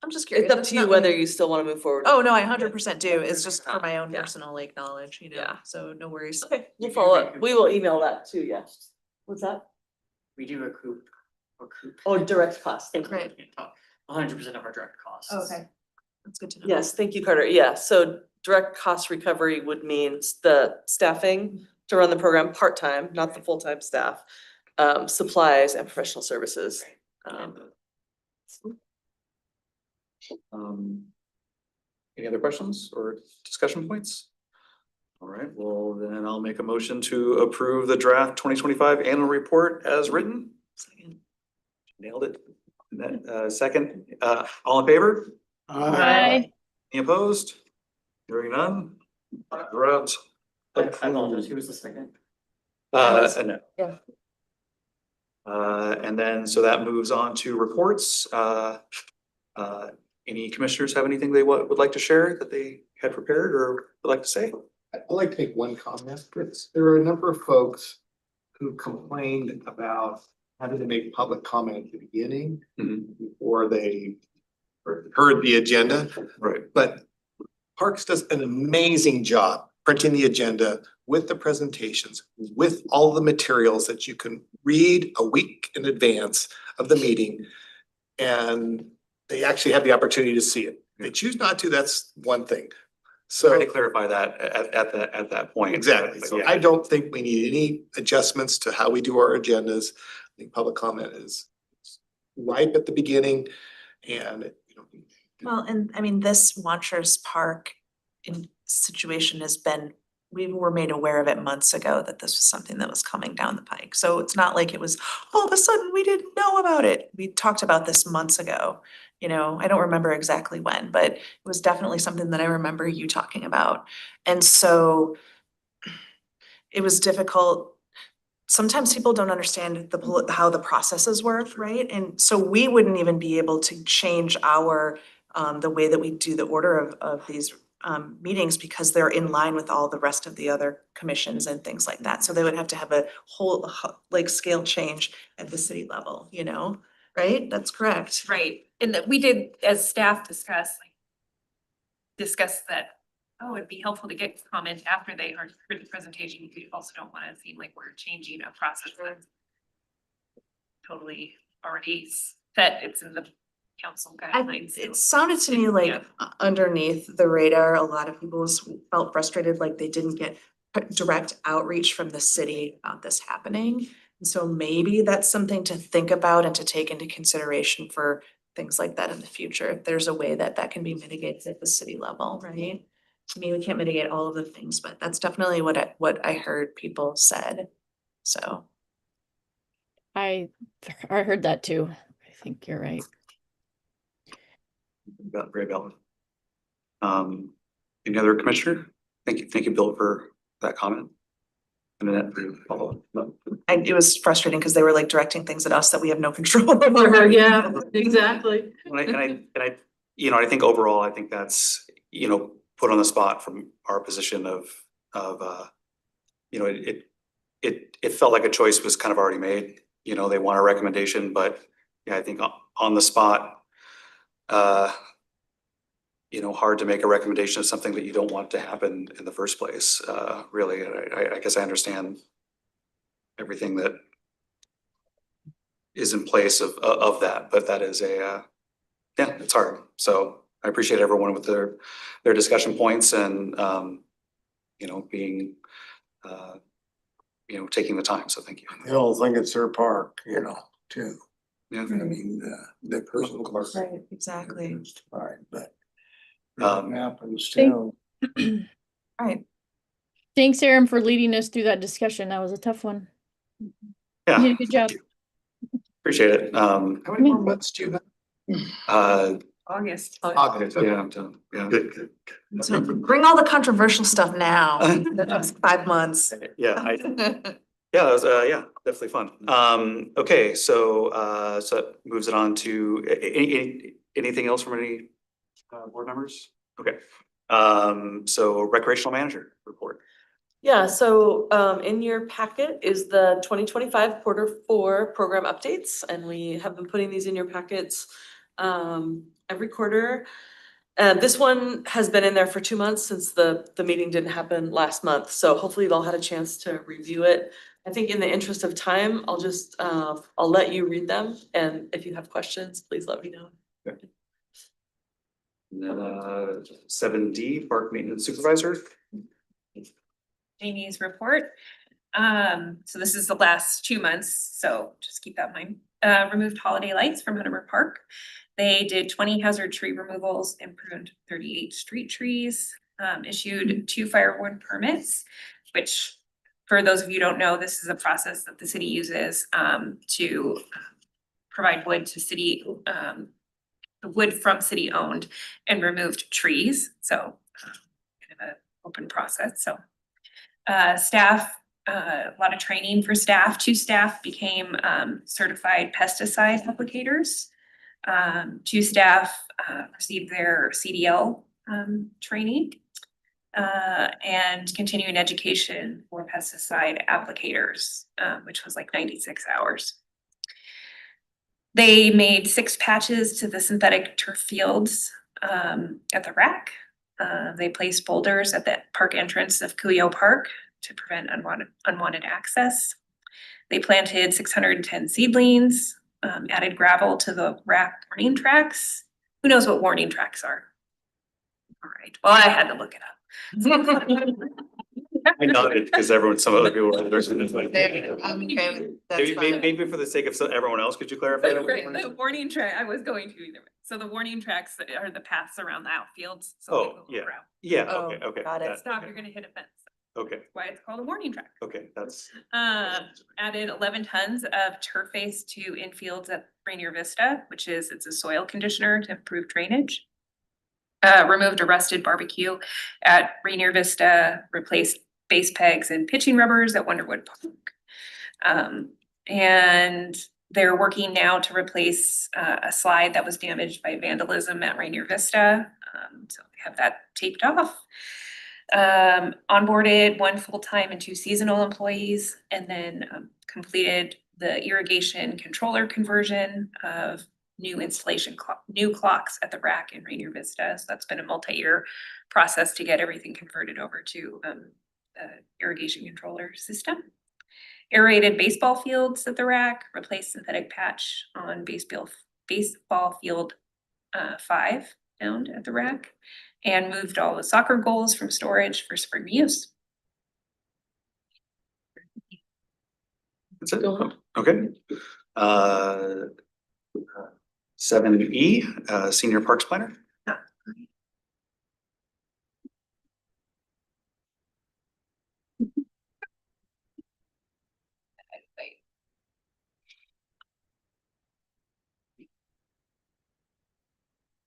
I'm just curious. it's up to you whether you still want to move forward. Oh, no, I 100% do. It's just for my own Yeah. personal like knowledge, you know, Yeah. so no worries. Okay, we'll follow up. We will email that too, yes. What's that? We do recoup. Oh, direct costs. Thank you. Right. 100% of our direct costs. Okay. That's good to know. Yes, thank you, Carter. Yeah, so direct cost recovery would mean the staffing to run the program part-time, not the full-time staff, supplies and professional services. Any other questions or discussion points? All right, well, then I'll make a motion to approve the draft 2025 annual report as written. Nailed it. And then, second, all in favor? Aye. Any opposed? Hearing none? Draft. I apologize, who was the second? No. Yeah. And then, so that moves on to reports. Any commissioners have anything they would like to share that they had prepared or would like to say? I'd like to make one comment. There are a number of folks who complained about having to make public comment at the beginning Mhm. before they heard the agenda. Right. But Parks does an amazing job printing the agenda with the presentations, with all the materials that you can read a week in advance of the meeting. And they actually have the opportunity to see it. They choose not to, that's one thing. So. Trying to clarify that at that point. Exactly. But So yeah. I don't think we need any adjustments to how we do our agendas. I think public comment is ripe at the beginning and, you know. Well, and I mean, this Watchers Park situation has been, we were made aware of it months ago that this was something that was coming down the pike. So it's not like it was all of a sudden we didn't know about it. We talked about this months ago. You know, I don't remember exactly when, but it was definitely something that I remember you talking about. And so it was difficult. Sometimes people don't understand how the processes work, right? And so we wouldn't even be able to change our the way that we do the order of these meetings because they're in line with all the rest of the other commissions and things like that. So they would have to have a whole like scale change at the city level, you know, right? That's correct. Right, and that we did, as staff, discuss that, oh, it'd be helpful to get comment after they heard the presentation. We also don't wanna seem like we're changing a process that's totally already set, it's in the council guidelines. It sounded to me like underneath the radar, a lot of people felt frustrated, like they didn't get direct outreach from the city about this happening. And so maybe that's something to think about and to take into consideration for things like that in the future. If there's a way that that can be mitigated at the city level, right? I mean, we can't mitigate all of the things, but that's definitely what I heard people said, so. I heard that too. I think you're right. Very valid. Any other commissioner? Thank you, Bill, for that comment. And then follow up. It was frustrating because they were like directing things at us that we have no control over. Yeah, exactly. And I, you know, I think overall, I think that's, you know, put on the spot from our position of, you know, it felt like a choice was kind of already made. You know, they want a recommendation, but yeah, I think on the spot, you know, hard to make a recommendation of something that you don't want to happen in the first place. Really, I guess I understand everything that is in place of that, but that is yeah, it's hard. So I appreciate everyone with their discussion points and, you know, being, you know, taking the time. So thank you. They all think it's their park, you know, too. Yeah. I mean, the personal park. Right, exactly. Fine, but. Um, It happens Thank- too. Right. Thanks, Aaron, for leading us through that discussion. That was a tough one. Yeah, You did a good job. appreciate it. How many more months do you have? August. August. Yeah, I'm done. Yeah. Good. So bring all the controversial stuff now, the next 5 months. Yeah, yeah, that was, yeah, definitely fun. Okay, so that moves it on to anything else from any board members? Okay, so recreational manager report. Yeah, so in your packet is the 2025 Q4 program updates, and we have been putting these in your packets every quarter. This one has been in there for 2 months since the meeting didn't happen last month, so hopefully you've all had a chance to review it. I think in the interest of time, I'll just I'll let you read them, and if you have questions, please let me know. And then 7D, park maintenance supervisor. Jamie's report. So this is the last 2 months, so just keep that in mind. Removed holiday lights from Hunter Park. They did 20 hazard tree removals and pruned 38 street trees, issued 2 firewood permits, which for those of you who don't know, this is a process that the city uses to provide wood to city, the wood from city owned and removed trees. So kind of an open process. So staff, a lot of training for staff. 2 staff became certified pesticide applicators. 2 staff received their CDL training and continuing education for pesticide applicators, which was like 96 hours. They made 6 patches to the synthetic turf fields at the rack. They placed boulders at the park entrance of Cuyo Park to prevent unwanted access. They planted 610 seedlings, added gravel to the rack warning tracks. Who knows what warning tracks are? All right, well, I had to look it up. I nodded because some other people were interested in like. I'm okay with, that's fine. Maybe for the sake of everyone else, could you clarify? that? Right, the warning track, I was going to either way. So the warning tracks are the paths around the outfields. so Oh, people go yeah. around. Yeah, Oh, okay. got it. that- Stop, you're gonna hit a fence. Okay, That's why it's called a warning track. okay, that's. Added 11 tons of turf face to infields at Rainier Vista, it's a soil conditioner to improve drainage. Removed a rusted barbecue at Rainier Vista, replaced base pegs and pitching rubbers at Wonderwood Park. And they're working now to replace a slide that was damaged by vandalism at Rainier Vista. So we have that taped off. Onboarded 1 full-time and 2 seasonal employees, and then completed the irrigation controller conversion of new clocks at the rack in Rainier Vista. So that's been a multi-year process to get everything converted over to the irrigation controller system. Aerated baseball fields at the rack, replaced synthetic patch on baseball field 5 found at the rack, and moved all the soccer goals from storage for spring use. That's it. Okay. 7E, Senior Parks Planner.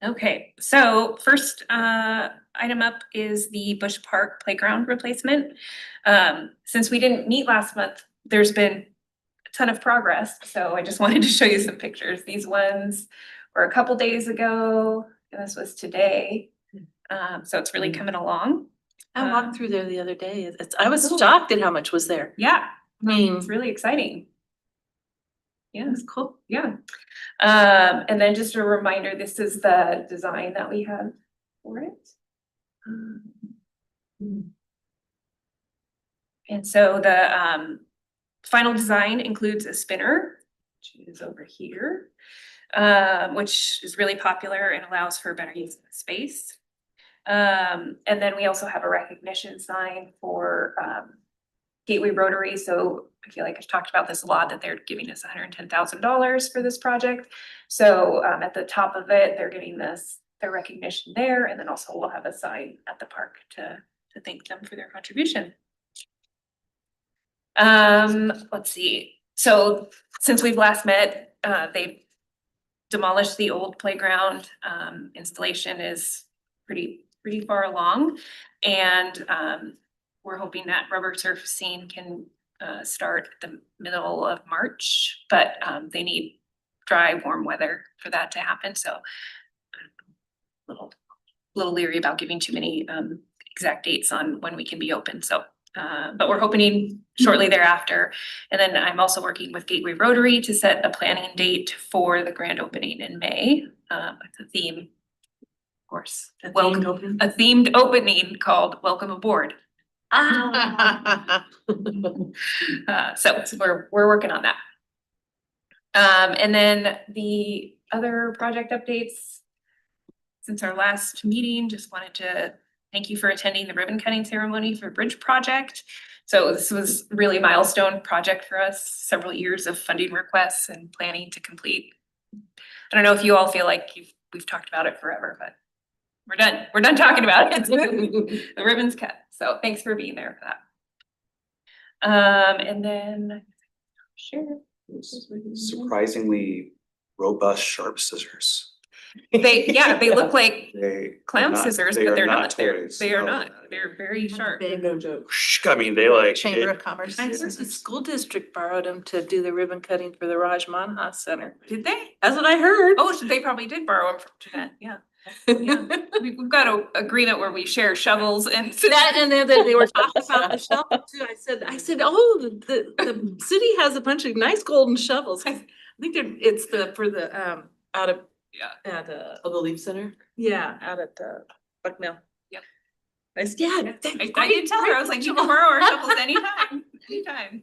Okay, so first item up is the Bush Park playground replacement. Since we didn't meet last month, there's been a ton of progress, so I just wanted to show you some pictures. These ones were a couple days ago, and this was today. So it's really coming along. I walked through there the other day. I was shocked at how much was there. Yeah, I mean, it's really exciting. Yeah, it's cool. yeah. And then just a reminder, this is the design that we have for it. And so the final design includes a spinner, which is over here, which is really popular and allows for better use of the space. And then we also have a recognition sign for Gateway Rotary. So I feel like I've talked about this a lot, that they're giving us $110,000 for this project. So at the top of it, they're giving us their recognition there. And then also we'll have a sign at the park to thank them for their contribution. Let's see. So since we've last met, they've demolished the old playground. Installation is pretty far along. And we're hoping that rubber surfacing can start at the middle of March, but they need dry, warm weather for that to happen. So little leery about giving too many exact dates on when we can be open. So, but we're hoping shortly thereafter. And then I'm also working with Gateway Rotary to set a planning date for the grand opening in May. With the theme, of course, a themed opening called Welcome Aboard. So we're working on that. And then the other project updates since our last meeting, just wanted to thank you for attending the ribbon cutting ceremony for Bridge Project. So this was really a milestone project for us, several years of funding requests and planning to complete. I don't know if you all feel like we've talked about it forever, but we're done. We're done talking about it. The ribbon's cut. So thanks for being there for that. And then sure. Surprisingly robust, sharp scissors. They look like They clown are not- scissors, they but are they're not not. toys. They are Oh. not. They're very sharp. No joke. I mean, they like. Chamber it- of Commerce. I heard the school district borrowed them to do the ribbon cutting for the Raj Manhas Center. Did they? That's what I heard. Oh, so they probably did borrow them from Jeanette. Yeah. Yeah. We've got an agreement where we share shovels and. That and then they were talking about the shovel too. I said, oh, the city has a bunch of nice golden shovels. I think it's for the, out of, at, Of the Leaf Center? yeah, out at the Bucknell. Yep. Yeah. I did tell her, I was like, you can borrow our shovels anytime, anytime.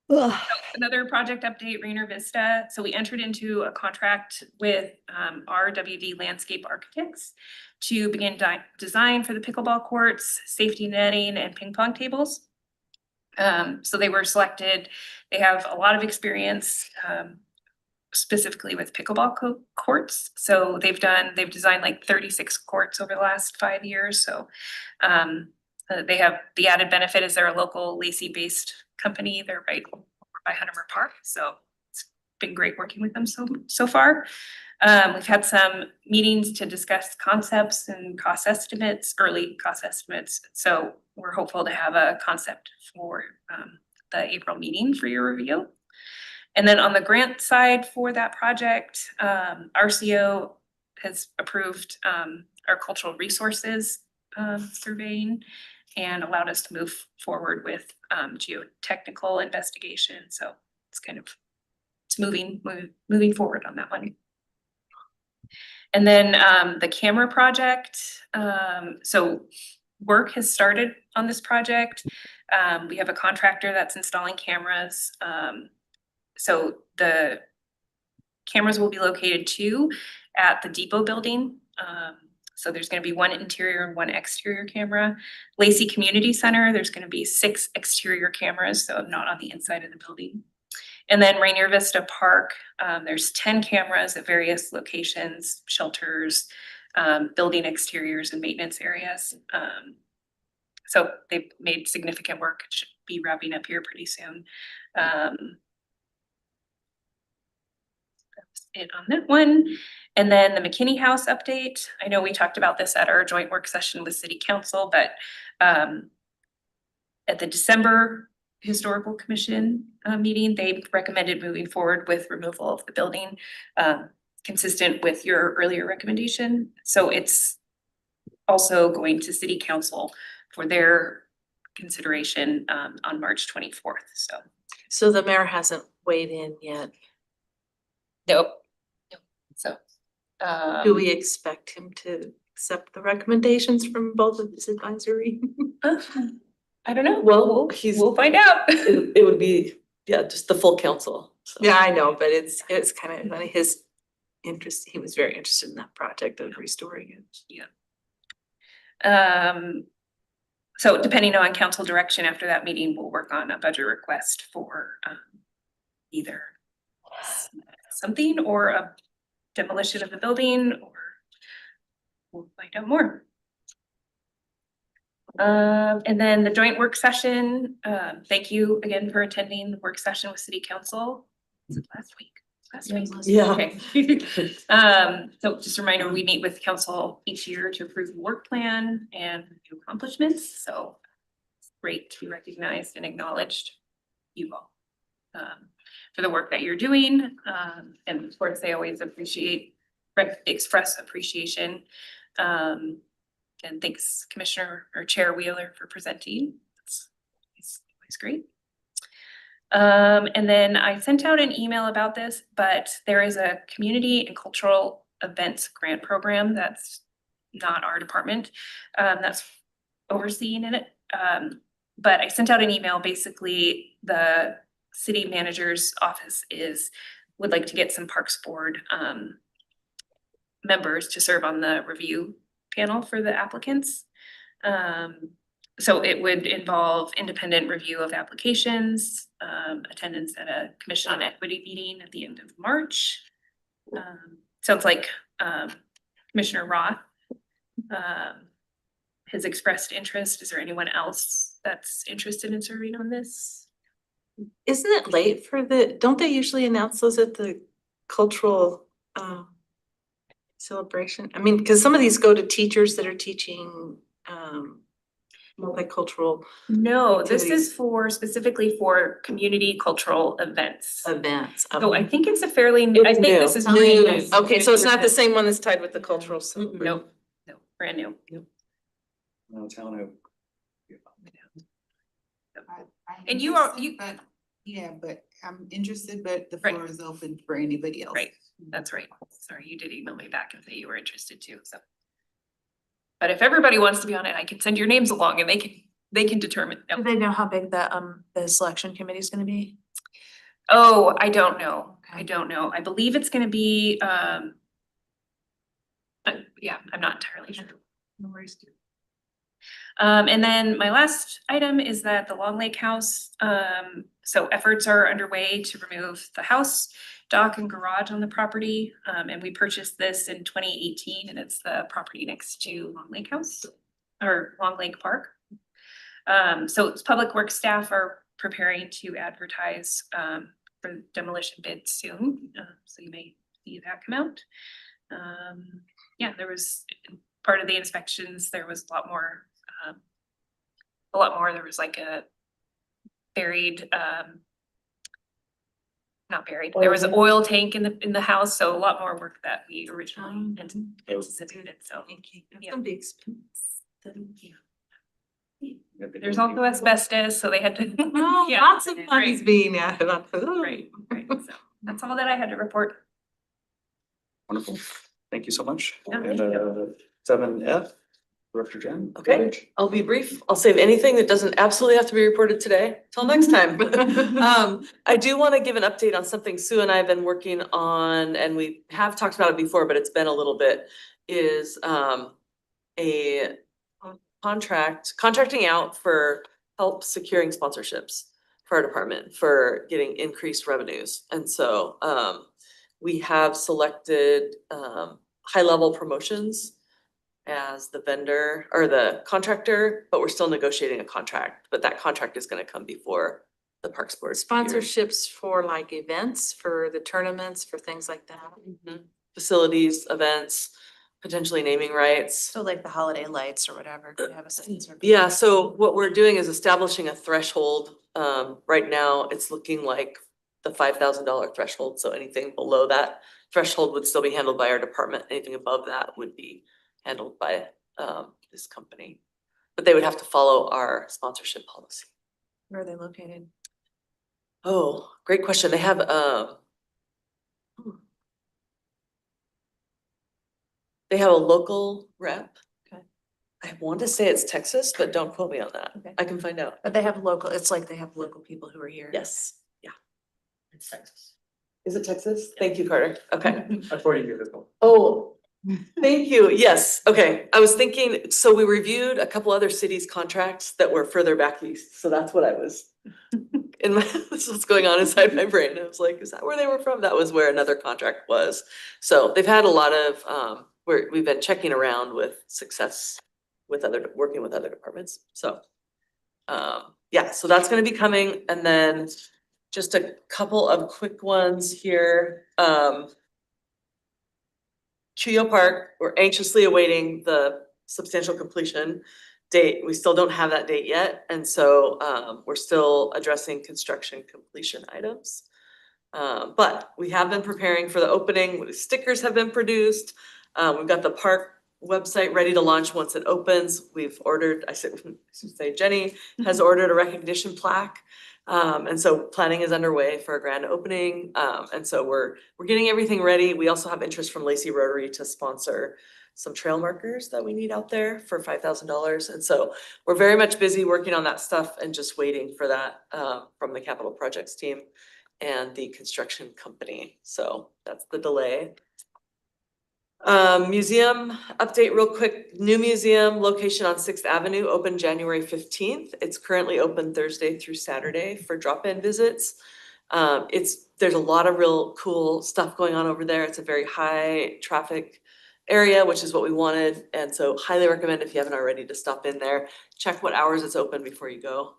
So, another project update, Rainer Vista. So we entered into a contract with RWD Landscape Architects to begin design for the pickleball courts, safety netting, and ping pong tables. So they were selected. They have a lot of experience specifically with pickleball courts. So they've designed like 36 courts over the last 5 years. So they have the added benefit is they're a local Lacey-based company. They're right over by Huntermore Park. So it's been great working with them so far. We've had some meetings to discuss concepts and cost estimates, early cost estimates. So we're hopeful to have a concept for the April meeting for your review. And then on the grant side for that project, RCO has approved our cultural resources surveying and allowed us to move forward with geotechnical investigation. So it's kind of, it's moving forward on that one. And then the camera project, so work has started on this project. We have a contractor that's installing cameras. So the cameras will be located 2 at the depot building. So there's gonna be 1 interior and 1 exterior camera. Lacey Community Center, there's gonna be 6 exterior cameras, so not on the inside of the building. And then Rainier Vista Park, there's 10 cameras at various locations, shelters, building exteriors and maintenance areas. So they've made significant work, it should be wrapping up here pretty soon. That's it on that one. And then the McKinney House update. I know we talked about this at our joint work session with City Council, but at the December Historical Commission meeting, they recommended moving forward with removal of the building, consistent with your earlier recommendation. So it's also going to City Council for their consideration on March 24th. So the mayor hasn't weighed in yet. Nope. So. Do we expect him to accept the recommendations from both of his advisory? I don't know. Well, We'll find out. It would be, yeah, just the full council. So. Yeah, I know, but it's kind of his interest. He was very interested in that project of restoring it. Yeah. So depending on council direction after that meeting, we'll work on a budget request for either something or a demolition of the building, or we'll find out more. And then the joint work session, thank you again for attending the work session with City Council. Was it last week? Yeah. Okay. So just a reminder, we meet with council each year to approve the work plan and review accomplishments. So it's great to be recognized and acknowledged, you all, for the work that you're doing. And of course, they always express appreciation. And thanks Commissioner or Chair Wheeler for presenting. It's always great. And then I sent out an email about this, but there is a community and cultural events grant program that's not our department, that's overseeing it. But I sent out an email, basically the city manager's office would like to get some Parks Board members to serve on the review panel for the applicants. So it would involve independent review of applications, attendance at a Commission on Equity meeting at the end of March. Sounds like Commissioner Roth has expressed interest. Is there anyone else that's interested in serving on this? Isn't it late for don't they usually announce those at the cultural celebration? I mean, because some of these go to teachers that are teaching multicultural. No, this activities. is specifically for community cultural events. So I think it's a fairly, I think this is new. new. Okay, so it's not the same one that's tied with the cultural. Nope, no, brand new. Town of. And you are, Yeah, but I'm interested, but the Right. floor is open for anybody else. Right, that's right. Sorry, you did email me back and say you were interested too, so. But if everybody wants to be on it, I can send your names along and they can determine. Do they know how big the selection committee is gonna be? Oh, I don't know. I don't know. I believe it's gonna be, yeah, I'm not entirely sure. No worries. And then my last item is that the Long Lake House, so efforts are underway to remove the house, dock and garage on the property. And we purchased this in 2018 and it's the property next to Long Lake House or Long Lake Park. So it's public works staff are preparing to advertise, for demolition bids soon. So you may see that come out. Yeah, there was part of the inspections, there was a lot more, there was like a buried, not buried, there was an oil tank in the house, so a lot more work that we originally anticipated, so. Yeah. Some big expense. There's also asbestos, so they had to. Oh, Yeah, lots of right, money's being added on. Right, so that's all that I had to report. Wonderful. Thank you so much. Yeah, And thank you. 7F, Director Jen. Okay, I'll be brief. I'll save anything that doesn't absolutely have to be reported today till next time. I do want to give an update on something Sue and I have been working on, and we have talked about it before, but it's been a little bit, is a contracting out for help securing sponsorships for our department for getting increased revenues. And so we have selected high-level promotions as the vendor or the contractor, but we're still negotiating a contract, but that contract is gonna come before the Parks Board. Sponsorships for like events, for the tournaments, for things like that. Facilities, events, potentially naming rights. So like the holiday lights or whatever, you have a sense of. Yeah, so what we're doing is establishing a threshold. Right now, it's looking like the $5,000 threshold, so anything below that threshold would still be handled by our department. Anything above that would be handled by this company. But they would have to follow our sponsorship policy. Where are they located? Oh, great question. They have they have a local rep. Okay. I want to say it's Texas, but don't quote me on that. Okay. I can find out. But they have local, it's like they have local people who are here. Yes, yeah. It's Texas. Is it Texas? Thank you, Carter. Okay. I forwarded you this one. Oh, thank you. Yes, okay. I was thinking, so we reviewed a couple other cities' contracts that were further back east, so that's what I was. This is what's going on inside my brain. I was like, is that where they were from? That was where another contract was. So they've had a lot of, we've been checking around with success with working with other departments, so. Yeah, so that's gonna be coming, and then just a couple of quick ones here. Chuyo Park, we're anxiously awaiting the substantial completion date. We still don't have that date yet, and so we're still addressing construction completion items. But we have been preparing for the opening. Stickers have been produced. We've got the park website ready to launch once it opens. We've ordered, I should say Jenny has ordered a recognition plaque. And so planning is underway for a grand opening. And so we're getting everything ready. We also have interest from Lacey Rotary to sponsor some trail markers that we need out there for $5,000. And so we're very much busy working on that stuff and just waiting for that from the capital projects team and the construction company. So that's the delay. Museum update real quick. New museum location on 6th Avenue opened January 15th. It's currently open Thursday through Saturday for drop-in visits. There's a lot of real cool stuff going on over there. It's a very high traffic area, which is what we wanted. And so highly recommend if you haven't already to stop in there, check what hours it's open before you go.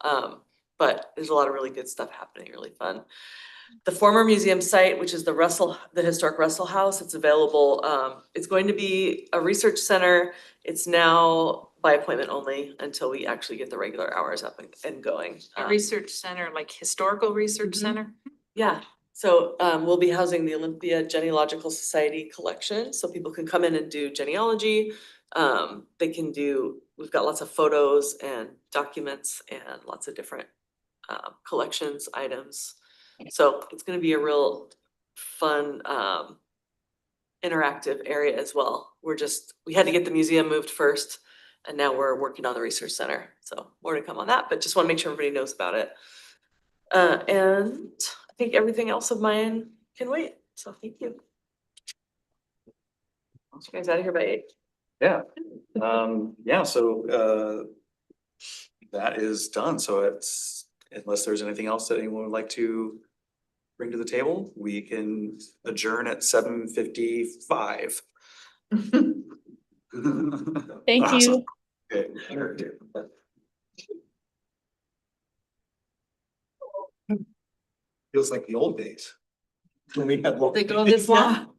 But there's a lot of really good stuff happening, really fun. The former museum site, which is the historic Russell House, it's available. It's going to be a research center. It's now by appointment only until we actually get the regular hours up and going. A research center, like historical research center? Yeah, so we'll be housing the Olympia Genealogical Society collection, so people can come in and do genealogy. We've got lots of photos and documents and lots of different collections items. So it's gonna be a real fun, interactive area as well. We had to get the museum moved first, and now we're working on the research center. So more to come on that, but just wanna make sure everybody knows about it. And I think everything else of mine can wait, so thank you. I'll get you guys out of here by 8. Yeah, so that is done, so it's, unless there's anything else that anyone would like to bring to the table, we can adjourn at 7:55. Thank you. Okay. Feels like the old days. When we had. They go this long.